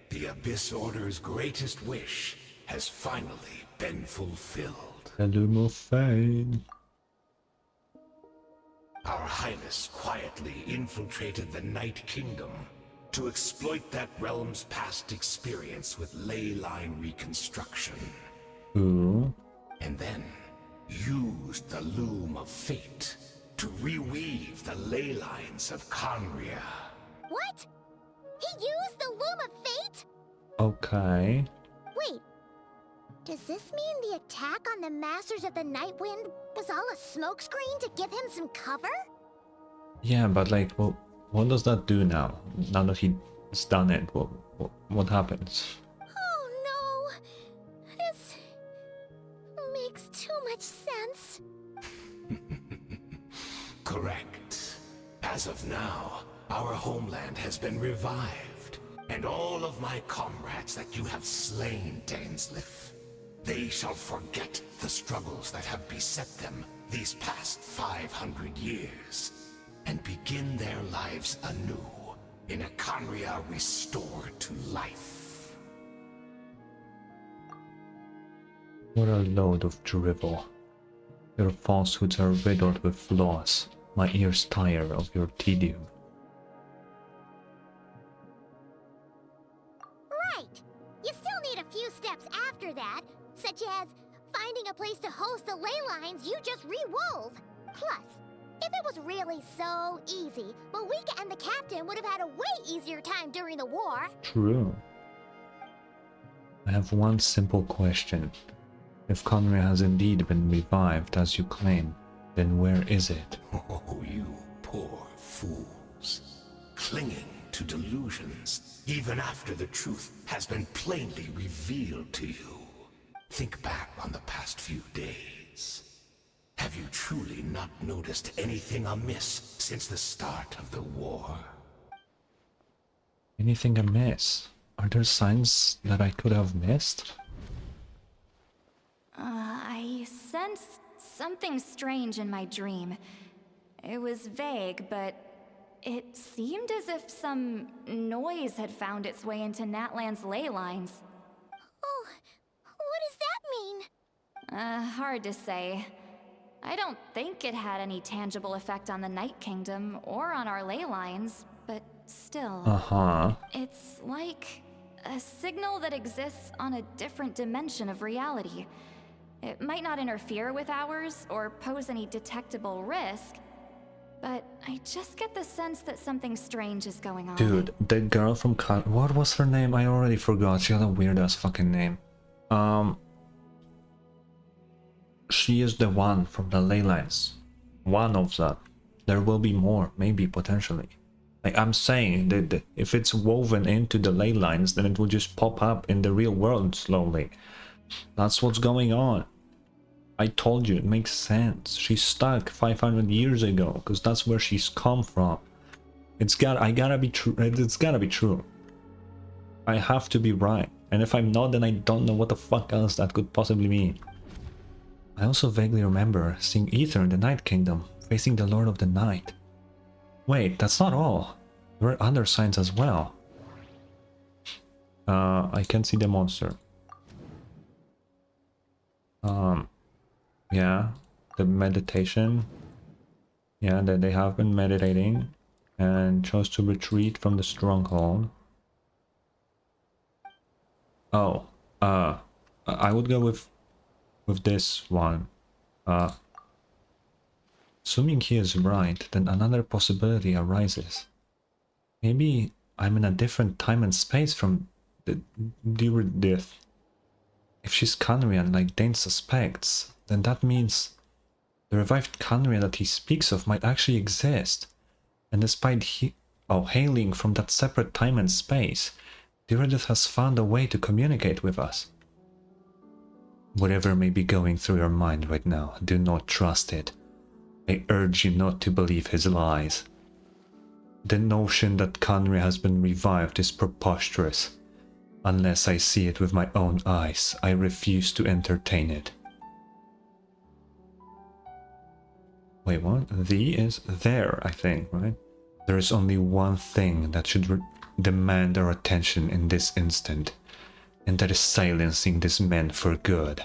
the Abyss Order's greatest wish has finally been fulfilled. The Loom of Fate. Our Highness quietly infiltrated the Night Kingdom to exploit that realm's past experience with ley line reconstruction. Ooh. And then used the Loom of Fate to reweave the ley lines of Conria. What? He used the Loom of Fate? Okay. Wait. Does this mean the attack on the Masters of the Night Wind was all a smokescreen to give him some cover? Yeah, but like, what does that do now? Now that he's done it, what happens? Oh no! This makes too much sense. Correct. As of now, our homeland has been revived, and all of my comrades that you have slain, Dainsleif, they shall forget the struggles that have beset them these past 500 years, and begin their lives anew in a Conria restored to life. What a load of drivel. Your falsehoods are riddled with flaws. My ears tire of your tedium. Right! You still need a few steps after that, such as finding a place to host the ley lines you just re-wove. Plus, if it was really so easy, Moeka and the captain would have had a way easier time during the war. True. I have one simple question. If Conria has indeed been revived as you claim, then where is it? Oh, you poor fools. Clinging to delusions, even after the truth has been plainly revealed to you. Think back on the past few days. Have you truly not noticed anything amiss since the start of the war? Anything amiss? Are there signs that I could have missed? I sensed something strange in my dream. It was vague, but it seemed as if some noise had found its way into Natlan's ley lines. Oh, what does that mean? Hard to say. I don't think it had any tangible effect on the Night Kingdom or on our ley lines, but still. Uh-huh. It's like a signal that exists on a different dimension of reality. It might not interfere with ours or pose any detectable risk, but I just get the sense that something strange is going on. Dude, the girl from what was her name? I already forgot. She had a weird ass fucking name. She is the one from the ley lines. One of them. there will be more, maybe, potentially. Like, I'm saying that if it's woven into the ley lines, then it will just pop up in the real world slowly. That's what's going on. I told you, it makes sense. She's stuck 500 years ago, because that's where she's come from. It's gotta be true. It's gotta be true. I have to be right. And if I'm not, then I don't know what the fuck else that could possibly mean. I also vaguely remember seeing Ether in the Night Kingdom, facing the Lord of the Night. Wait, that's not all. There were other signs as well. I can see the monster. Yeah, the meditation. Yeah, that they have been meditating and chose to retreat from the stronghold. Oh, I would go with this one. Assuming he is right, then another possibility arises. Maybe I'm in a different time and space from the Diridith. If she's Khaenri'ah like Dane suspects, then that means the revived Khaenri'ah that he speaks of might actually exist. And despite hailing from that separate time and space, Diridith has found a way to communicate with us. Whatever may be going through your mind right now, do not trust it. I urge you not to believe his lies. The notion that Khaenri'ah has been revived is preposterous. Unless I see it with my own eyes, I refuse to entertain it. Wait, what? The is there, I think, right? There is only one thing that should demand our attention in this instant, and that is silencing this man for good.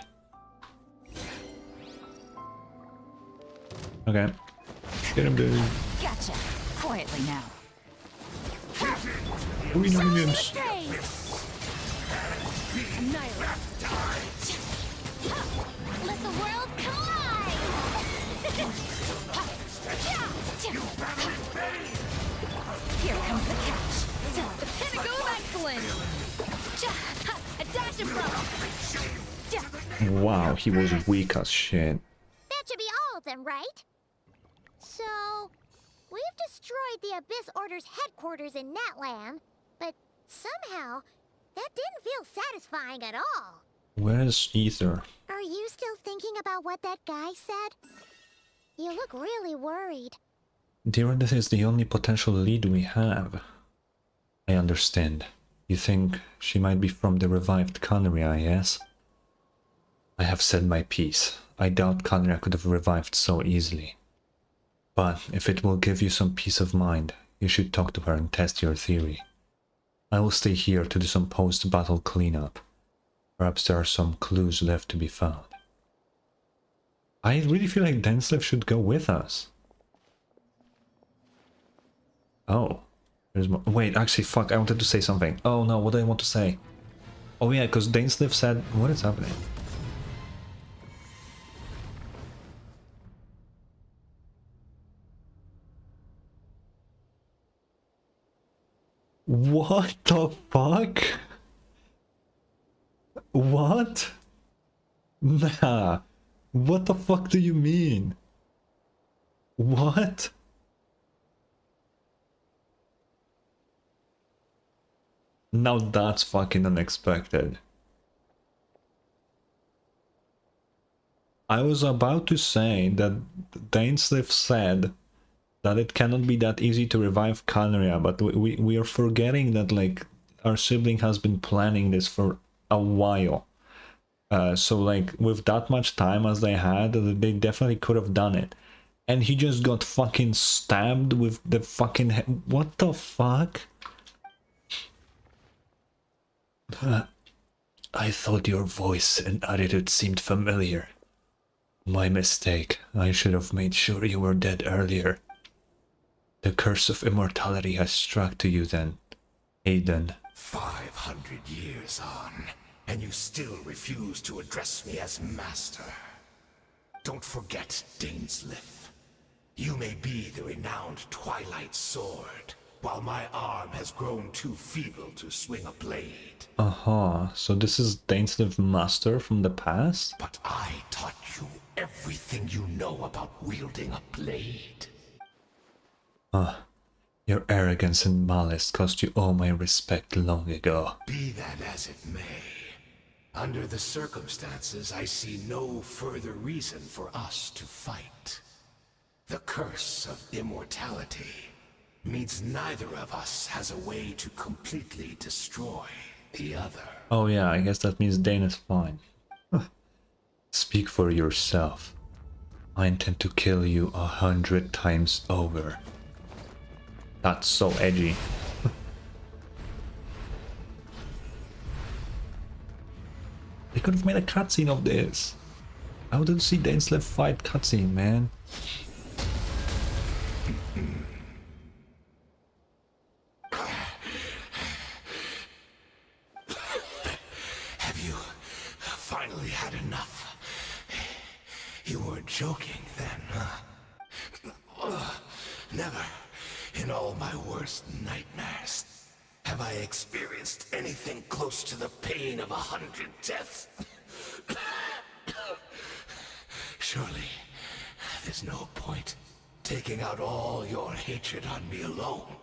Okay. Get him, dude. Gotcha. Quietly now. Minions. Let the world collide! Here comes the catch. The pinnacle of excellence. A dash of blow. Wow, he was weak as shit. That should be all of them, right? So, we've destroyed the Abyss Order's headquarters in Natlan, but somehow, that didn't feel satisfying at all. Where's Ether? Are you still thinking about what that guy said? You look really worried. Diridith is the only potential lead we have. I understand. You think she might be from the revived Khaenri'ah, yes? I have said my piece. I doubt Khaenri'ah could have revived so easily. But if it will give you some peace of mind, you should talk to her and test your theory. I will stay here to do some post-battle cleanup. Perhaps there are some clues left to be found. I really feel like Denslev should go with us. Oh. There's more. Wait, actually, fuck, I wanted to say something. Oh no, what do I want to say? Oh yeah, because Dainslev said... What is happening? What the fuck? What? Nah. What the fuck do you mean? What? Now that's fucking unexpected. I was about to say that Dainslev said that it cannot be that easy to revive Khaenri'ah, but we are forgetting that, like, our sibling has been planning this for a while. So, like, with that much time as they had, they definitely could have done it. And he just got fucking stabbed with the fucking head. What the fuck? I thought your voice and attitude seemed familiar. My mistake. I should have made sure you were dead earlier. The curse of immortality has struck to you then, Aiden. 500 years on, and you still refuse to address me as master. Don't forget, Dainslev. You may be the renowned Twilight Sword, while my arm has grown too feeble to swing a blade. So this is Dainslev Master from the past? But I taught you everything you know about wielding a blade. Ah, your arrogance and malice cost you all my respect long ago. Be that as it may, under the circumstances, I see no further reason for us to fight. The curse of immortality means neither of us has a way to completely destroy the other. Oh yeah, I guess that means Dane is fine. Speak for yourself. I intend to kill you 100 times over. That's so edgy. They could have made a cutscene of this. I wouldn't see Dainsleif fight cutscene, man. Have you finally had enough? You were joking then, huh? Never, in all my worst nightmares, have I experienced anything close to the pain of 100 deaths. Surely, there's no point taking out all your hatred on me alone.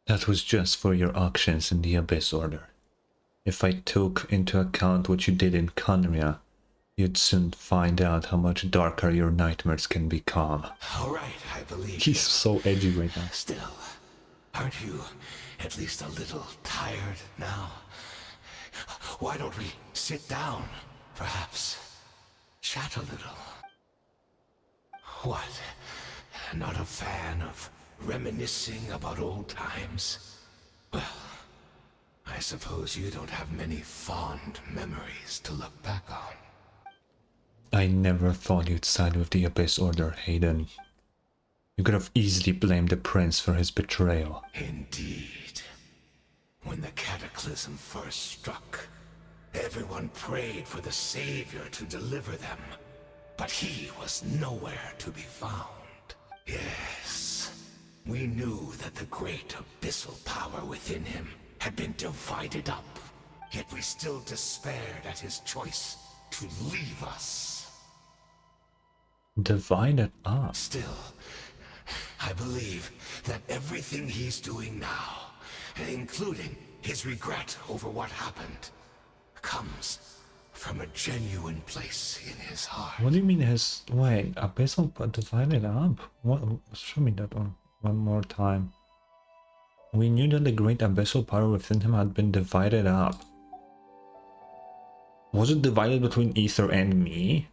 That was just for your actions in the Abyss Order. If I took into account what you did in Khaenri'ah, you'd soon find out how much darker your nightmares can become. All right, I believe. He's so edgy right now. Still, aren't you at least a little tired now? Why don't we sit down, perhaps? Chat a little. What? Not a fan of reminiscing about old times? Well, I suppose you don't have many fond memories to look back on. I never thought you'd side with the Abyss Order, Hayden. You could have easily blamed the Prince for his betrayal. Indeed. When the cataclysm first struck, everyone prayed for the Savior to deliver them, but he was nowhere to be found. Yes, we knew that the great abyssal power within him had been divided up, yet we still despaired at his choice to leave us. Divided up? Still, I believe that everything he's doing now, including his regret over what happened, comes from a genuine place in his heart. What do you mean his... Wait, Abyssal divided up? What? Show me that one more time. We knew that the great abyssal power within him had been divided up. Was it divided between Ether and me?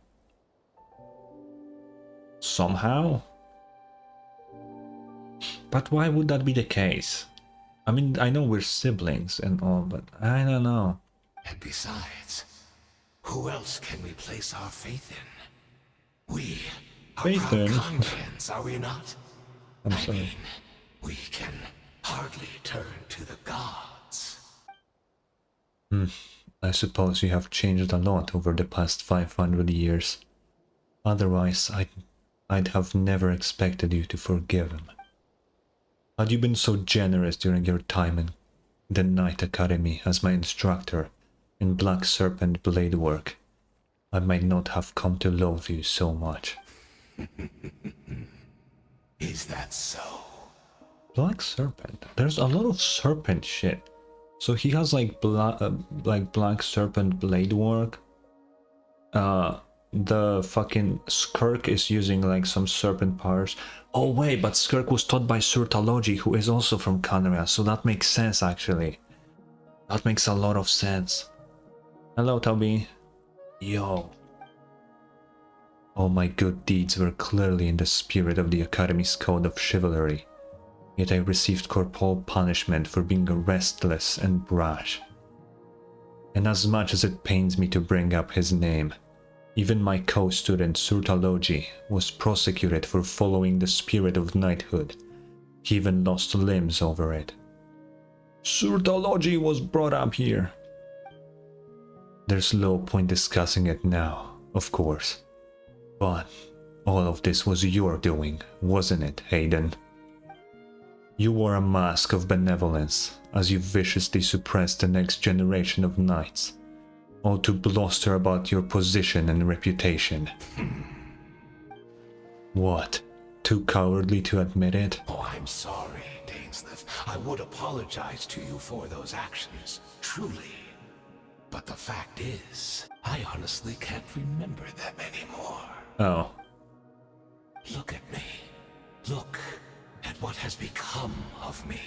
Somehow? But why would that be the case? I mean, I know we're siblings and all, but I don't know. And besides, who else can we place our faith in? We are Faith proud in? Khanrians, are we not? I'm I sorry. mean, we can hardly turn to the gods. I suppose you have changed a lot over the past 500 years. Otherwise, I'd have never expected you to forgive him. Had you been so generous during your time in the Knight Academy as my instructor in Black Serpent blade work, I might not have come to loathe you so much. Is that so? Black Serpent? There's a lot of serpent shit. So he has like Black Serpent blade work. The fucking Skirk is using like some serpent powers. Oh wait, but Skirk was taught by Surtalogy, who is also from Khaenri'ah, so that makes sense actually. That makes a lot of sense. Hello, Toby. Yo. All my good deeds were clearly in the spirit of the Academy's code of chivalry. Yet I received corporal punishment for being restless and brash. And as much as it pains me to bring up his name, even my co-student Surtalogy was prosecuted for following the spirit of knighthood. He even lost limbs over it. Surtalogy was brought up here. There's no point discussing it now, of course. But all of this was your doing, wasn't it, Hayden? You wore a mask of benevolence as you viciously suppressed the next generation of knights, all to bluster about your position and reputation. What? too cowardly to admit it. Oh, I'm sorry, Dainsleif. I would apologize to you for those actions, truly. But the fact is, I honestly can't remember them anymore. Oh. Look at me. Look at what has become of me.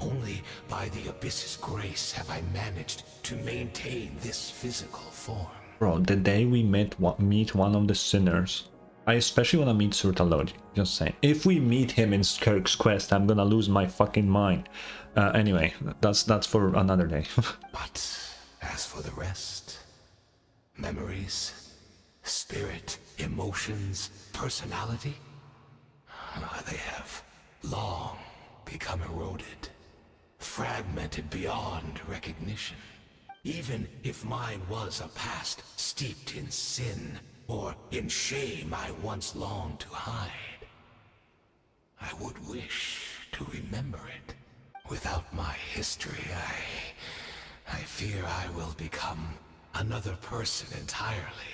Only by the Abyss's grace have I managed to maintain this physical form. Bro, the day we meet one of the sinners, I especially want to meet Surtalogy. Just saying. If we meet him in Skirk's quest, I'm gonna lose my fucking mind. Anyway, that's for another day. But as for the rest, memories, spirit, emotions, personality, they have long become eroded, fragmented beyond recognition. Even if mine was a past steeped in sin or in shame I once longed to hide, I would wish to remember it. Without my history, I fear I will become another person entirely.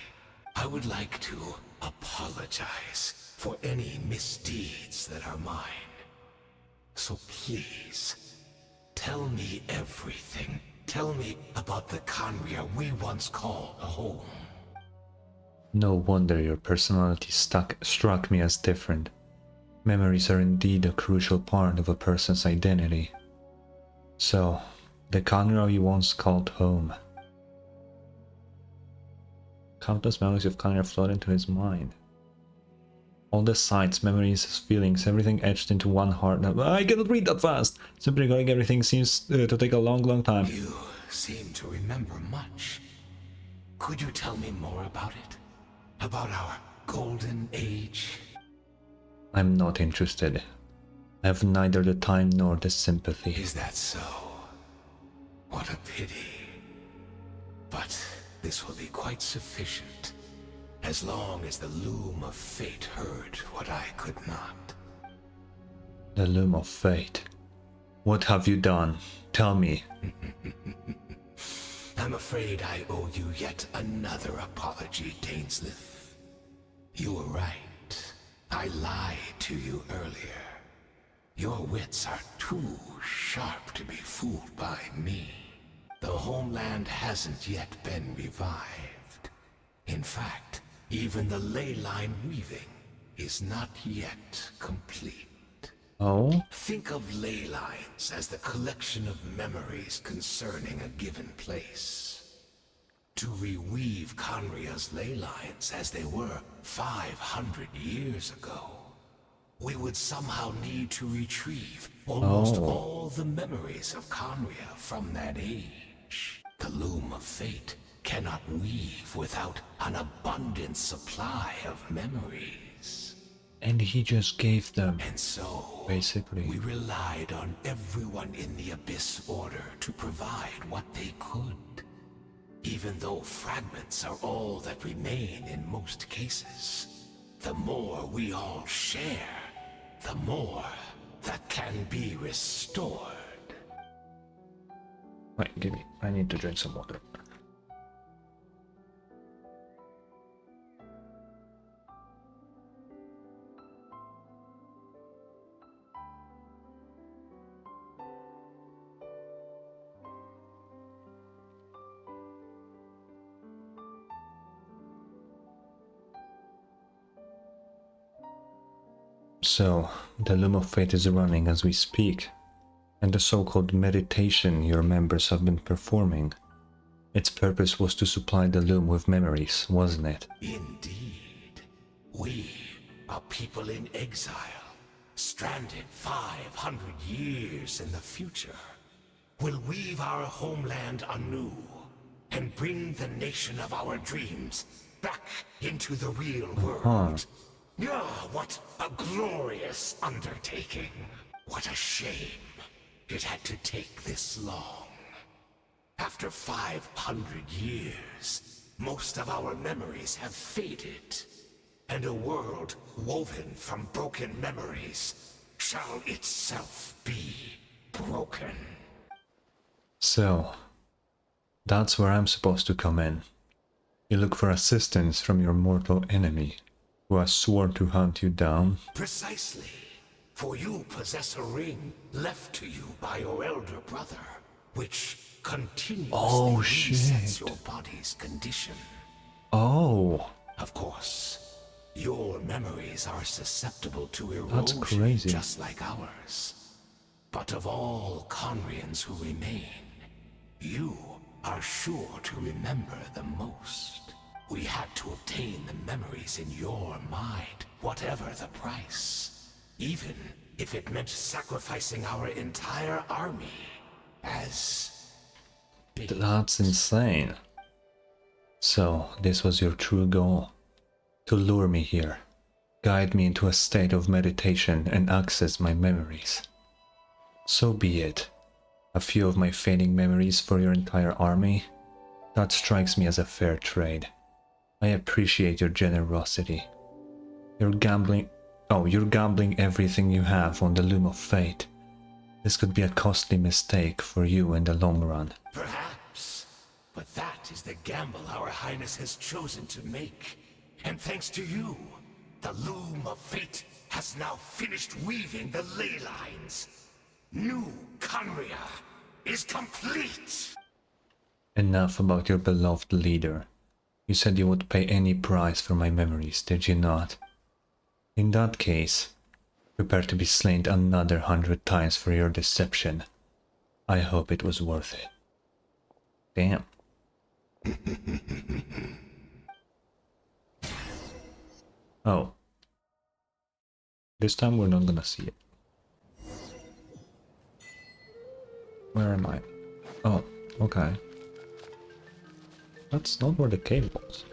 I would like to apologize for any misdeeds that are mine. So please, tell me everything. Tell me about the Khaenri'ah we once called a home. No wonder your personality struck me as different. Memories are indeed a crucial part of a person's identity. So, the Khaenri'ah you once called home. Countless memories of Khaenri'ah flood into his mind. All the sights, memories, feelings, everything etched into one heart. I cannot read that fast! Simply recalling everything seems to take a long time. You seem to remember much. Could you tell me more about it? About our golden age? I'm not interested. I have neither the time nor the sympathy. Is that so? What a pity. But this will be quite sufficient, as long as the loom of fate heard what I could not. The loom of fate. What have you done? Tell me. I'm afraid I owe you yet another apology, Dainsleif. You were right. I lied to you earlier. Your wits are too sharp to be fooled by me. The homeland hasn't yet been revived. In fact, even the ley line weaving is not yet complete. Oh? Think of ley lines as the collection of memories concerning a given place. To reweave Khaenri'ah's ley lines as they were 500 years ago, we would somehow need to retrieve almost all the memories of Khaenri'ah from that age. The loom of fate cannot weave without an abundant supply of memories. And he just gave them. And so, basically, we relied on everyone in the Abyss Order to provide what they could. Even though fragments are all that remain in most cases, the more we all share, the more that can be restored. Wait, give me. I need to drink some water. So, the Loom of Fate is running as we speak, and the so-called meditation your members have been performing. Its purpose was to supply the Loom with memories, wasn't it? Indeed. We, a people in exile, stranded 500 years in the future, will weave our homeland anew and bring the nation of our dreams back into the real world. Ah, what a glorious undertaking. What a shame it had to take this long. After 500 years, most of our memories have faded, and a world woven from broken memories shall itself be broken. So, that's where I'm supposed to come in. You look for assistance from your mortal enemy. who has sworn to hunt you down. Precisely. For you possess a ring left to you by your elder brother, which continuously resets your body's condition. Oh, Of course, your memories are susceptible to that's erosion, crazy. just like ours. But of all Conrians who remain, you are sure to remember the most. We had to obtain the memories in your mind, whatever the price. Even if it meant sacrificing our entire army as bait. That's insane. So, this was your true goal? To lure me here, guide me into a state of meditation and access my memories. So be it. A few of my fading memories for your entire army? That strikes me as a fair trade. I appreciate your generosity. You're gambling everything you have on the loom of fate. This could be a costly mistake for you in the long run. Perhaps, but that is the gamble our Highness has chosen to make. And thanks to you, the loom of fate has now finished weaving the ley lines. New Conria is complete! Enough about your beloved leader. You said you would pay any price for my memories, did you not? In that case, prepare to be slain another 100 times for your deception. I hope it was worth it. Damn. Oh. This time we're not gonna see it. Where am I? Oh, okay. That's not where the cave was.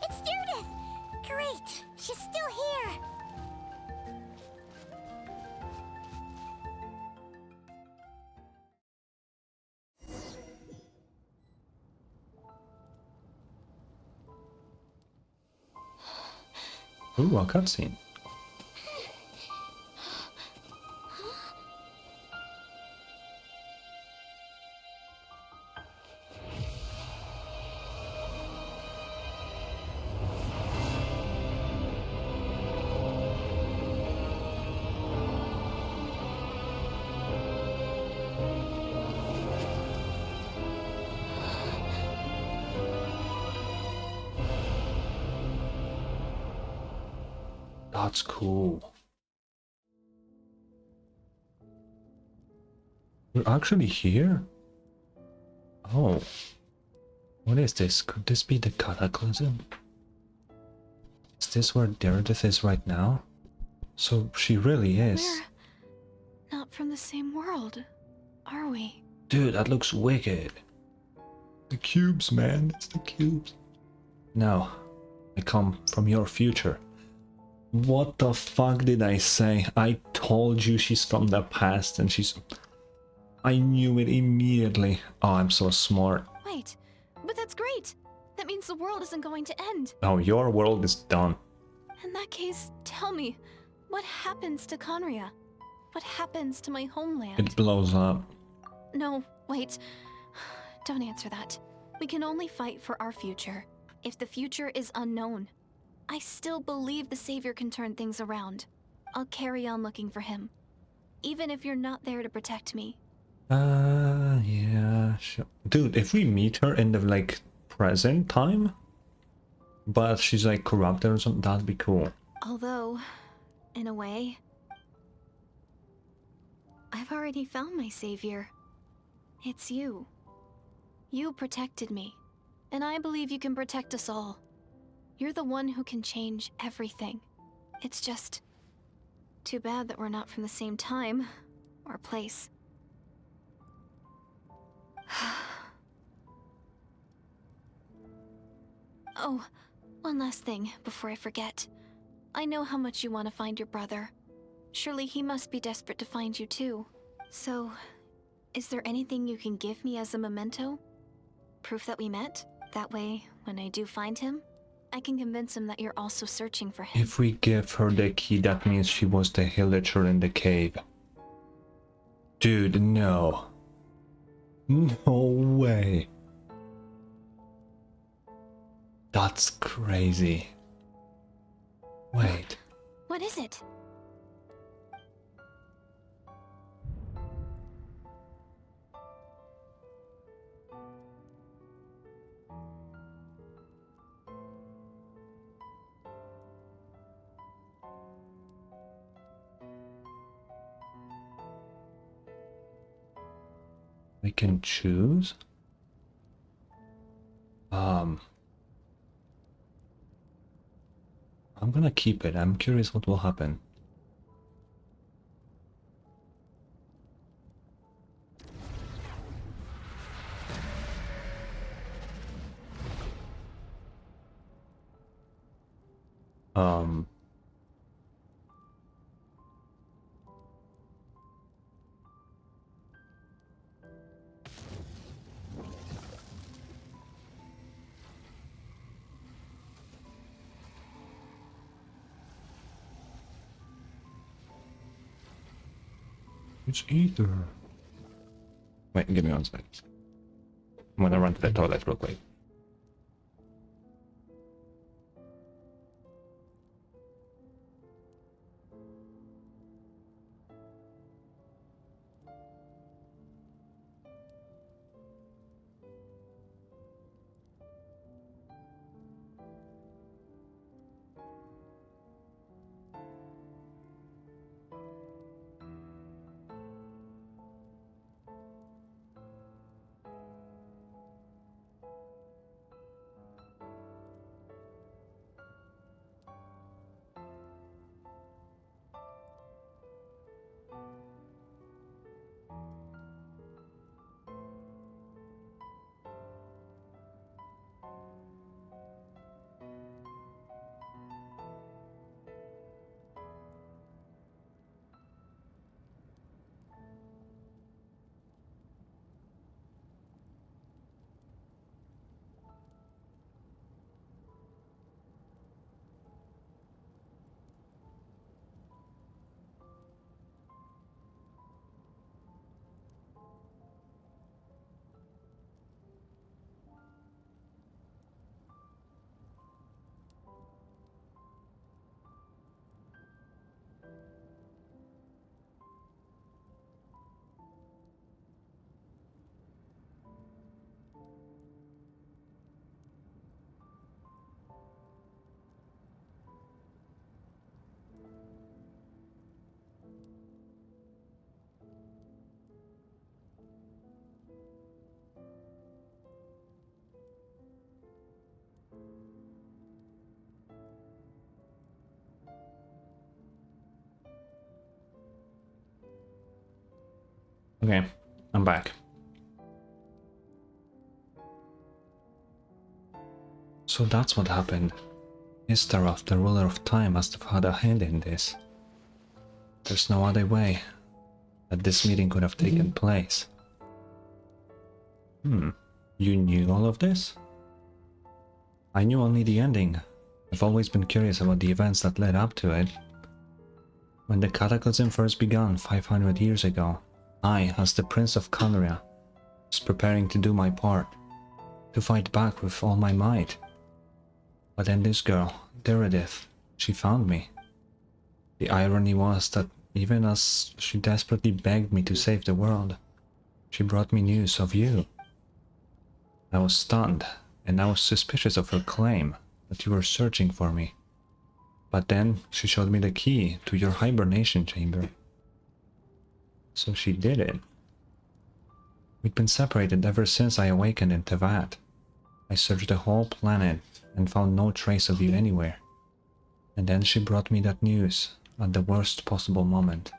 It's Judith! Great! She's still here! Ooh, a cutscene. That's cool. We're actually here? Oh. What is this? Could this be the Cataclysm? Is this where Meredith is right now? So she really is. We're not from the same world, are we? Dude, that looks wicked. The cubes, man. It's the cubes. No. I come from your future. What the fuck did I say? I told you she's from the past and she's... I knew it immediately. Oh, I'm so smart. Wait, but that's great. That means the world isn't going to end. Oh, your world is done. In that case, tell me, what happens to Conria? What happens to my homeland? It blows up. No, wait. Don't answer that. We can only fight for our future. If the future is unknown, I still believe the Savior can turn things around. I'll carry on looking for him. Even if you're not there to protect me. Yeah, sure. Dude, if we meet her in the, like, present time, but she's, like, corrupted or something, that'd be cool. Although, in a way, I've already found my Savior. It's you. You protected me, and I believe you can protect us all. You're the one who can change everything. It's just too bad that we're not from the same time or place. Oh, one last thing before I forget. I know how much you want to find your brother. Surely he must be desperate to find you too. So, is there anything you can give me as a memento? Proof that we met? That way, when I do find him, I can convince him that you're also searching for him. If we give her the key, that means she was the villager in the cave. Dude, no. No way. That's crazy. Wait. What is it? We can choose? I'm gonna keep it. I'm curious what will happen. It's either. Wait, give me 1 second. I'm gonna run to the toilet real quick. Okay, I'm back. So that's what happened. Istaroth, the ruler of time, must have had a hand in this. There's no other way that this meeting could have taken place. You knew all of this? I knew only the ending. I've always been curious about the events that led up to it. When the cataclysm first began 500 years ago, I, as the Prince of Khaenri'ah, was preparing to do my part, to fight back with all my might. But then this girl, Deredith, she found me. The irony was that even as she desperately begged me to save the world, she brought me news of you. I was stunned, and I was suspicious of her claim that you were searching for me. But then she showed me the key to your hibernation chamber. So she did it. We'd been separated ever since I awakened in Tevat. I searched the whole planet and found no trace of you anywhere. And then she brought me that news at the worst possible moment.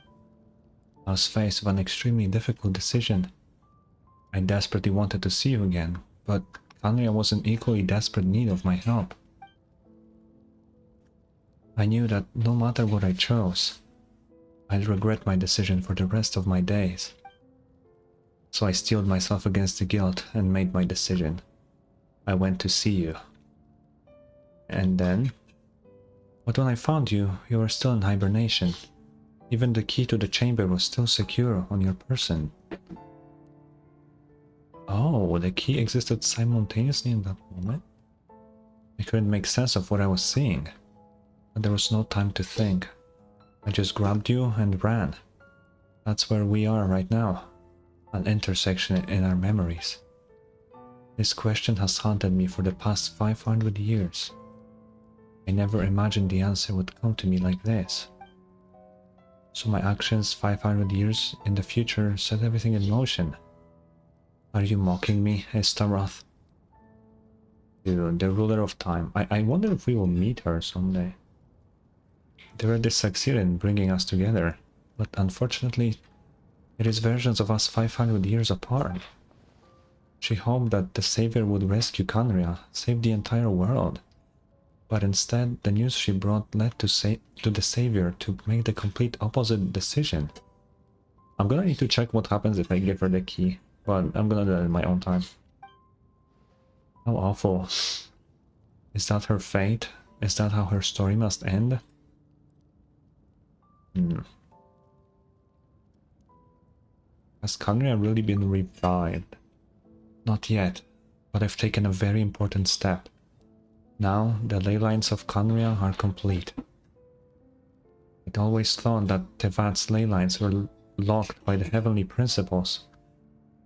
I was faced with an extremely difficult decision. I desperately wanted to see you again, but Khaenri'ah was in equally desperate need of my help. I knew that no matter what I chose, I'd regret my decision for the rest of my days. So I steeled myself against the guilt and made my decision. I went to see you. And then... But when I found you, you were still in hibernation. Even the key to the chamber was still secure on your person. Oh, the key existed simultaneously in that moment? I couldn't make sense of what I was seeing. But there was no time to think. I just grabbed you and ran. That's where we are right now. An intersection in our memories. This question has haunted me for the past 500 years. I never imagined the answer would come to me like this. So my actions 500 years in the future set everything in motion. Are you mocking me, Estaroth? Dude, the ruler of time. I wonder if we will meet her someday. They already succeeded in bringing us together, but unfortunately, it is versions of us 500 years apart. She hoped that the Savior would rescue Khaenri'ah, save the entire world. But instead, the news she brought led to the Savior to make the complete opposite decision. I'm gonna need to check what happens if I give her the key, but I'm gonna do that in my own time. How awful. Is that her fate? Is that how her story must end? Has Khaenri'ah really been revived? Not yet, but I've taken a very important step. Now, the ley lines of Khaenri'ah are complete. I'd always thought that Tevat's ley lines were locked by the heavenly principles.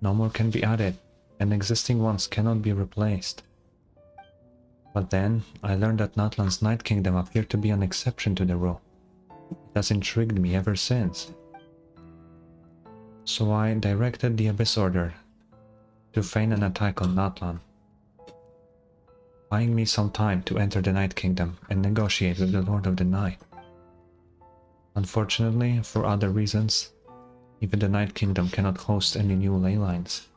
No more can be added, and existing ones cannot be replaced. But then, I learned that Natlan's Night Kingdom appeared to be an exception to the rule. It has intrigued me ever since. So I directed the Abyss Order to feign an attack on Natlan, buying me some time to enter the Night Kingdom and negotiate with the Lord of the Night. Unfortunately, for other reasons, even the Night Kingdom cannot host any new ley lines.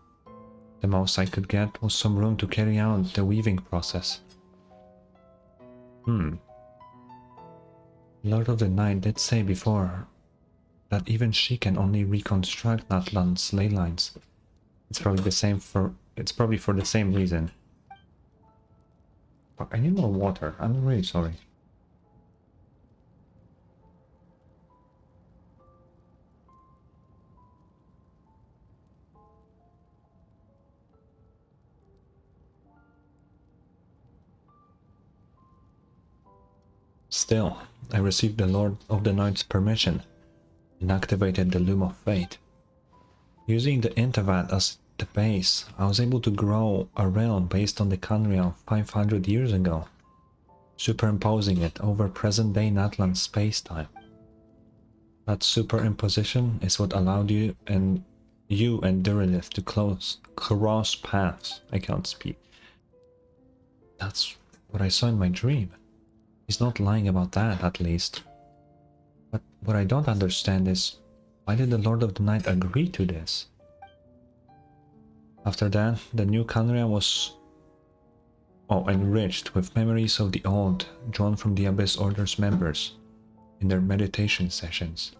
The most I could get was some room to carry out the weaving process. Lord of the Night did say before that even she can only reconstruct Natlan's ley lines. It's probably for the same reason. Fuck, I need more water. I'm really sorry. Still, I received the Lord of the Night's permission and activated the Loom of Fate. Using the Intevat as the base, I was able to grow a realm based on the Khaenri'ah 500 years ago, superimposing it over present-day Natlan space-time. That superimposition is what allowed you and Durilith to cross paths. I can't speak. That's what I saw in my dream. He's not lying about that, at least. But what I don't understand is, why did the Lord of the Night agree to this? After that, the new Khaenri'ah was enriched with memories of the old drawn from the Abyss Order's members in their meditation sessions.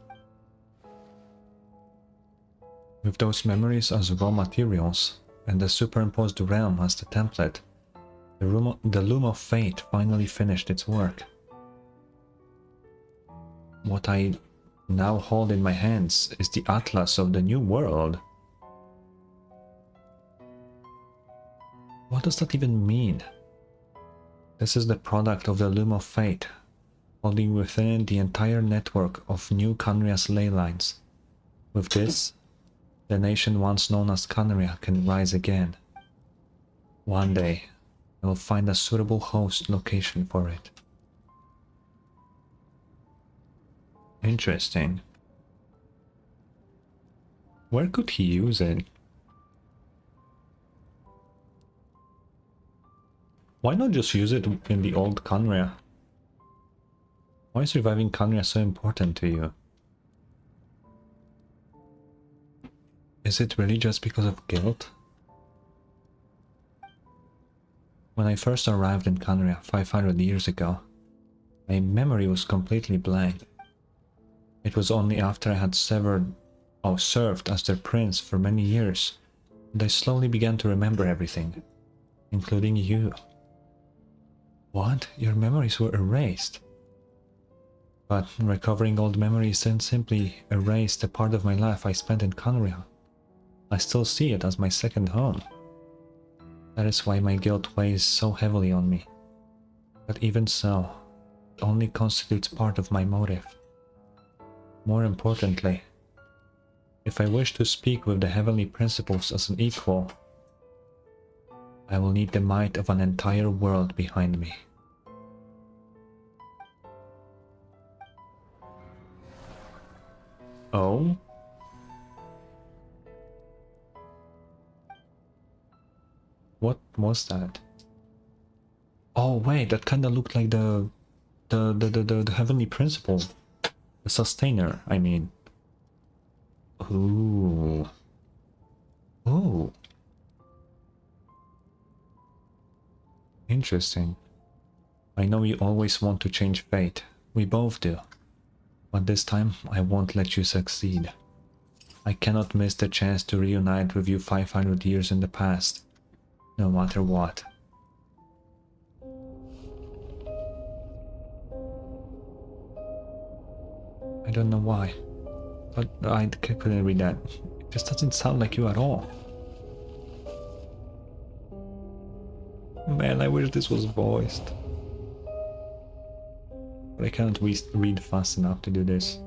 With those memories as raw materials and the superimposed realm as the template, the Loom of Fate finally finished its work. What I now hold in my hands is the Atlas of the New World. What does that even mean? This is the product of the Loom of Fate, holding within it the entire network of new Khaenri'ah's ley lines. With this, the nation once known as Khaenri'ah can rise again. One day, I will find a suitable host location for it. Interesting. Where could he use it? Why not just use it in the old Khaenri'ah? Why is reviving Khaenri'ah so important to you? Is it really just because of guilt? When I first arrived in Khaenri'ah 500 years ago, my memory was completely blank. It was only after I had served as their prince for many years that I slowly began to remember everything, including you. What? Your memories were erased? But recovering old memories didn't simply erase the part of my life I spent in Conria. I still see it as my second home. That is why my guilt weighs so heavily on me. But even so, it only constitutes part of my motive. More importantly, if I wish to speak with the heavenly principles as an equal, I will need the might of an entire world behind me. Oh? What was that? Oh wait, that kinda looked like the heavenly principle. The sustainer, I mean. Ooh. Ooh. Interesting. I know you always want to change fate. We both do. But this time, I won't let you succeed. I cannot miss the chance to reunite with you 500 years in the past. No matter what. I don't know why. But I couldn't read that. It just doesn't sound like you at all. Man, I wish this was voiced. But I can't read fast enough to do this.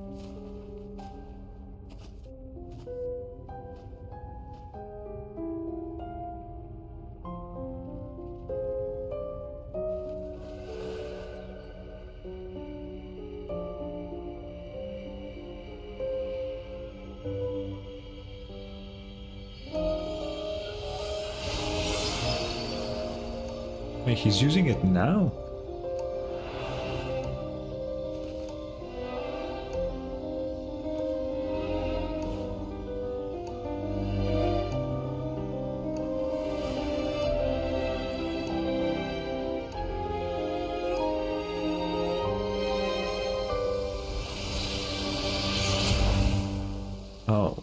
Wait, he's using it now? Oh.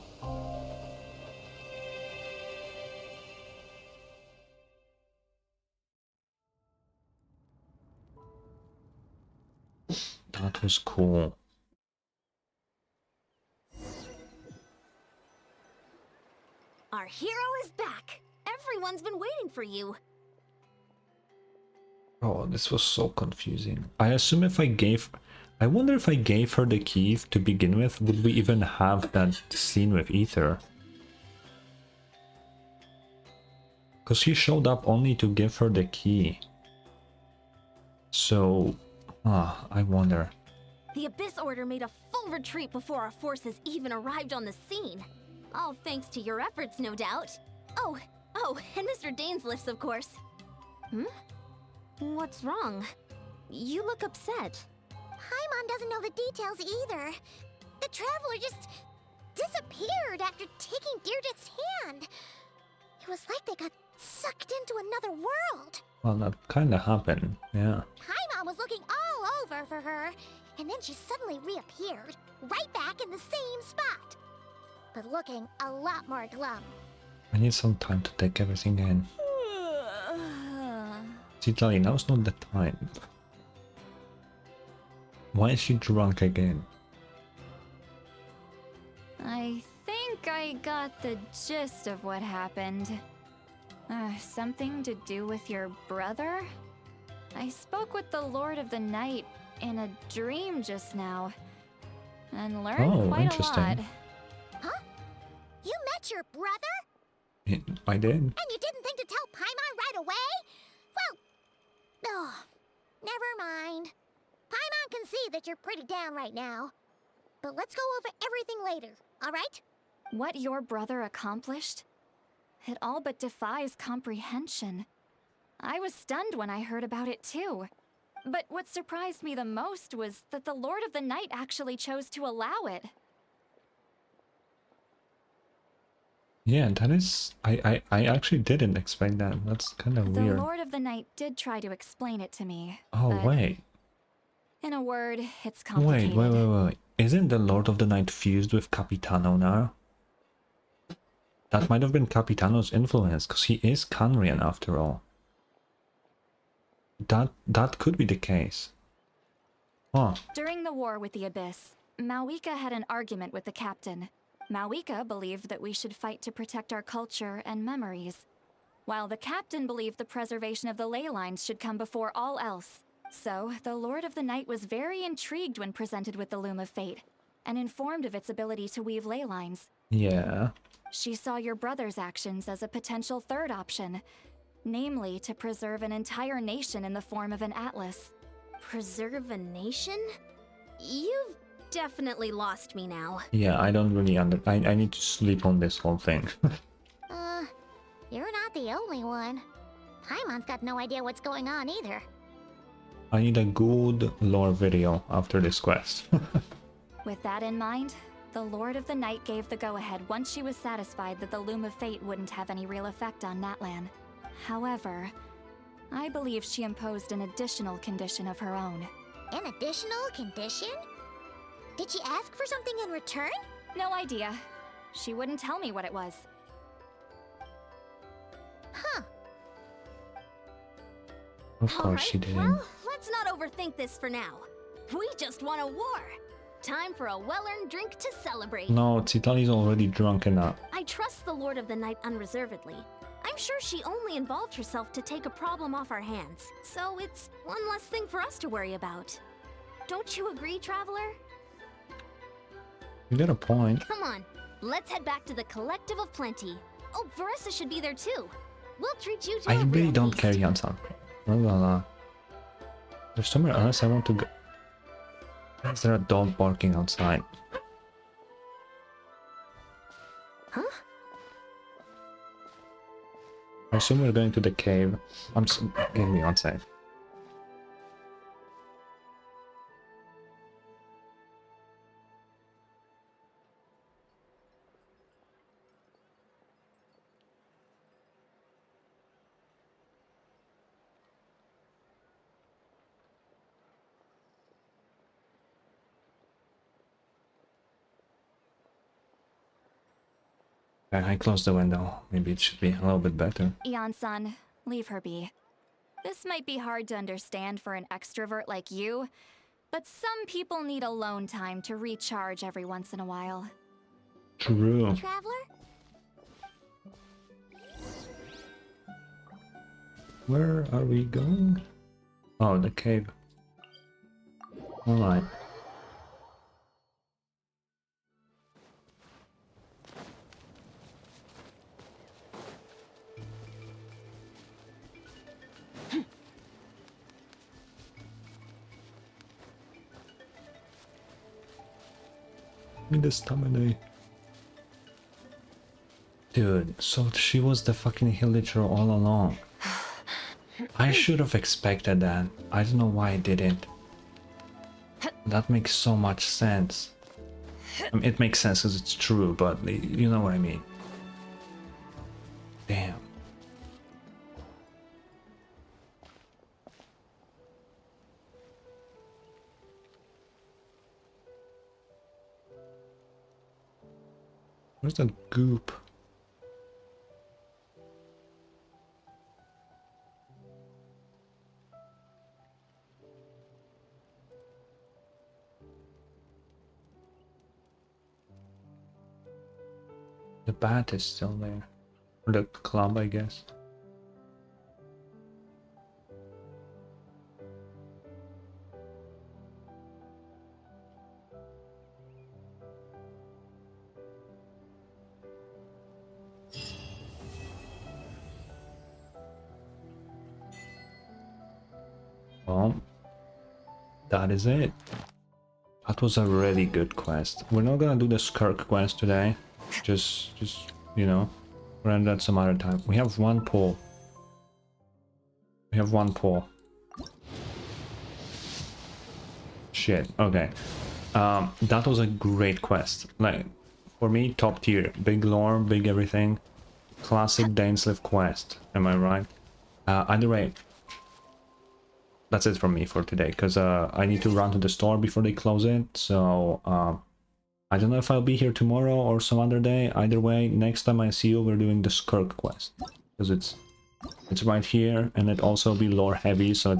That was cool. Our hero is back. Everyone's been waiting for you. Oh, this was so confusing. I assume if I gave... I wonder if I gave her the key to begin with, would we even have that scene with Ether? Because he showed up only to give her the key. So... I wonder. The Abyss Order made a full retreat before our forces even arrived on the scene. All thanks to your efforts, no doubt. Oh, and Mr. Dainsliff's, of course. What's wrong? You look upset. Paimon doesn't know the details either. The Traveler just disappeared after taking Deirdre's hand. It was like they got sucked into another world. Well, that kinda happened, yeah. Paimon was looking all over for her, and then she suddenly reappeared, right back in the same spot. But looking a lot more glum. I need some time to take everything in. Citali, now's not the time. Why is she drunk again? I think I got the gist of what happened. Something to do with your brother? I spoke with the Lord of the Night in a dream just now, and learned quite interesting. a lot. Huh? You met your brother? I did. And you didn't think to tell Paimon right away? Well, never mind. Paimon can see that you're pretty down right now. But let's go over everything later, alright? What your brother accomplished? It all but defies comprehension. I was stunned when I heard about it too. But what surprised me the most was that the Lord of the Night actually chose to allow it. Yeah, that is... I actually didn't expect that. That's kind of weird. The Lord of the Night did try to explain it to me. Oh, but wait. in a word, it's complicated. Wait. Isn't the Lord of the Night fused with Capitano now? That might have been Capitano's influence, because he is Canrian after all. That could be the case. Huh. During the war with the Abyss, Mawika had an argument with the captain. Mawika believed that we should fight to protect our culture and memories, while the captain believed the preservation of the ley lines should come before all else. So, the Lord of the Night was very intrigued when presented with the Loom of Fate, and informed of its ability to weave ley lines. Yeah. She saw your brother's actions as a potential third option, namely to preserve an entire nation in the form of an atlas. Preserve a nation? You've definitely lost me now. Yeah, I don't really I need to sleep on this whole thing. You're not the only one. Paimon's got no idea what's going on either. I need a good lore video after this quest. With that in mind, the Lord of the Night gave the go-ahead once she was satisfied that the Loom of Fate wouldn't have any real effect on Natlan. However, I believe she imposed an additional condition of her own. An additional condition? Did she ask for something in return? No idea. She wouldn't tell me what it was. Huh. Of course she didn't. Well, let's not overthink this for now. We just won a war. Time for a well-earned drink to celebrate. No, Citali's already drunk enough. I trust the Lord of the Night unreservedly. I'm sure she only involved herself to take a problem off our hands, so it's one less thing for us to worry about. Don't you agree, Traveler? You got a point. Come on, let's head back to the Collective of Plenty. Oh, Verissa should be there too. We'll treat you to I a really real don't feast. care, Yansan. There's somewhere else I want to go. Why is there a dog barking outside? Huh? I assume we're going to the cave. Give me one sec. I closed the window. Maybe it should be a little bit better. Ian-san, leave her be. This might be hard to understand for an extrovert like you, but some people need alone time to recharge every once in a while. True. Traveler? Where are we going? Oh, the cave. Alright. Give me the stamina. Dude, so she was the fucking Hillager all along. I should have expected that. I don't know why I didn't. That makes so much sense. I mean, it makes sense because it's true, but you know what I mean. Damn. Where's that goop? The bat is still there. Or the club, I guess. Well, that is it. That was a really good quest. We're not gonna do the Skirk quest today. Just you know, we're gonna do that some other time. We have one pull. We have one pull. Shit. Okay. That was a great quest. Like, for me, top tier. Big lore, big everything. Classic Dainsleif quest. Am I right? Either way, that's it from me for today, because I need to run to the store before they close it. So I don't know if I'll be here tomorrow or some other day. Either way, next time I see you, we're doing the Skirk quest, because it's right here, and it also be lore heavy, so it's